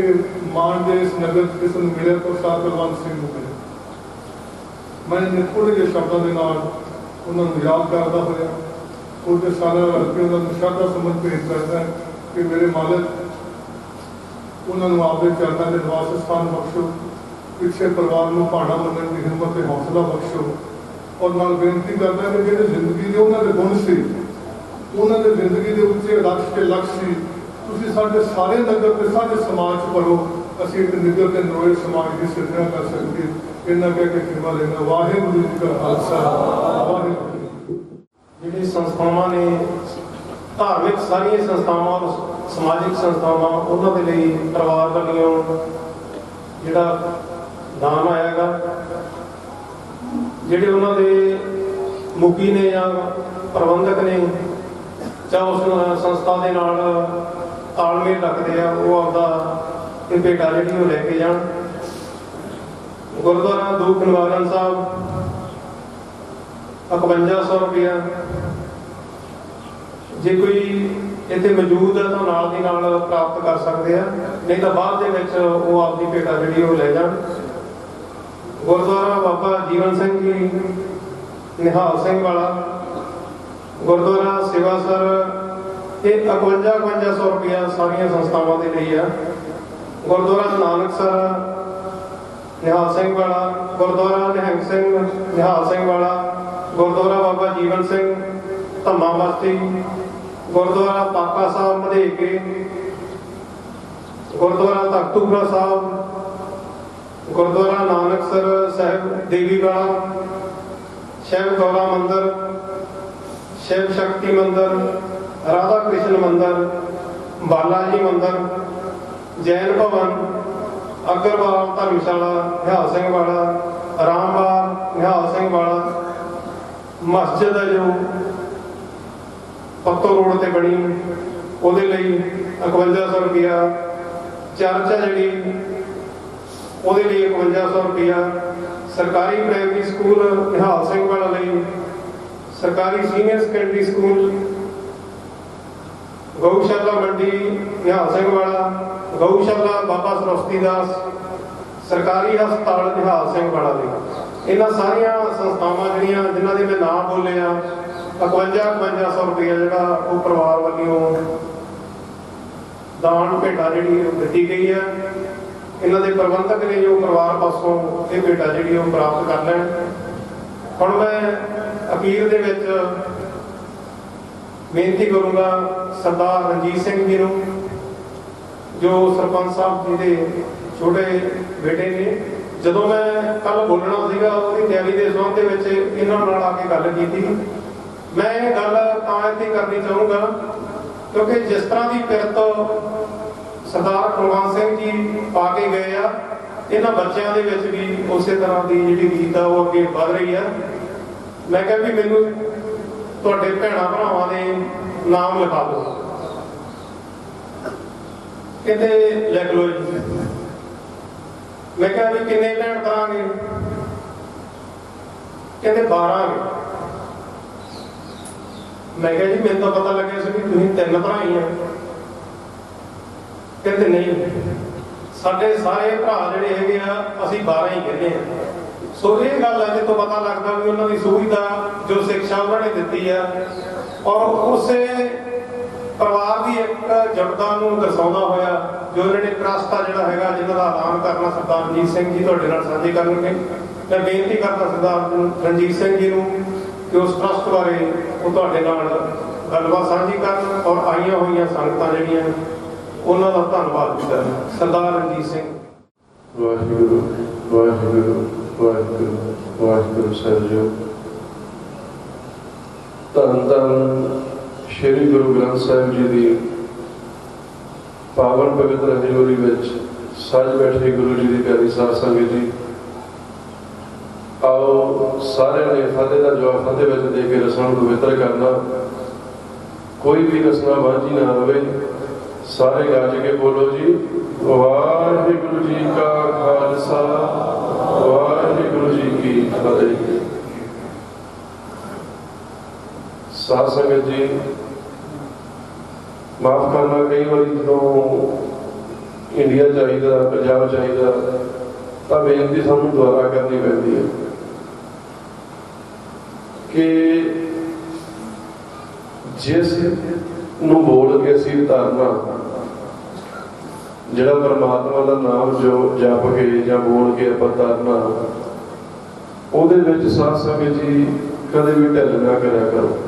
मान दे इस नगर किसी को मिले तो सरदार कुलवंत सिंह को मिले। मैं थोड़े जे शब्दों के नाल उन्होंने याद करता होया थोड़े साल हल्के उन्होंने श्रद्धा समझ भेज करता है कि मेरे मालिक उन्होंने आपके चरणों के निवास स्थान बख्शो, पिछले परिवार को भाड़ा मनने की हिम्मत और हौसला बख्शो। और नाल बेनती करता है कि जो जिंदगी के उन्होंने गुण से उन्होंने जिंदगी के उच्चे आदर्श के लक्ष्य से तुसीं साडे सारे नगर के सारे समाज भरो ਅਸੀਂ ਇੱਕ ਨਿੱਘਰ ਤੇ ਨਰੋਏ ਸਮਾਜ ਦੀ ਸਿਰਜਣਾ ਕਰ ਸਕੀਏ। ਇਹਨਾਂ ਕਹਿ ਕੇ ਖਿਮਾ ਲੈਣਾ। ਵਾਹਿਗੁਰੂ ਜੀ ਕਾ ਖਾਲਸਾ, ਵਾਹਿਗੁਰੂ ਜੀ ਕੀ ਫਤਿਹ। ਜਿਹੜੀ ਸੰਸਥਾਵਾਂ ਨੇ, ਧਾਰਮਿਕ ਸਾਰੀਆਂ ਸੰਸਥਾਵਾਂ, ਸਮਾਜਿਕ ਸੰਸਥਾਵਾਂ, ਉਹਨਾਂ ਦੇ ਲਈ ਪਰਿਵਾਰ ਵੱਲੋਂ ਜਿਹੜਾ ਦਾਨ ਆਏਗਾ, ਜਿਹੜੇ ਉਹਨਾਂ ਦੇ ਮੁਖੀ ਨੇ ਜਾਂ ਪ੍ਰਬੰਧਕ ਨੇ ਜਾਂ ਉਸ ਸੰਸਥਾ ਦੇ ਨਾਲ ਤਾਲਮੇਲ ਰੱਖਦੇ ਆ, ਉਹ ਆਪਦਾ ਇਹ ਭੇਟਾ ਜਿਹੜੀ ਉਹ ਲੈ ਕੇ ਜਾਣ। ਗੁਰਦੁਆਰਾ ਦੁੱਖ ਨਿਵਾਰਨ ਸਾਹਿਬ 5100 ਰੁਪਇਆ। ਜੇ ਕੋਈ ਇੱਥੇ ਮੌਜੂਦ ਹੈ ਤਾਂ ਨਾਲ ਦੀ ਨਾਲ ਪ੍ਰਾਪਤ ਕਰ ਸਕਦੇ ਆ, ਨਹੀਂ ਤਾਂ ਬਾਅਦ ਦੇ ਵਿੱਚ ਉਹ ਆਪਦੀ ਭੇਟਾ ਜਿਹੜੀ ਉਹ ਲੈ ਜਾਣ। ਗੁਰਦੁਆਰਾ ਬਾਬਾ ਜੀਵਨ ਸਿੰਘ ਜੀ ਨਿਹਾਲ ਸਿੰਘ ਵਾਲਾ, ਗੁਰਦੁਆਰਾ ਸੇਵਾਸਰ, ਇਹ 5100 ਰੁਪਇਆ ਸਾਰੀਆਂ ਸੰਸਥਾਵਾਂ ਦੇ ਲਈ ਆ। ਗੁਰਦੁਆਰਾ ਨਾਨਕਸਰ ਨਿਹਾਲ ਸਿੰਘ ਵਾਲਾ, ਗੁਰਦੁਆਰਾ ਨਿਹੰਗ ਸਿੰਘ ਨਿਹਾਲ ਸਿੰਘ ਵਾਲਾ, ਗੁਰਦੁਆਰਾ ਬਾਬਾ ਜੀਵਨ ਸਿੰਘ ਧੰਮਾ ਬਸਤੀ, ਗੁਰਦੁਆਰਾ ਪਾਕਾ ਸਾਹਿਬ ਮਧੇਕੇ, ਗੁਰਦੁਆਰਾ ਤਖਤੂਪੁਰਾ ਸਾਹਿਬ, ਗੁਰਦੁਆਰਾ ਨਾਨਕਸਰ ਸਾਹਿਬ ਦੇਵੀਵਾਲਾ, ਸ਼ਿਵ ਗੌਰਾ ਮੰਦਿਰ, ਸ਼ਿਵ ਸ਼ਕਤੀ ਮੰਦਿਰ, ਰਾਧਾ ਕ੍ਰਿਸ਼ਨ ਮੰਦਿਰ, ਬਾਲਾ ਜੀ ਮੰਦਿਰ, ਜੈਨ ਭਵਨ, ਅਗਰਵਾਲ ਧਰਮਸ਼ਾਲਾ ਨਿਹਾਲ ਸਿੰਘ ਵਾਲਾ, ਰਾਮਬਾਗ ਨਿਹਾਲ ਸਿੰਘ ਵਾਲਾ, ਮਸਜਿਦ ਹੈ ਜੋ ਪੱਤੋ ਰੋਡ ਤੇ ਬਣੀ, ਉਹਦੇ ਲਈ 5100 ਰੁਪਇਆ। ਚਰਚ ਹੈ ਜਿਹੜੀ, ਉਹਦੇ ਲਈ 5100 ਰੁਪਇਆ। ਸਰਕਾਰੀ ਪ੍ਰਾਇਮਰੀ ਸਕੂਲ ਨਿਹਾਲ ਸਿੰਘ ਵਾਲਾ ਲਈ, ਸਰਕਾਰੀ ਸੀਨੀਅਰ ਸੈਕੰਡਰੀ ਸਕੂਲ, ਗਊਸ਼ਾਲਾ ਮੰਡੀ ਨਿਹਾਲ ਸਿੰਘ ਵਾਲਾ, ਗਊਸ਼ਾਲਾ ਬਾਬਾ ਸਰਸਵਤੀ ਦਾਸ, ਸਰਕਾਰੀ ਹਸਪਤਾਲ ਨਿਹਾਲ ਸਿੰਘ ਵਾਲਾ ਲਈ। ਇਹਨਾਂ ਸਾਰੀਆਂ ਸੰਸਥਾਵਾਂ ਜਿਹੜੀਆਂ ਜਿਨ੍ਹਾਂ ਦੇ ਮੈਂ ਨਾਮ ਬੋਲੇ ਆ, 5100 ਰੁਪਇਆ ਜਿਹੜਾ ਉਹ ਪਰਿਵਾਰ ਵੱਲੋਂ ਦਾਨ ਭੇਟਾ ਜਿਹੜੀ ਉਹ ਦਿੱਤੀ ਗਈ ਹੈ। ਇਹਨਾਂ ਦੇ ਪ੍ਰਬੰਧਕ ਨੇ ਜੋ ਪਰਿਵਾਰ ਪਾਸੋਂ ਇਹ ਭੇਟਾ ਜਿਹੜੀ ਉਹ ਪ੍ਰਾਪਤ ਕਰ ਲੈਣ। ਹੁਣ ਮੈਂ ਅਖੀਰ ਦੇ ਵਿੱਚ ਬੇਨਤੀ ਕਰੂੰਗਾ ਸਰਦਾਰ ਰਣਜੀਤ ਸਿੰਘ ਜੀ ਨੂੰ, ਜੋ ਸਰਪੰਚ ਸਾਹਿਬ ਜੀ ਦੇ ਛੋਟੇ ਬੇਟੇ ਨੇ। ਜਦੋਂ ਮੈਂ ਕੱਲ ਬੋਲਣਾ ਸੀਗਾ, ਉਹਦੀ ਤਿਆਰੀ ਦੇ ਸੰਬੰਧ ਦੇ ਵਿੱਚ ਇਹਨਾਂ ਨਾਲ ਆ ਕੇ ਗੱਲ ਕੀਤੀ। ਮੈਂ ਇਹ ਗੱਲ ਤਾਂ ਇੱਥੇ ਕਰਨੀ ਚਾਹੂੰਗਾ ਕਿਉਂਕਿ ਜਿਸ ਤਰ੍ਹਾਂ ਦੀ ਕਿਰਤ ਸਰਦਾਰ ਕੁਲਵੰਤ ਸਿੰਘ ਜੀ ਪਾ ਕੇ ਗਏ ਆ, ਇਹਨਾਂ ਬੱਚਿਆਂ ਦੇ ਵਿੱਚ ਵੀ ਉਸੇ ਤਰ੍ਹਾਂ ਦੀ ਜਿਹੜੀ ਰੀਤ ਆ ਉਹ ਅੱਗੇ ਵਧ ਰਹੀ ਆ। ਮੈਂ ਕਿਹਾ ਵੀ ਮੈਨੂੰ ਤੁਹਾਡੇ ਭੈਣਾਂ ਭਰਾਵਾਂ ਦੇ ਨਾਮ ਲਿਖਾ ਦਿਓ। ਕਹਿੰਦੇ ਲਿਖ ਲਓ ਜੀ। ਮੈਂ ਕਿਹਾ ਵੀ ਕਿੰਨੇ ਭੈਣ ਕਰਾਂਗੇ? ਕਹਿੰਦੇ 12 ਨੇ। ਮੈਂ ਕਿਹਾ ਜੀ ਮੈਨੂੰ ਤਾਂ ਪਤਾ ਲੱਗਿਆ ਸੀ ਵੀ ਤੁਸੀਂ 3 ਭਰਾ ਹੀ ਆ। ਕਹਿੰਦੇ ਨਹੀਂ, ਸਾਡੇ ਸਾਰੇ ਭਰਾ ਜਿਹੜੇ ਹੈਗੇ ਆ ਅਸੀਂ 12 ਹੀ ਕਹਿੰਦੇ ਆ। ਸੋ ਇਹ ਗੱਲ ਹੈ ਜਿੱਥੋਂ ਪਤਾ ਲੱਗਦਾ ਵੀ ਉਹਨਾਂ ਦੀ ਸੁਵਿਧਾ ਜੋ ਸਿੱਖਿਆ ਉਹਨਾਂ ਨੇ ਦਿੱਤੀ ਆ, ਔਰ ਉਸੇ ਪਰਿਵਾਰ ਦੀ ਇੱਕ ਜੁੜਤਾ ਨੂੰ ਦਰਸਾਉਂਦਾ ਹੋਇਆ ਜੋ ਇਹਨਾਂ ਨੇ ਟਰਸਟ ਆ ਜਿਹੜਾ ਹੈਗਾ, ਜਿਹਨਾਂ ਦਾ ਐਲਾਨ ਕਰਨਾ ਸਰਦਾਰ ਰਣਜੀਤ ਸਿੰਘ ਜੀ ਤੁਹਾਡੇ ਨਾਲ ਸਾਂਝੇ ਕਰਨਗੇ। ਮੈਂ ਬੇਨਤੀ ਕਰਦਾ ਸਰਦਾਰ ਰਣਜੀਤ ਸਿੰਘ ਜੀ ਨੂੰ ਕਿ ਉਸ ਟਰਸਟ ਬਾਰੇ ਉਹ ਤੁਹਾਡੇ ਨਾਲ ਗੱਲਬਾਤ ਸਾਂਝੀ ਕਰਨ, ਔਰ ਆਈਆਂ ਹੋਈਆਂ ਸੰਗਤਾਂ ਜਿਹੜੀਆਂ ਉਹਨਾਂ ਦਾ ਧੰਨਵਾਦ ਵੀ ਕਰਨ। ਸਰਦਾਰ ਰਣਜੀਤ ਸਿੰਘ। ਵਾਹਿਗੁਰੂ ਵਾਹਿਗੁਰੂ ਵਾਹਿਗੁਰੂ ਵਾਹਿਗੁਰੂ ਸਾਹਿਬ ਜੀ। ਧੰਨ ਧੰਨ ਸ਼੍ਰੀ ਗੁਰੂ ਗ੍ਰੰਥ ਸਾਹਿਬ ਜੀ ਦੀ ਪਾਵਨ ਪਵਿੱਤਰ ਹਜ਼ੂਰੀ ਵਿੱਚ ਸੱਜ ਬੈਠੇ ਗੁਰੂ ਜੀ ਦੀ ਪਿਆਰੀ ਸਾਧ ਸੰਗਤ ਜੀ, ਆਓ ਸਾਰਿਆਂ ਨੇ ਫਤਿਹ ਦਾ ਜਵਾਬ ਫਤਿਹ ਵਿੱਚ ਦੇ ਕੇ ਰਸਮ ਨੂੰ ਪਵਿੱਤਰ ਕਰਨਾ। ਕੋਈ ਵੀ ਰਸਨਾ ਵਾਂਝੀ ਨਾ ਰਵੇ। ਸਾਰੇ ਗੱਜ ਕੇ ਬੋਲੋ ਜੀ, ਵਾਹਿਗੁਰੂ ਜੀ ਕਾ ਖਾਲਸਾ, ਵਾਹਿਗੁਰੂ ਜੀ ਕੀ ਫਤਿਹ। ਸਾਧ ਸੰਗਤ ਜੀ, ਮਾਫ ਕਰਨਾ, ਕਈ ਵਾਰੀ ਜਦੋਂ ਇੰਡੀਆ ਚਾਹੀਦਾ, ਪੰਜਾਬ ਚਾਹੀਦਾ ਤਾਂ ਬੇਨਤੀ ਸਾਨੂੰ ਦੁਆਰਾ ਕਰਨੀ ਪੈਂਦੀ ਹੈ ਕਿ ਜਿਸ ਨੂੰ ਬੋਲ ਕੇ ਅਸੀਂ ਧਾਰਨਾ, ਜਿਹੜਾ ਪਰਮਾਤਮਾ ਦਾ ਨਾਮ ਜੋ ਜਪ ਕੇ ਜਾਂ ਬੋਲ ਕੇ ਆਪਾਂ ਧਾਰਨਾ, ਉਹਦੇ ਵਿੱਚ ਸਾਧ ਸੰਗਤ ਜੀ ਕਦੇ ਵੀ ਢਿੱਲ ਨਾ ਕਰਿਆ ਕਰੋ।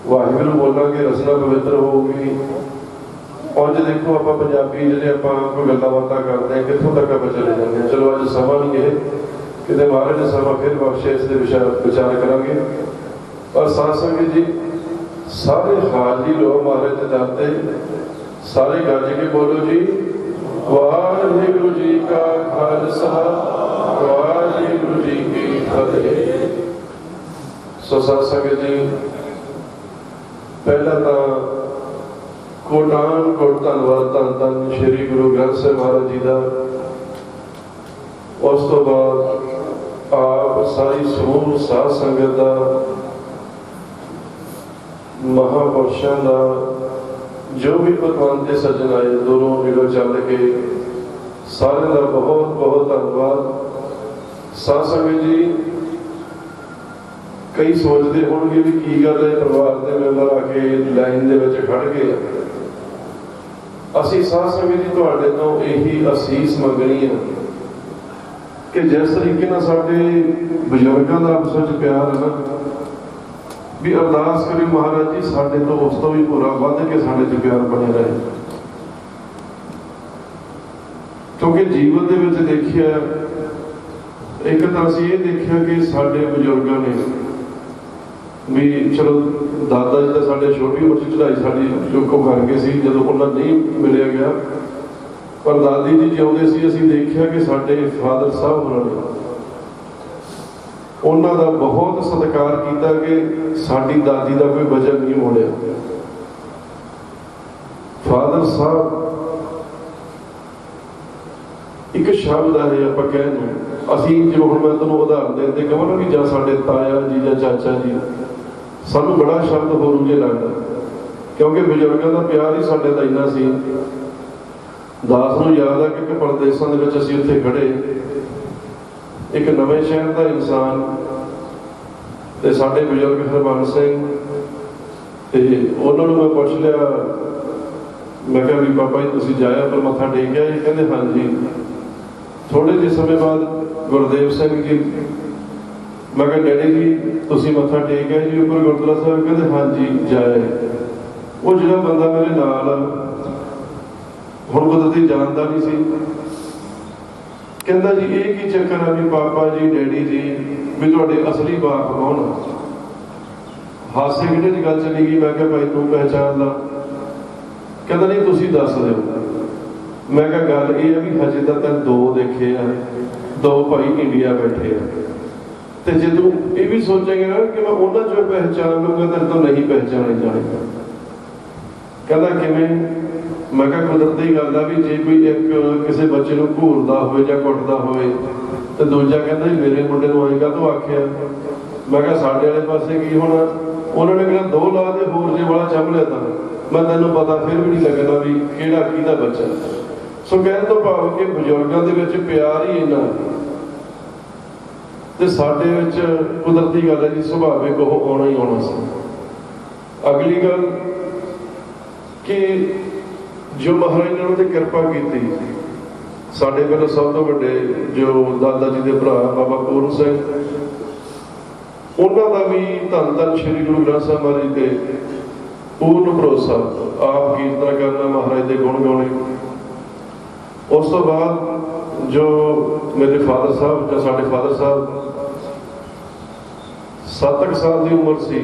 ਵਾਹਿਗੁਰੂ ਬੋਲਾਂਗੇ, ਰਸਨਾ ਪਵਿੱਤਰ ਹੋਊਗੀ, ਅੱਜ ਦੇਖੋ ਆਪਾਂ ਪੰਜਾਬੀ ਜਿਹੜੇ ਆਪਾਂ ਕੋਈ ਗੱਲਾਂ ਬਾਤਾਂ ਕਰਦੇ ਹਾਂ ਕਿੱਥੋਂ ਤੱਕ ਆਪਾਂ ਚਲੇ ਜਾਂਦੇ ਹਾਂ। ਚਲੋ ਅੱਜ ਸਮਾਂ ਨਹੀਂ ਇਹ ਕਿਤੇ ਮਹਾਰਾਜ ਨੇ ਸਮਾਂ ਫਿਰ ਬਖਸ਼ੇ ਇਸ ਦੇ ਵਿਚਾਰ ਕਰਾਂਗੇ। ਪਰ ਸਾਧ ਸੰਗਤ ਜੀ ਸਾਰੇ ਹਾਜ਼ਰੀ ਲੋ ਮਹਾਰਾਜ ਦੇ ਦਰ ਤੇ, ਸਾਰੇ ਗੱਜ ਕੇ ਬੋਲੋ ਜੀ ਵਾਹਿਗੁਰੂ ਜੀ ਕਾ ਖਾਲਸਾ ਵਾਹਿਗੁਰੂ ਜੀ ਕੀ ਫਤਿਹ। ਸੋ ਸਾਧ ਸੰਗਤ ਜੀ ਪਹਿਲਾਂ ਤਾਂ ਕੋਟਾਨ ਧੰਨਵਾਦ ਧੰਨ ਸ਼੍ਰੀ ਗੁਰੂ ਗ੍ਰੰਥ ਸਾਹਿਬ ਮਹਾਰਾਜ ਜੀ ਦਾ। ਉਸ ਤੋਂ ਬਾਅਦ ਆਪ ਸਾਰੀ ਸਮੂਹ ਸਾਧ ਸੰਗਤ ਦਾ, ਮਹਾਂਪੁਰਸ਼ਾਂ ਦਾ, ਜੋ ਵੀ ਭਗਵਾਨ ਦੇ ਸੱਜਣ ਆਏ ਦੂਰੋਂ ਨੇੜੋਂ ਚੱਲ ਕੇ, ਸਾਰਿਆਂ ਦਾ ਬਹੁਤ ਬਹੁਤ ਧੰਨਵਾਦ। ਸਾਧ ਸੰਗਤ ਜੀ ਕਈ ਸੋਚਦੇ ਹੋਣਗੇ ਵੀ ਕੀ ਗੱਲ ਹੈ, ਪਰਿਵਾਰ ਦੇ ਮੈਂਬਰ ਆ ਕੇ ਲਾਈਨ ਦੇ ਵਿੱਚ ਖੜ ਗਏ। ਅਸੀਂ ਸਾਧ ਸੰਗਤ ਜੀ ਤੁਹਾਡੇ ਤੋਂ ਇਹੀ ਅਸੀਸ ਮੰਗਣੀ ਹੈ ਕਿ ਜਿਸ ਤਰੀਕੇ ਨਾਲ ਸਾਡੇ ਬਜ਼ੁਰਗਾਂ ਦਾ ਆਪਸ ਵਿੱਚ ਪਿਆਰ ਹੈ ਨਾ, ਵੀ ਅਰਦਾਸ ਕਰੀ ਮਹਾਰਾਜ ਜੀ ਸਾਡੇ ਤੋਂ ਉਸ ਤੋਂ ਵੀ ਪੂਰਾ ਵੱਧ ਕੇ ਸਾਡੇ 'ਚ ਪਿਆਰ ਬਣਿਆ ਰਹੇ। ਕਿਉਂਕਿ ਜੀਵਨ ਦੇ ਵਿੱਚ ਦੇਖਿਆ, ਇੱਕ ਤਾਂ ਅਸੀਂ ਇਹ ਦੇਖਿਆ ਕਿ ਸਾਡੇ ਬਜ਼ੁਰਗਾਂ ਨੇ ਵੀ ਚਲੋ ਦਾਦਾ ਜੀ ਤਾਂ ਸਾਡੇ ਛੋਟੀ ਉਮਰ 'ਚ ਚੜ੍ਹਾਈ ਸਾਡੀ ਚੁੱਕੋ ਕਰ ਗਏ ਸੀ ਜਦੋਂ ਉਹਨਾਂ ਨਹੀਂ ਮਿਲਿਆ ਗਿਆ, ਪਰ ਦਾਦੀ ਜੀ ਜਿਉਂਦੇ ਸੀ ਅਸੀਂ ਦੇਖਿਆ ਕਿ ਸਾਡੇ ਫਾਦਰ ਸਾਹਿਬ ਉਹਨਾਂ ਨੇ ਉਹਨਾਂ ਦਾ ਬਹੁਤ ਸਤਿਕਾਰ ਕੀਤਾ ਕਿ ਸਾਡੀ ਦਾਦੀ ਦਾ ਕੋਈ ਵਜਨ ਨਹੀਂ ਮੋੜਿਆ। ਫਾਦਰ ਸਾਹਿਬ ਇੱਕ ਸ਼ਬਦ ਹੈ ਆਪਾਂ ਕਹਿੰਦੇ, ਅਸੀਂ ਜਿਵੇਂ ਹੁਣ ਮੈਂ ਤੁਹਾਨੂੰ ਉਦਾਹਰਨ ਦੇਣ ਤੇ ਕਹਾਂ ਵੀ ਜਾਂ ਸਾਡੇ ਤਾਇਆ ਜੀ ਜਾਂ ਚਾਚਾ ਜੀ, ਸਾਨੂੰ ਬੜਾ ਸ਼ਬਦ ਹੋਰ ਜੇ ਲੱਗਦਾ ਕਿਉਂਕਿ ਬਜ਼ੁਰਗਾਂ ਦਾ ਪਿਆਰ ਹੀ ਸਾਡੇ ਦਾ ਇੰਨਾ ਸੀ। ਦਾਸ ਨੂੰ ਯਾਦ ਆ ਕਿ ਪਰਦੇਸਾਂ ਦੇ ਵਿੱਚ ਅਸੀਂ ਉੱਥੇ ਖੜੇ, ਇੱਕ ਨਵੇਂ ਸ਼ਹਿਰ ਦਾ ਇਨਸਾਨ ਤੇ ਸਾਡੇ ਬਜ਼ੁਰਗ ਹਰਬੰਸ ਸਿੰਘ, ਤੇ ਉਹਨਾਂ ਨੂੰ ਮੈਂ ਪੁੱਛ ਲਿਆ, ਮੈਂ ਕਿਹਾ ਵੀ ਪਾਪਾ ਜੀ ਤੁਸੀਂ ਜਾਇਆ ਪਰ ਮੱਥਾ ਟੇਕਿਆ? ਇਹ ਕਹਿੰਦੇ ਹਾਂਜੀ। ਥੋੜੇ ਜਿਹੇ ਸਮੇਂ ਬਾਅਦ ਗੁਰਦੇਵ ਸਿੰਘ ਜੀ, ਮੈਂ ਕਿਹਾ ਡੈਡੀ ਜੀ ਤੁਸੀਂ ਮੱਥਾ ਟੇਕਿਆ ਜੀ ਉੱਪਰ ਗੁਰਦੁਆਰਾ ਸਾਹਿਬ? ਕਹਿੰਦੇ ਹਾਂਜੀ ਜਾਏ। ਉਹ ਜਿਹੜਾ ਬੰਦਾ ਮੇਰੇ ਨਾਲ ਹੁਣ ਕੁਦਰਤੀ ਜਾਣਦਾ ਨਹੀਂ ਸੀ, ਕਹਿੰਦਾ ਜੀ ਇਹ ਕੀ ਚੱਕਰ ਆ ਵੀ ਪਾਪਾ ਜੀ ਡੈਡੀ ਜੀ ਵੀ ਤੁਹਾਡੇ ਅਸਲੀ ਬਾਪ ਕੌਣ? ਹਾਸੇ ਕਿਹੜੇ ਦੀ ਗੱਲ ਚਲੀ ਗਈ। ਮੈਂ ਕਿਹਾ ਭਾਈ ਤੂੰ ਪਹਿਚਾਣ ਲਾ। ਕਹਿੰਦਾ ਨਹੀਂ ਤੁਸੀਂ ਦੱਸ ਦਿਓ। ਮੈਂ ਕਿਹਾ ਗੱਲ ਇਹ ਆ ਵੀ ਹਜੇ ਤਾਂ ਤੈਨੂੰ ਦੋ ਦੇਖੇ ਆ, ਦੋ ਭਾਈ ਇੰਡੀਆ ਬੈਠੇ ਆ, ਤੇ ਜੇ ਤੂੰ ਇਹ ਵੀ ਸੋਚੇਂਗੇ ਨਾ ਕਿ ਮੈਂ ਉਹਨਾਂ ਚੋਂ ਪਹਿਚਾਣ ਲੂੰਗਾ ਤੇਰੇ ਤੋਂ ਨਹੀਂ ਪਹਿਚਾਣੇ ਜਾਣੇਗਾ। ਕਹਿੰਦਾ ਕਿਵੇਂ? ਮੈਂ ਕਿਹਾ ਕੁਦਰਤੀ ਗੱਲ ਆ ਵੀ ਜੇ ਕੋਈ ਇੱਕ ਕਿਸੇ ਬੱਚੇ ਨੂੰ ਘੂਰਦਾ ਹੋਵੇ ਜਾਂ ਕੁੱਟਦਾ ਹੋਵੇ ਤੇ ਦੂਜਾ ਕਹਿੰਦਾ ਜੀ ਮੇਰੇ ਮੁੰਡੇ ਨੂੰ ਆਏਗਾ ਤੂੰ ਆਖਿਆ। ਮੈਂ ਕਿਹਾ ਸਾਡੇ ਵਾਲੇ ਪਾਸੇ ਕੀ ਹੋਣਾ? ਉਹਨਾਂ ਨੇ ਕਿਹਾ ਦੋ ਲਾ ਦੇ ਹੋਰ ਜੇ ਵਾਲਾ ਚੱਬ ਲਿਆ ਤਾਂ ਮੈਂ ਤੈਨੂੰ ਪਤਾ ਫਿਰ ਵੀ ਨਹੀਂ ਲੱਗਣਾ ਵੀ ਕਿਹੜਾ ਕਿਹਦਾ ਬੱਚਾ। ਸੋ ਕਹਿਣ ਤੋਂ ਭਾਵ ਕਿ ਬਜ਼ੁਰਗਾਂ ਦੇ ਵਿੱਚ ਪਿਆਰ ਹੀ ਇੰਨਾ ਤੇ ਸਾਡੇ ਵਿੱਚ ਕੁਦਰਤੀ ਗੱਲ ਹੈ ਜੀ, ਸੁਭਾਵਿਕ ਉਹ ਆਉਣਾ ਹੀ ਆਉਣਾ ਸੀ। ਅਗਲੀ ਗੱਲ ਕਿ ਜੋ ਮਹਾਰਾਜ ਨੇ ਉਹਨਾਂ ਤੇ ਕਿਰਪਾ ਕੀਤੀ, ਸਾਡੇ ਪਹਿਲਾਂ ਸਭ ਤੋਂ ਵੱਡੇ ਜੋ ਦਾਦਾ ਜੀ ਦੇ ਭਰਾ ਬਾਬਾ ਪੂਰਨ ਸਿੰਘ, ਉਹਨਾਂ ਦਾ ਵੀ ਧੰਨ ਧੰਨ ਸ਼੍ਰੀ ਗੁਰੂ ਗ੍ਰੰਥ ਸਾਹਿਬ ਮਹਾਰਾਜ ਦੇ ਪੂਰਨ ਭਰੋਸਾ, ਆਪ ਕੀਰਤਨ ਕਰਨਾ, ਮਹਾਰਾਜ ਦੇ ਗੁਣ ਗਾਉਣੇ। ਉਸ ਤੋਂ ਬਾਅਦ ਜੋ ਮੇਰੇ ਫਾਦਰ ਸਾਹਿਬ ਜਾਂ ਸਾਡੇ ਫਾਦਰ ਸਾਹਿਬ 7 ਸਾਲ ਦੀ ਉਮਰ ਸੀ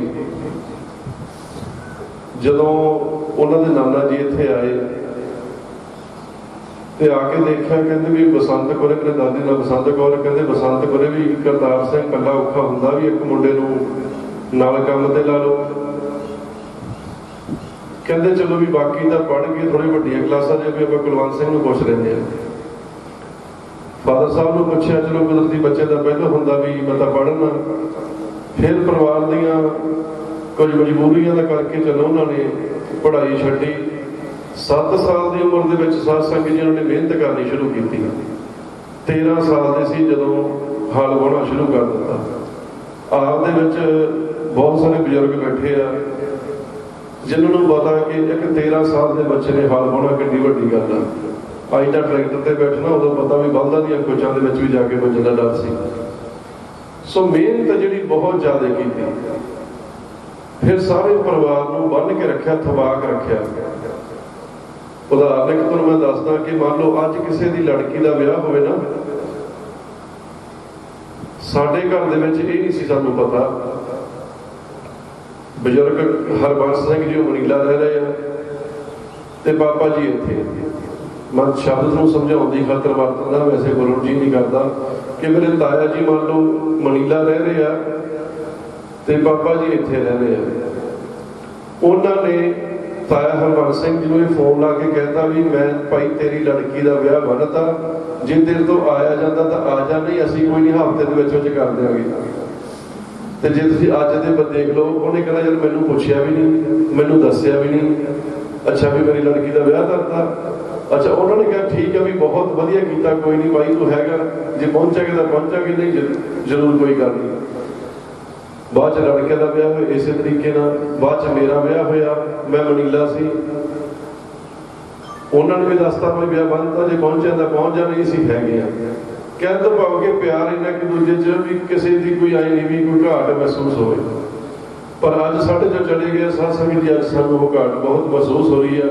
ਜਦੋਂ ਉਹਨਾਂ ਦੇ ਨਾਨਾ ਜੀ ਇੱਥੇ ਆਏ ਤੇ ਆ ਕੇ ਦੇਖਿਆ, ਕਹਿੰਦੇ ਵੀ ਬਸੰਤ ਕੋਲੇ, ਮੇਰੇ ਦਾਦੀ ਦਾ ਬਸੰਤ ਕੌਰ, ਕਹਿੰਦੇ ਬਸੰਤ ਕੋਲੇ ਵੀ ਕਰਤਾਰ ਸਿੰਘ ਕੱਲਾ ਔਖਾ ਹੁੰਦਾ ਵੀ ਇੱਕ ਮੁੰਡੇ ਨੂੰ ਨਾਲ ਕੰਮ ਤੇ ਲਾ ਲਓ। ਕਹਿੰਦੇ ਚਲੋ ਵੀ ਬਾਕੀ ਤਾਂ ਪੜ੍ਹ ਕੇ ਥੋੜੀ ਵੱਡੀਆਂ ਕਲਾਸਾਂ ਦੇ ਵੀ ਆਪਾਂ ਕੁਲਵੰਤ ਸਿੰਘ ਨੂੰ ਪੁੱਛ ਲੈਂਦੇ ਹਾਂ। ਫਾਦਰ ਸਾਹਿਬ ਨੂੰ ਪੁੱਛਿਆ, ਚਲੋ ਕੁਦਰਤੀ ਬੱਚੇ ਦਾ ਪਹਿਲਾਂ ਹੁੰਦਾ ਵੀ ਮੈਂ ਤਾਂ ਪੜ੍ਹਨਾ, ਫਿਰ ਪਰਿਵਾਰ ਦੀਆਂ ਕੁਝ ਮਜਬੂਰੀਆਂ ਦਾ ਕਰਕੇ ਚਲੋ ਉਹਨਾਂ ਨੇ ਪੜ੍ਹਾਈ ਛੱਡੀ। 7 ਸਾਲ ਦੀ ਉਮਰ ਦੇ ਵਿੱਚ ਸਾਧ ਸੰਗਤ ਜੀ ਉਹਨਾਂ ਨੇ ਮਿਹਨਤ ਕਰਨੀ ਸ਼ੁਰੂ ਕੀਤੀ। 13 ਸਾਲ ਦੇ ਸੀ ਜਦੋਂ ਹਲ ਵਾਹੁਣਾ ਸ਼ੁਰੂ ਕਰ ਦਿੱਤਾ। ਆਪ ਦੇ ਵਿੱਚ ਬਹੁਤ ਸਾਰੇ ਬਜ਼ੁਰਗ ਬੈਠੇ ਆ ਜਿਨ੍ਹਾਂ ਨੂੰ ਪਤਾ ਕਿ ਇੱਕ 13 ਸਾਲ ਦੇ ਬੱਚੇ ਨੇ ਹਲ ਵਾਹੁਣਾ ਕਿੰਨੀ ਵੱਡੀ ਗੱਲ ਆ। ਅੱਜ ਦਾ ਟਰੈਕਟਰ ਤੇ ਬੈਠਣਾ, ਉਦੋਂ ਪਤਾ ਵੀ ਬਲਦਾਂ ਦੀਆਂ ਕੋਚਾਂ ਦੇ ਵਿੱਚ ਵੀ ਜਾ ਕੇ ਵੱਜਣ ਦਾ ਡਰ ਸੀ। ਸੋ ਮਿਹਨਤ ਜਿਹੜੀ ਬਹੁਤ ਜ਼ਿਆਦਾ ਕੀਤੀ। ਫਿਰ ਸਾਰੇ ਪਰਿਵਾਰ ਨੂੰ ਬੰਨ੍ਹ ਕੇ ਰੱਖਿਆ, ਥਬਾਕ ਰੱਖਿਆ। ਉਦਾਹਰਨ ਇੱਕ ਤੁਹਾਨੂੰ ਮੈਂ ਦੱਸਦਾ ਕਿ ਮੰਨ ਲਓ ਅੱਜ ਕਿਸੇ ਦੀ ਲੜਕੀ ਦਾ ਵਿਆਹ ਹੋਵੇ ਨਾ, ਸਾਡੇ ਘਰ ਦੇ ਵਿੱਚ ਇਹ ਨਹੀਂ ਸੀ ਸਾਨੂੰ ਪਤਾ, ਬਜ਼ੁਰਗ ਹਰਬੰਸ ਸਿੰਘ ਜੀ ਮਨੀਲਾ ਰਹਿ ਰਹੇ ਆ ਤੇ ਬਾਬਾ ਜੀ ਇੱਥੇ। ਮੈਂ ਸ਼ਬਦ ਨੂੰ ਸਮਝਾਉਣ ਦੀ ਖਾਤਰ ਵਰਤਦਾ, ਵੈਸੇ ਬੋਲਣ ਜੀ ਨਹੀਂ ਕਰਦਾ, ਕਿ ਮੇਰੇ ਤਾਇਆ ਜੀ ਮੰਨ ਲਓ ਮਨੀਲਾ ਰਹਿ ਰਹੇ ਆ ਤੇ ਬਾਬਾ ਜੀ ਇੱਥੇ ਰਹਿ ਰਹੇ ਆ। ਉਹਨਾਂ ਨੇ ਤਾਇਆ ਹਰਬੰਸ ਸਿੰਘ ਜੀ ਨੂੰ ਇਹ ਫੋਨ ਲਾ ਕੇ ਕਹਿਤਾ ਵੀ ਮੈਂ ਭਾਈ ਤੇਰੀ ਲੜਕੀ ਦਾ ਵਿਆਹ ਬੰਨ੍ਹਤਾ, ਜੇ ਤੇਰੇ ਤੋਂ ਆਇਆ ਜਾਂਦਾ ਤਾਂ ਆ ਜਾ, ਨਹੀਂ ਅਸੀਂ ਕੋਈ ਨਹੀਂ ਹਫ਼ਤੇ ਦੇ ਵਿੱਚ ਕਰ ਦਿਆਂਗੇ। ਤੇ ਜੇ ਤੁਸੀਂ ਅੱਜ ਦੇ ਦੇਖ ਲਓ, ਉਹਨੇ ਕਹਿੰਦਾ ਯਾਰ ਮੈਨੂੰ ਪੁੱਛਿਆ ਵੀ ਨਹੀਂ, ਮੈਨੂੰ ਦੱਸਿਆ ਵੀ ਨਹੀਂ, ਅੱਛਾ ਵੀ ਮੇਰੀ ਲੜਕੀ ਦਾ ਵਿਆਹ ਕਰਤਾ। ਅੱਛਾ ਉਹਨਾਂ ਨੇ ਕਿਹਾ ਠੀਕ ਹੈ ਵੀ ਬਹੁਤ ਵਧੀਆ ਕੀਤਾ, ਕੋਈ ਨਹੀਂ ਭਾਈ ਤੂੰ ਹੈਗਾ, ਜੇ ਪਹੁੰਚਾਂਗੇ ਤਾਂ ਪਹੁੰਚਾਂਗੇ, ਨਹੀਂ ਜ਼ਰੂਰ ਕੋਈ ਗੱਲ ਨਹੀਂ। ਬਾਅਦ 'ਚ ਲੜਕੇ ਦਾ ਵਿਆਹ ਹੋਇਆ ਇਸੇ ਤਰੀਕੇ ਨਾਲ, ਬਾਅਦ 'ਚ ਮੇਰਾ ਵਿਆਹ ਹੋਇਆ, ਮੈਂ ਮਨੀਲਾ ਸੀ, ਉਹਨਾਂ ਨੇ ਵੀ ਦੱਸਤਾ ਭਾਈ ਵਿਆਹ ਬੰਨ੍ਹਤਾ, ਜੇ ਪਹੁੰਚਿਆ ਤਾਂ ਪਹੁੰਚ ਜਾ, ਨਹੀਂ ਸੀ ਹੈਗੇ ਆ। ਕਹਿਣ ਤੋਂ ਭਾਵ ਕਿ ਪਿਆਰ ਇਹਨਾਂ ਇੱਕ ਦੂਜੇ 'ਚ ਵੀ ਕਿਸੇ ਦੀ ਕੋਈ ਆਈ ਨਹੀਂ ਵੀ ਕੋਈ ਘਾਟ ਮਹਿਸੂਸ ਹੋਵੇ। ਪਰ ਅੱਜ ਸਾਡੇ ਜੋ ਚਲੇ ਗਏ ਸਾਧ ਸੰਗਤ ਜੀ, ਅੱਜ ਸਾਨੂੰ ਉਹ ਘਾਟ ਬਹੁਤ ਮਹਿਸੂਸ ਹੋ ਰਹੀ ਆ।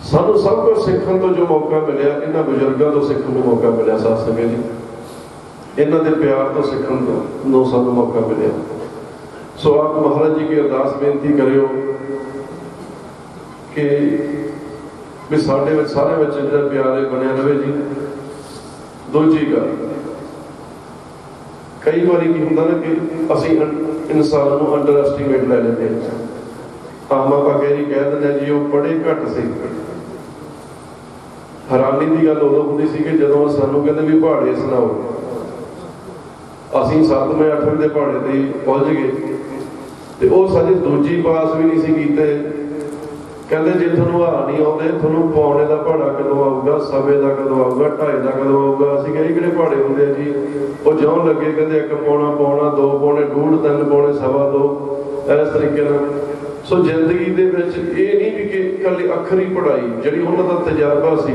ਸਾਨੂੰ ਸਭ ਕੁਝ ਸਿੱਖਣ ਤੋਂ ਜੋ ਮੌਕਾ ਮਿਲਿਆ, ਇਹਨਾਂ ਬਜ਼ੁਰਗਾਂ ਤੋਂ ਸਿੱਖਣ ਨੂੰ ਮੌਕਾ ਮਿਲਿਆ, ਸਾਧ ਸੰਗਤ ਜੀ ਇਹਨਾਂ ਦੇ ਪਿਆਰ ਤੋਂ ਸਿੱਖਣ ਨੂੰ ਸਾਨੂੰ ਮੌਕਾ ਮਿਲਿਆ। ਸੋ ਆਪ ਮਹਾਰਾਜ ਜੀ ਕੀ ਅਰਦਾਸ ਬੇਨਤੀ ਕਰਿਓ ਕਿ ਵੀ ਸਾਡੇ ਵਿੱਚ ਸਾਰਿਆਂ ਵਿੱਚ ਜਿਹੜਾ ਪਿਆਰ ਬਣਿਆ ਰਹੇ ਜੀ। ਦੂਜੀ ਗੱਲ, ਕਈ ਵਾਰੀ ਕੀ ਹੁੰਦਾ ਨਾ ਕਿ ਅਸੀਂ ਇਨਸਾਨ ਨੂੰ ਅੰਡਰ ਐਸਟੀਮੇਟ ਲੈ ਲੈਂਦੇ ਹਾਂ। ਆਮ ਆਪਾਂ ਕਹਿ ਦਿੰਦੇ ਜੀ ਉਹ ਬੜੇ ਘੱਟ ਸੀ। ਹੈਰਾਨੀ ਦੀ ਗੱਲ ਉਦੋਂ ਹੁੰਦੀ ਸੀ ਕਿ ਜਦੋਂ ਸਾਨੂੰ ਕਹਿੰਦੇ ਵੀ ਪਹਾੜੇ ਸੁਣਾਓ, ਅਸੀਂ 7ਵੇਂ 8ਵੇਂ ਦੇ ਪਹਾੜੇ ਤੇ ਪਹੁੰਚ ਗਏ ਤੇ ਉਹ ਸਾਡੇ ਦੂਜੀ ਪਾਸ ਵੀ ਨਹੀਂ ਸੀ ਕੀਤੇ। ਕਹਿੰਦੇ ਜੇ ਤੁਹਾਨੂੰ ਆ ਨਹੀਂ ਆਉਂਦੇ, ਤੁਹਾਨੂੰ ਪੌਣੇ ਦਾ ਪਹਾੜਾ ਕਦੋਂ ਆਊਗਾ, ਸਵੇ ਦਾ ਕਦੋਂ ਆਊਗਾ, 2.5 ਦਾ ਕਦੋਂ ਆਊਗਾ। ਅਸੀਂ ਕਹੇ ਕਿਹੜੇ ਪਹਾੜੇ ਹੁੰਦੇ ਆ ਜੀ, ਉਹ ਜਿਉਂ ਲੱਗੇ ਕਹਿੰਦੇ 1 ਪੌਣਾ, 2 ਪੌਣੇ, 1.5, 3 ਪੌਣੇ, 2.25 ਇਸ ਤਰੀਕੇ ਨਾਲ। ਸੋ ਜ਼ਿੰਦਗੀ ਦੇ ਵਿੱਚ ਇਹ ਨਹੀਂ ਵੀ ਕਿ ਇਕੱਲੀ ਅੱਖਰੀ ਪੜ੍ਹਾਈ, ਜਿਹੜੀ ਉਹਨਾਂ ਦਾ ਤਜਰਬਾ ਸੀ,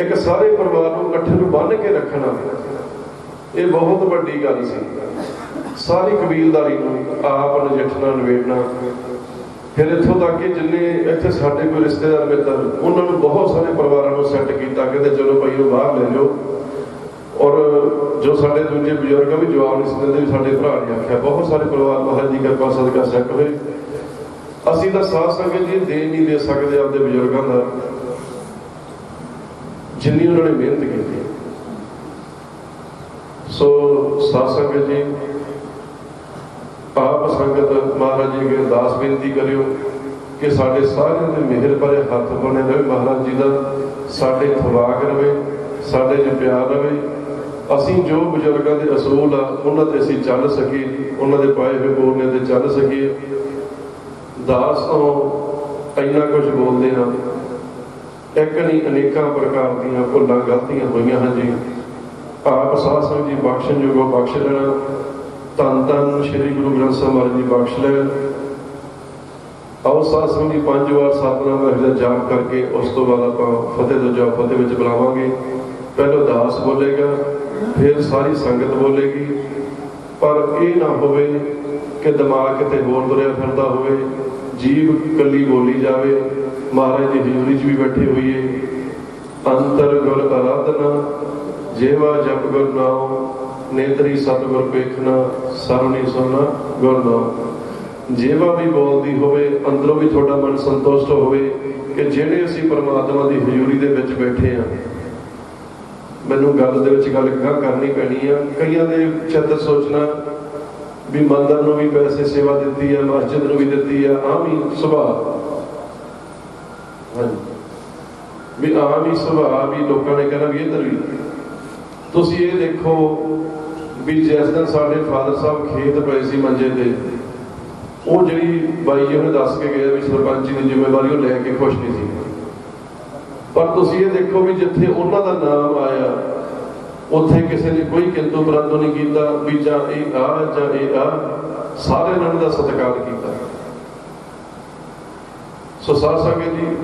ਇੱਕ ਸਾਰੇ ਪਰਿਵਾਰ ਨੂੰ ਇਕੱਠੇ ਨੂੰ ਬੰਨ੍ਹ ਕੇ ਰੱਖਣਾ, ਇਹ ਬਹੁਤ ਵੱਡੀ ਗੱਲ ਸੀ। ਸਾਰੀ ਕਬੀਲਦਾਰੀ ਨੂੰ ਆਪ ਨਜਿੱਠਣਾ, ਨਿਬੇੜਨਾ। ਫਿਰ ਇੱਥੋਂ ਤੱਕ ਕਿ ਜਿੰਨੇ ਇੱਥੇ ਸਾਡੇ ਕੋਈ ਰਿਸ਼ਤੇਦਾਰ ਮਿੱਤਰ, ਉਹਨਾਂ ਨੂੰ ਬਹੁਤ ਸਾਰੇ ਪਰਿਵਾਰਾਂ ਨੂੰ ਸੈੱਟ ਕੀਤਾ, ਕਹਿੰਦੇ ਚਲੋ ਭਾਈ ਉਹ ਬਾਹਰ ਲੈ ਜਾਓ। ਔਰ ਜੋ ਸਾਡੇ ਦੂਜੇ ਬਜ਼ੁਰਗ ਵੀ ਜਵਾਬ ਨਹੀਂ ਸੀ ਦਿੰਦੇ ਵੀ ਸਾਡੇ ਭਰਾ ਨੇ ਆਖਿਆ। ਬਹੁਤ ਸਾਰੇ ਪਰਿਵਾਰ ਮਹਾਰਾਜ ਦੀ ਕਿਰਪਾ ਸਦਕਾ ਸੈੱਟ ਹੋਏ। ਅਸੀਂ ਤਾਂ ਸਾਧ ਸੰਗਤ ਜੀ ਦੇ ਨਹੀਂ ਦੇ ਸਕਦੇ ਆਪਦੇ ਬਜ਼ੁਰਗਾਂ ਦਾ, ਜਿੰਨੀ ਉਹਨਾਂ ਨੇ ਮਿਹਨਤ ਕੀਤੀ। ਸੋ ਸਾਧ ਸੰਗਤ ਜੀ, ਆਪ ਸੰਗਤ ਮਹਾਰਾਜ ਜੀ ਅੱਗੇ ਅਰਦਾਸ ਬੇਨਤੀ ਕਰਿਓ ਕਿ ਸਾਡੇ ਸਾਰਿਆਂ ਦੇ ਮਿਹਰ ਭਰੇ ਹੱਥ ਬਣੇ ਰਹੇ ਮਹਾਰਾਜ ਜੀ ਦਾ, ਸਾਡੇ ਥਵਾਕ ਰਵੇ, ਸਾਡੇ 'ਚ ਪਿਆਰ ਰਵੇ। ਅਸੀਂ ਜੋ ਬਜ਼ੁਰਗਾਂ ਦੇ ਅਸੂਲ ਆ ਉਹਨਾਂ ਤੇ ਅਸੀਂ ਚੱਲ ਸਕੀਏ, ਉਹਨਾਂ ਦੇ ਪਾਏ ਹੋਏ ਬੋਲਣੇ ਤੇ ਚੱਲ ਸਕੀਏ। ਦਾਸ ਤੋਂ ਇੰਨਾ ਕੁਝ ਬੋਲਦੇ ਹਾਂ, ਇੱਕ ਨਹੀਂ ਅਨੇਕਾਂ ਪ੍ਰਕਾਰ ਦੀਆਂ ਭੁੱਲਾਂ ਗਲਤੀਆਂ ਹੋਈਆਂ ਹਨ ਜੀ। ਆਪ ਸਾਧ ਸੰਗਤ ਜੀ ਬਖਸ਼ਣ ਜੋਗੋ ਬਖਸ਼ ਲੈਣਾ। ਧੰਨ ਧੰਨ ਸ਼੍ਰੀ ਗੁਰੂ ਗ੍ਰੰਥ ਸਾਹਿਬ ਮਹਾਰਾਜ ਜੀ ਬਖਸ਼ ਲੈਣ। ਆਓ ਸਾਧ ਸੰਗਤ ਜੀ 5 ਵਾਰ ਸਤਿਨਾਮ ਵਾਹਿਗੁਰੂ ਦਾ ਜਾਪ ਕਰਕੇ ਉਸ ਤੋਂ ਬਾਅਦ ਆਪਾਂ ਫਤਿਹ ਤੋਂ ਜਾਪ ਫਤਿਹ ਵਿੱਚ ਬੁਲਾਵਾਂਗੇ। ਪਹਿਲਾਂ ਦਾਸ ਬੋਲੇਗਾ, ਫਿਰ ਸਾਰੀ ਸੰਗਤ ਬੋਲੇਗੀ। ਪਰ ਇਹ ਨਾ ਹੋਵੇ ਕਿ ਦਿਮਾਗ ਕਿਤੇ ਹੋਰ ਤੁਰਿਆ ਫਿਰਦਾ ਹੋਵੇ, ਜੀਭ ਇਕੱਲੀ ਬੋਲੀ ਜਾਵੇ। ਮਹਾਰਾਜ ਦੀ ਹਜ਼ੂਰੀ 'ਚ ਵੀ ਬੈਠੇ ਹੋਈਏ। ਅੰਤਰ ਗੁਰ ਅਰਾਧਨਾ, ਜੇਵਾ ਜਪ ਗੁਰ ਨਾਮ, ਨੇਤਰੀ ਸਤਿਗੁਰ ਵੇਖਣਾ, ਸਰਵਣੀ ਸੁਣਨਾ ਗੁਰ ਨਾਮ। ਜੇਵਾ ਵੀ ਬੋਲਦੀ ਹੋਵੇ, ਅੰਦਰੋਂ ਵੀ ਤੁਹਾਡਾ ਮਨ ਸੰਤੁਸ਼ਟ ਹੋਵੇ ਕਿ ਜਿਹੜੇ ਅਸੀਂ ਪਰਮਾਤਮਾ ਦੀ ਹਜ਼ੂਰੀ ਦੇ ਵਿੱਚ ਬੈਠੇ ਹਾਂ। ਮੈਨੂੰ ਗੱਲ ਦੇ ਵਿੱਚ ਗੱਲ ਕਰਨੀ ਪੈਣੀ ਆ। ਕਈਆਂ ਦੇ ਚਿੱਤ ਸੋਚਣਾ ਵੀ ਮੰਦਰ ਨੂੰ ਵੀ ਪੈਸੇ ਸੇਵਾ ਦਿੱਤੀ ਆ, ਮਸਜਿਦ ਨੂੰ ਵੀ ਦਿੱਤੀ ਆ, ਆਮ ਹੀ ਸੁਭਾਅ। ਹਾਂਜੀ, ਵੀ ਆਮ ਹੀ ਸੁਭਾਅ ਵੀ ਲੋਕਾਂ ਨੇ ਕਹਿਣਾ ਵੀ ਇੱਧਰ ਵੀ। ਤੁਸੀਂ ਇਹ ਦੇਖੋ ਵੀ ਜਿਸ ਦਿਨ ਸਾਡੇ ਫਾਦਰ ਸਾਹਿਬ ਖੇਤ ਪਏ ਸੀ ਮੰਜੇ ਤੇ, ਉਹ ਜਿਹੜੀ ਬਾਈ ਜੀ ਉਹਨੇ ਦੱਸ ਕੇ ਗਿਆ ਵੀ ਸਰਪੰਚੀ ਦੀ ਜ਼ਿੰਮੇਵਾਰੀ ਉਹ ਲੈ ਕੇ ਖੁਸ਼ ਨਹੀਂ ਸੀ। ਪਰ ਤੁਸੀਂ ਇਹ ਦੇਖੋ ਵੀ ਜਿੱਥੇ ਉਹਨਾਂ ਦਾ ਨਾਮ ਆਇਆ, ਉੱਥੇ ਕਿਸੇ ਨੇ ਕੋਈ ਕਿੰਤੂ ਪਰੰਤੂ ਨਹੀਂ ਕੀਤਾ ਵੀ ਜਾਂ ਇਹ ਆ ਜਾਂ ਇਹ ਆ। ਸਾਰੇ ਨੇ ਦਾ ਸਤਿਕਾਰ ਕੀਤਾ। ਸੋ ਸਾਧ ਸੰਗਤ ਜੀ,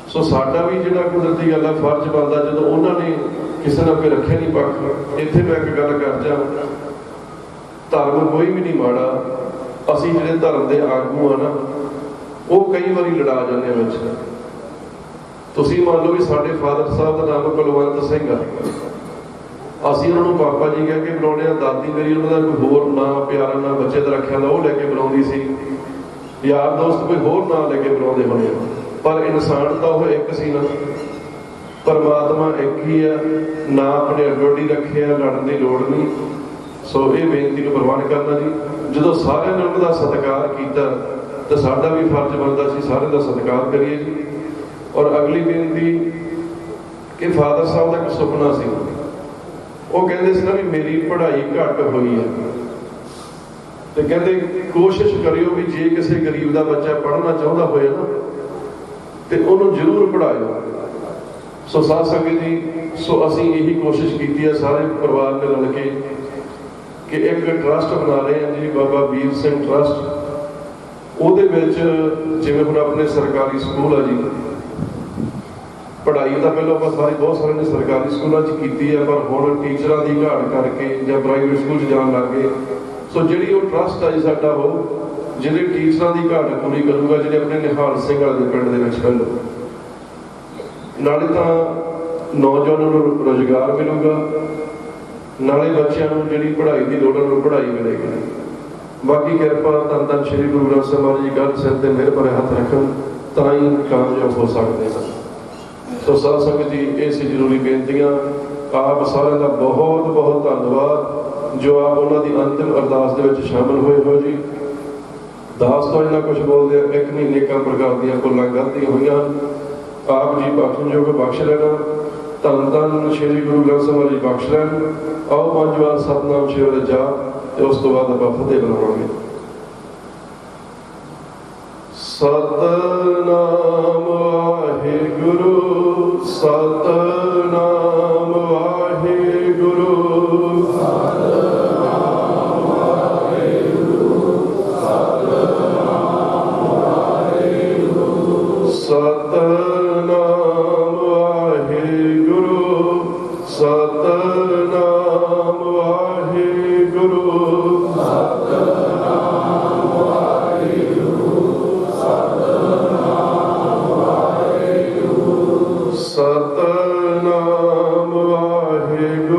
ਸੋ ਸਾਡਾ ਵੀ ਜਿਹੜਾ ਕੁਦਰਤੀ ਗੱਲ ਹੈ ਫਰਜ਼ ਬਣਦਾ, ਜਦੋਂ ਉਹਨਾਂ ਨੇ ਕਿਸੇ ਨਾਲ ਕੋਈ ਰੱਖਿਆ ਨਹੀਂ ਪੱਖ। ਇੱਥੇ ਮੈਂ ਇੱਕ ਗੱਲ ਕਰ ਜਾ, ਧਰਮ ਕੋਈ ਵੀ ਨਹੀਂ ਮਾੜਾ। ਅਸੀਂ ਜਿਹੜੇ ਧਰਮ ਦੇ ਆਗੂ ਆ ਨਾ, ਉਹ ਕਈ ਵਾਰੀ ਲੜਾ ਜਾਂਦੇ ਆ ਵਿੱਚ। ਤੁਸੀਂ ਮੰਨ ਲਓ ਵੀ ਸਾਡੇ ਫਾਦਰ ਸਾਹਿਬ ਦਾ ਨਾਮ ਕੁਲਵੰਤ ਸਿੰਘ ਆ, ਅਸੀਂ ਉਹਨਾਂ ਨੂੰ ਪਾਪਾ ਜੀ ਕਹਿ ਕੇ ਬੁਲਾਉਂਦੇ ਆ। ਦਾਦੀ ਮੇਰੀ ਉਹਨਾਂ ਦਾ ਕੋਈ ਹੋਰ ਨਾਂ ਪਿਆਰਾ ਨਾਂ ਬੱਚੇ ਦਾ ਰੱਖਿਆ ਦਾ ਉਹ ਲੈ ਕੇ ਬੁਲਾਉਂਦੀ ਸੀ, ਯਾਰ ਦੋਸਤ ਕੋਈ ਹੋਰ ਨਾਂ ਲੈ ਕੇ ਬੁਲਾਉਂਦੇ ਹੋਣੇ, ਪਰ ਇਨਸਾਨ ਤਾਂ ਉਹ ਇੱਕ ਸੀ ਨਾ। ਪਰਮਾਤਮਾ ਇੱਕ ਹੀ ਆ, ਨਾ ਆਪਣੇ ਅੱਡੋਡੀ ਰੱਖਿਆ, ਲੜਨ ਦੀ ਲੋੜ ਨਹੀਂ। ਸੋ ਇਹ ਬੇਨਤੀ ਨੂੰ ਪ੍ਰਵਾਨ ਕਰਨਾ ਜੀ। ਜਦੋਂ ਸਾਰਿਆਂ ਨੇ ਉਹਨਾਂ ਦਾ ਸਤਿਕਾਰ ਕੀਤਾ ਤਾਂ ਸਾਡਾ ਵੀ ਫਰਜ਼ ਬਣਦਾ ਸੀ ਸਾਰਿਆਂ ਦਾ ਸਤਿਕਾਰ ਕਰੀਏ ਜੀ। ਔਰ ਅਗਲੀ ਬੇਨਤੀ ਕਿ ਫਾਦਰ ਸਾਹਿਬ ਦਾ ਇੱਕ ਸੁਪਨਾ ਸੀ, ਉਹ ਕਹਿੰਦੇ ਸੀ ਨਾ ਵੀ ਮੇਰੀ ਪੜ੍ਹਾਈ ਘੱਟ ਹੋਈ ਹੈ, ਤੇ ਕਹਿੰਦੇ ਕੋਸ਼ਿਸ਼ ਕਰਿਓ ਵੀ ਜੇ ਕਿਸੇ ਗਰੀਬ ਦਾ ਬੱਚਾ ਪੜ੍ਹਨਾ ਚਾਹੁੰਦਾ ਹੋਏ ਨਾ ਤੇ ਉਹਨੂੰ ਜ਼ਰੂਰ ਪੜ੍ਹਾਇਓ। ਸੋ ਸਾਧ ਸੰਗਤ ਜੀ, ਸੋ ਅਸੀਂ ਇਹੀ ਕੋਸ਼ਿਸ਼ ਕੀਤੀ ਹੈ ਸਾਰੇ ਪਰਿਵਾਰ ਨੇ ਰਲ ਕੇ ਕਿ ਇੱਕ ਟਰਸਟ ਬਣਾ ਰਹੇ ਹਾਂ ਜੀ, ਬਾਬਾ ਵੀਰ ਸਿੰਘ ਟਰਸਟ। ਉਹਦੇ ਵਿੱਚ ਜਿਵੇਂ ਹੁਣ ਆਪਣੇ ਸਰਕਾਰੀ ਸਕੂਲ ਆ ਜੀ, ਪੜ੍ਹਾਈ ਤਾਂ ਪਹਿਲਾਂ ਆਪਾਂ ਬਹੁਤ ਸਾਰੇ ਨੇ ਸਰਕਾਰੀ ਸਕੂਲਾਂ 'ਚ ਕੀਤੀ ਹੈ, ਪਰ ਹੁਣ ਟੀਚਰਾਂ ਦੀ ਘਾਟ ਕਰਕੇ ਜਾਂ ਪ੍ਰਾਈਵੇਟ ਸਕੂਲ 'ਚ ਜਾਣ ਲੱਗ ਗਏ। ਸੋ ਜਿਹੜੀ ਉਹ ਟਰਸਟ ਆ ਜੀ ਸਾਡਾ, ਉਹ ਜਿਹੜੇ ਟੀਚਰਾਂ ਦੀ ਘਾਟ ਪੂਰੀ ਕਰੂਗਾ, ਜਿਹੜੇ ਆਪਣੇ ਨਿਹਾਲ ਸਿੰਘ ਵਾਲੇ ਦੇ ਪਿੰਡ ਦੇ ਵਿੱਚ ਪਹਿਲੋਂ, ਨਾਲੇ ਤਾਂ ਨੌਜਵਾਨਾਂ ਨੂੰ ਰੁਜ਼ਗਾਰ ਮਿਲੂਗਾ, ਨਾਲੇ ਬੱਚਿਆਂ ਨੂੰ ਜਿਹੜੀ ਪੜ੍ਹਾਈ ਦੀ ਲੋੜ ਨੂੰ ਪੜ੍ਹਾਈ ਮਿਲੇਗੀ। ਬਾਕੀ ਕਿਰਪਾ ਧੰਨ ਧੰਨ ਸ਼੍ਰੀ ਗੁਰੂ ਗ੍ਰੰਥ ਸਾਹਿਬ ਮਹਾਰਾਜ ਜੀ ਗੱਲ ਸਿਰ ਤੇ ਮਿਹਰ ਭਰੇ ਹੱਥ ਰੱਖਣ ਤਾਂ ਹੀ ਕਾਮਯਾਬ ਹੋ ਸਕਦੇ ਹਾਂ। ਸੋ ਸਾਧ ਸੰਗਤ ਜੀ, ਇਹ ਸੀ ਜ਼ਰੂਰੀ ਬੇਨਤੀਆਂ। ਆਪ ਸਾਰਿਆਂ ਦਾ ਬਹੁਤ ਬਹੁਤ ਧੰਨਵਾਦ ਜੋ ਆਪ ਉਹਨਾਂ ਦੀ ਅੰਤਿਮ ਅਰਦਾਸ ਦੇ ਵਿੱਚ ਸ਼ਾਮਿਲ ਹੋਏ ਹੋ ਜੀ। ਦਾਸ ਤੋਂ ਇੰਨਾ ਕੁਝ ਬੋਲਦੇ ਆ, ਇੱਕ ਨਹੀਂ ਨੇਕਾਂ ਪ੍ਰਕਾਰ ਦੀਆਂ ਭੁੱਲਾਂ ਗਲਤੀਆਂ ਹੋਈਆਂ, ਆਪ ਜੀ ਬਖਸ਼ਣਯੋਗ ਬਖਸ਼ ਲੈਣਾ। ਧੰਨ ਧੰਨ ਸ਼੍ਰੀ ਗੁਰੂ ਗ੍ਰੰਥ ਸਾਹਿਬ ਮਹਾਰਾਜ ਜੀ ਬਖਸ਼ ਲੈਣ। ਆਓ ਪੰਜ ਵਾਰ ਸਤਿਨਾਮ ਸ਼੍ਰੀ ਵਾਲੇ ਜਾਪ ਤੇ ਉਸ ਤੋਂ ਬਾਅਦ ਆਪਾਂ ਫਤਿਹ ਬੁਲਾਵਾਂਗੇ। ਸਤਿਨਾਮ ਵਾਹਿਗੁਰੂ, ਸਤਿਨਾਮ ਵਾਹਿਗੁਰੂ, ਸਤਿਨਾਮ ਵਾਹਿਗੁਰੂ, ਸਤਿਨਾਮ ਵਾਹਿਗੁਰੂ, ਸਤਿਨਾਮ ਵਾਹਿਗੁਰੂ, ਸਤਿਨਾਮ ਵਾਹਿਗੁਰੂ, ਸਤਿਨਾਮ ਵਾਹਿਗੁਰੂ, ਸਤਿਨਾਮ ਵਾਹਿਗੁਰੂ, ਸਤਿਨਾਮ ਵਾਹਿਗੁਰੂ,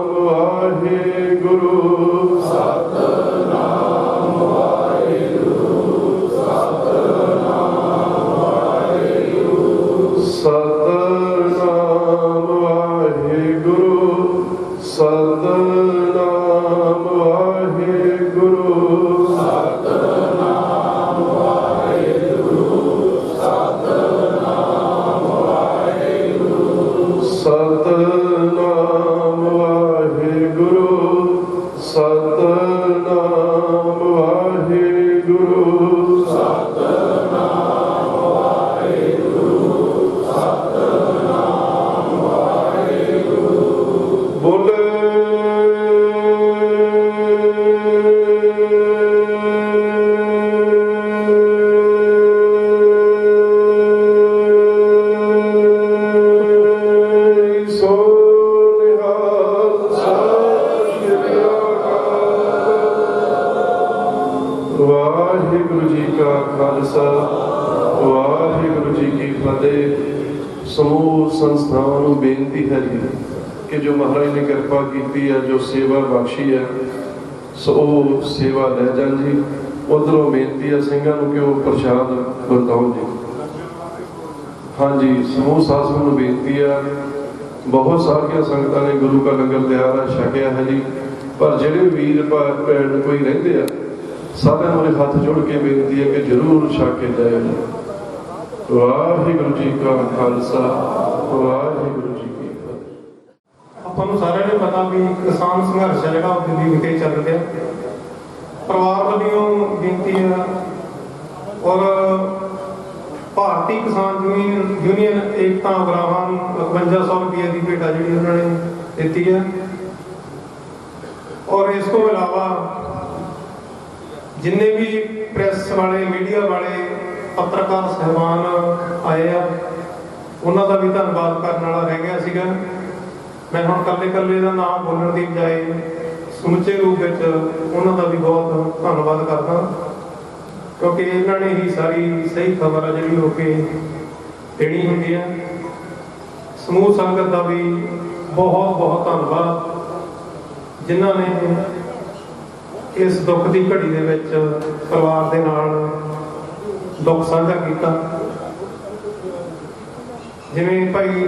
ਸਤਿਨਾਮ ਵਾਹਿਗੁਰੂ, ਸਤਿਨਾਮ ਵਾਹਿਗੁਰੂ, ਸਤਿਨਾਮ ਵਾਹਿਗੁਰੂ, ਸਤਿਨਾਮ ਵਾਹਿਗੁਰੂ, ਸਤਿਨਾਮ ਵਾਹਿਗੁਰੂ, ਸਤਿਨਾਮ ਵਾਹਿਗੁਰੂ, ਸਤਿਨਾਮ ਵਾਹਿਗੁਰੂ, ਸਤਿਨਾਮ ਵਾਹਿਗੁਰੂ, ਸਤਿਨਾਮ ਵਾਹਿਗੁਰੂ। ਬੋਲੇ ਸੋ ਨਿਹਾਲ। ਸਤਿ ਸ਼੍ਰੀ ਅਕਾਲ। ਵਾਹਿਗੁਰੂ ਜੀ ਕਾ ਖਾਲਸਾ, ਵਾਹਿਗੁਰੂ ਜੀ ਕੀ ਫਤਿਹ। ਸਮੂਹ ਸੰਸਥਾਵਾਂ ਨੂੰ ਬੇਨਤੀ ਹੈ ਜੀ ਕਿ ਜੋ ਮਹਾਰਾਜ ਨੇ ਕਿਰਪਾ ਕੀਤੀ ਹੈ, ਜੋ ਸੇਵਾ ਬਖਸ਼ੀ ਹੈ, ਸੋ ਉਹ ਸੇਵਾ ਲੈ ਜਾਣ ਜੀ। ਉਧਰੋਂ ਬੇਨਤੀ ਹੈ ਸਿੰਘਾਂ ਨੂੰ ਕਿ ਉਹ ਪ੍ਰਸ਼ਾਦ ਵਰਤਾਉਣ ਜੀ। ਹਾਂਜੀ, ਸਮੂਹ ਸਾਧ ਸੰਗਤ ਨੂੰ ਬੇਨਤੀ ਹੈ। ਬਹੁਤ ਸਾਰੀਆਂ ਸੰਗਤਾਂ ਨੇ ਗੁਰੂ ਕਾ ਲੰਗਰ ਤਿਆਰ ਹੈ, ਛਕਿਆ ਹੈ ਜੀ, ਪਰ ਜਿਹੜੇ ਵੀਰ ਭੈਣ ਕੋਈ ਰਹਿੰਦੇ ਆ, ਸਾਰਿਆਂ ਨੂੰ ਹੱਥ ਜੋੜ ਕੇ ਬੇਨਤੀ ਹੈ ਕਿ ਜ਼ਰੂਰ ਛਕ ਕੇ ਜਾਇਓ ਜੀ। ਵਾਹਿਗੁਰੂ ਜੀ ਕਾ ਖਾਲਸਾ, ਵਾਹਿਗੁਰੂ ਜੀ ਕੀ ਫਤਿਹ। ਆਪਾਂ ਨੂੰ ਸਾਰਿਆਂ ਨੂੰ ਪਤਾ ਵੀ ਕਿਸਾਨ ਸੰਘਰਸ਼ ਹੈ ਜਿਹੜਾ ਉਹ ਦਿੱਲੀ ਵਿਖੇ ਚੱਲ ਰਿਹਾ। ਪਰਿਵਾਰ ਵੱਲੋਂ ਬੇਨਤੀ ਹੈ ਔਰ ਭਾਰਤੀ ਕਿਸਾਨ ਯੂਨੀਅਨ ਏਕਤਾ ਉਗਰਾਹਾਂ ਨੂੰ 5100 ਰੁਪਏ ਦੀ ਭੇਟਾ ਜਿਹੜੀ ਉਹਨਾਂ ਨੇ ਦਿੱਤੀ ਹੈ। ਔਰ ਇਸ ਤੋਂ ਇਲਾਵਾ ਜਿੰਨੇ ਵੀ ਪ੍ਰੈਸ ਵਾਲੇ, ਮੀਡੀਆ ਵਾਲੇ, ਪੱਤਰਕਾਰ ਸਹਿਬਾਨ ਆਏ ਆ, ਉਹਨਾਂ ਦਾ ਵੀ ਧੰਨਵਾਦ ਕਰਨ ਵਾਲਾ ਰਹਿ ਗਿਆ ਸੀਗਾ। ਮੈਂ ਹੁਣ ਇਕੱਲੇ ਦਾ ਨਾਮ ਬੋਲਣ ਦੀ ਬਜਾਏ ਸਮੁੱਚੇ ਰੂਪ ਵਿੱਚ ਉਹਨਾਂ ਦਾ ਵੀ ਬਹੁਤ ਧੰਨਵਾਦ ਕਰਦਾ। ਕਿਉਂਕਿ ਇਹਨਾਂ ਨੇ ਹੀ ਸਾਰੀ ਸਹੀ ਖਬਰ ਆ ਜਿਹੜੀ ਹੋ ਕੇ ਦੇਣੀ ਹੁੰਦੀ ਹੈ। ਸਮੂਹ ਸੰਗਤ ਦਾ ਵੀ ਬਹੁਤ ਬਹੁਤ ਧੰਨਵਾਦ ਜਿਨ੍ਹਾਂ ਨੇ ਇਸ ਦੁੱਖ ਦੀ ਘੜੀ ਦੇ ਵਿੱਚ ਪਰਿਵਾਰ ਦੇ ਨਾਲ ਦੁੱਖ ਸਾਂਝਾ ਕੀਤਾ। ਜਿਵੇਂ ਭਾਈ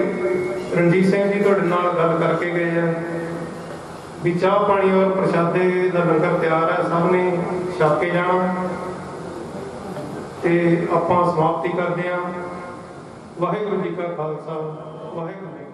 ਰਣਜੀਤ ਸਿੰਘ ਜੀ ਤੁਹਾਡੇ ਨਾਲ ਗੱਲ ਕਰਕੇ ਗਏ ਆ ਵੀ ਚਾਹ ਪਾਣੀ ਔਰ ਪ੍ਰਸ਼ਾਦੇ ਦਾ ਲੰਗਰ ਤਿਆਰ ਹੈ, ਸਭ ਨੇ ਛਕ ਕੇ ਜਾਣਾ ਤੇ ਆਪਾਂ ਸਮਾਪਤੀ ਕਰਦੇ ਹਾਂ। ਵਾਹਿਗੁਰੂ ਜੀ ਕਾ ਖਾਲਸਾ, ਵਾਹਿਗੁਰੂ ਜੀ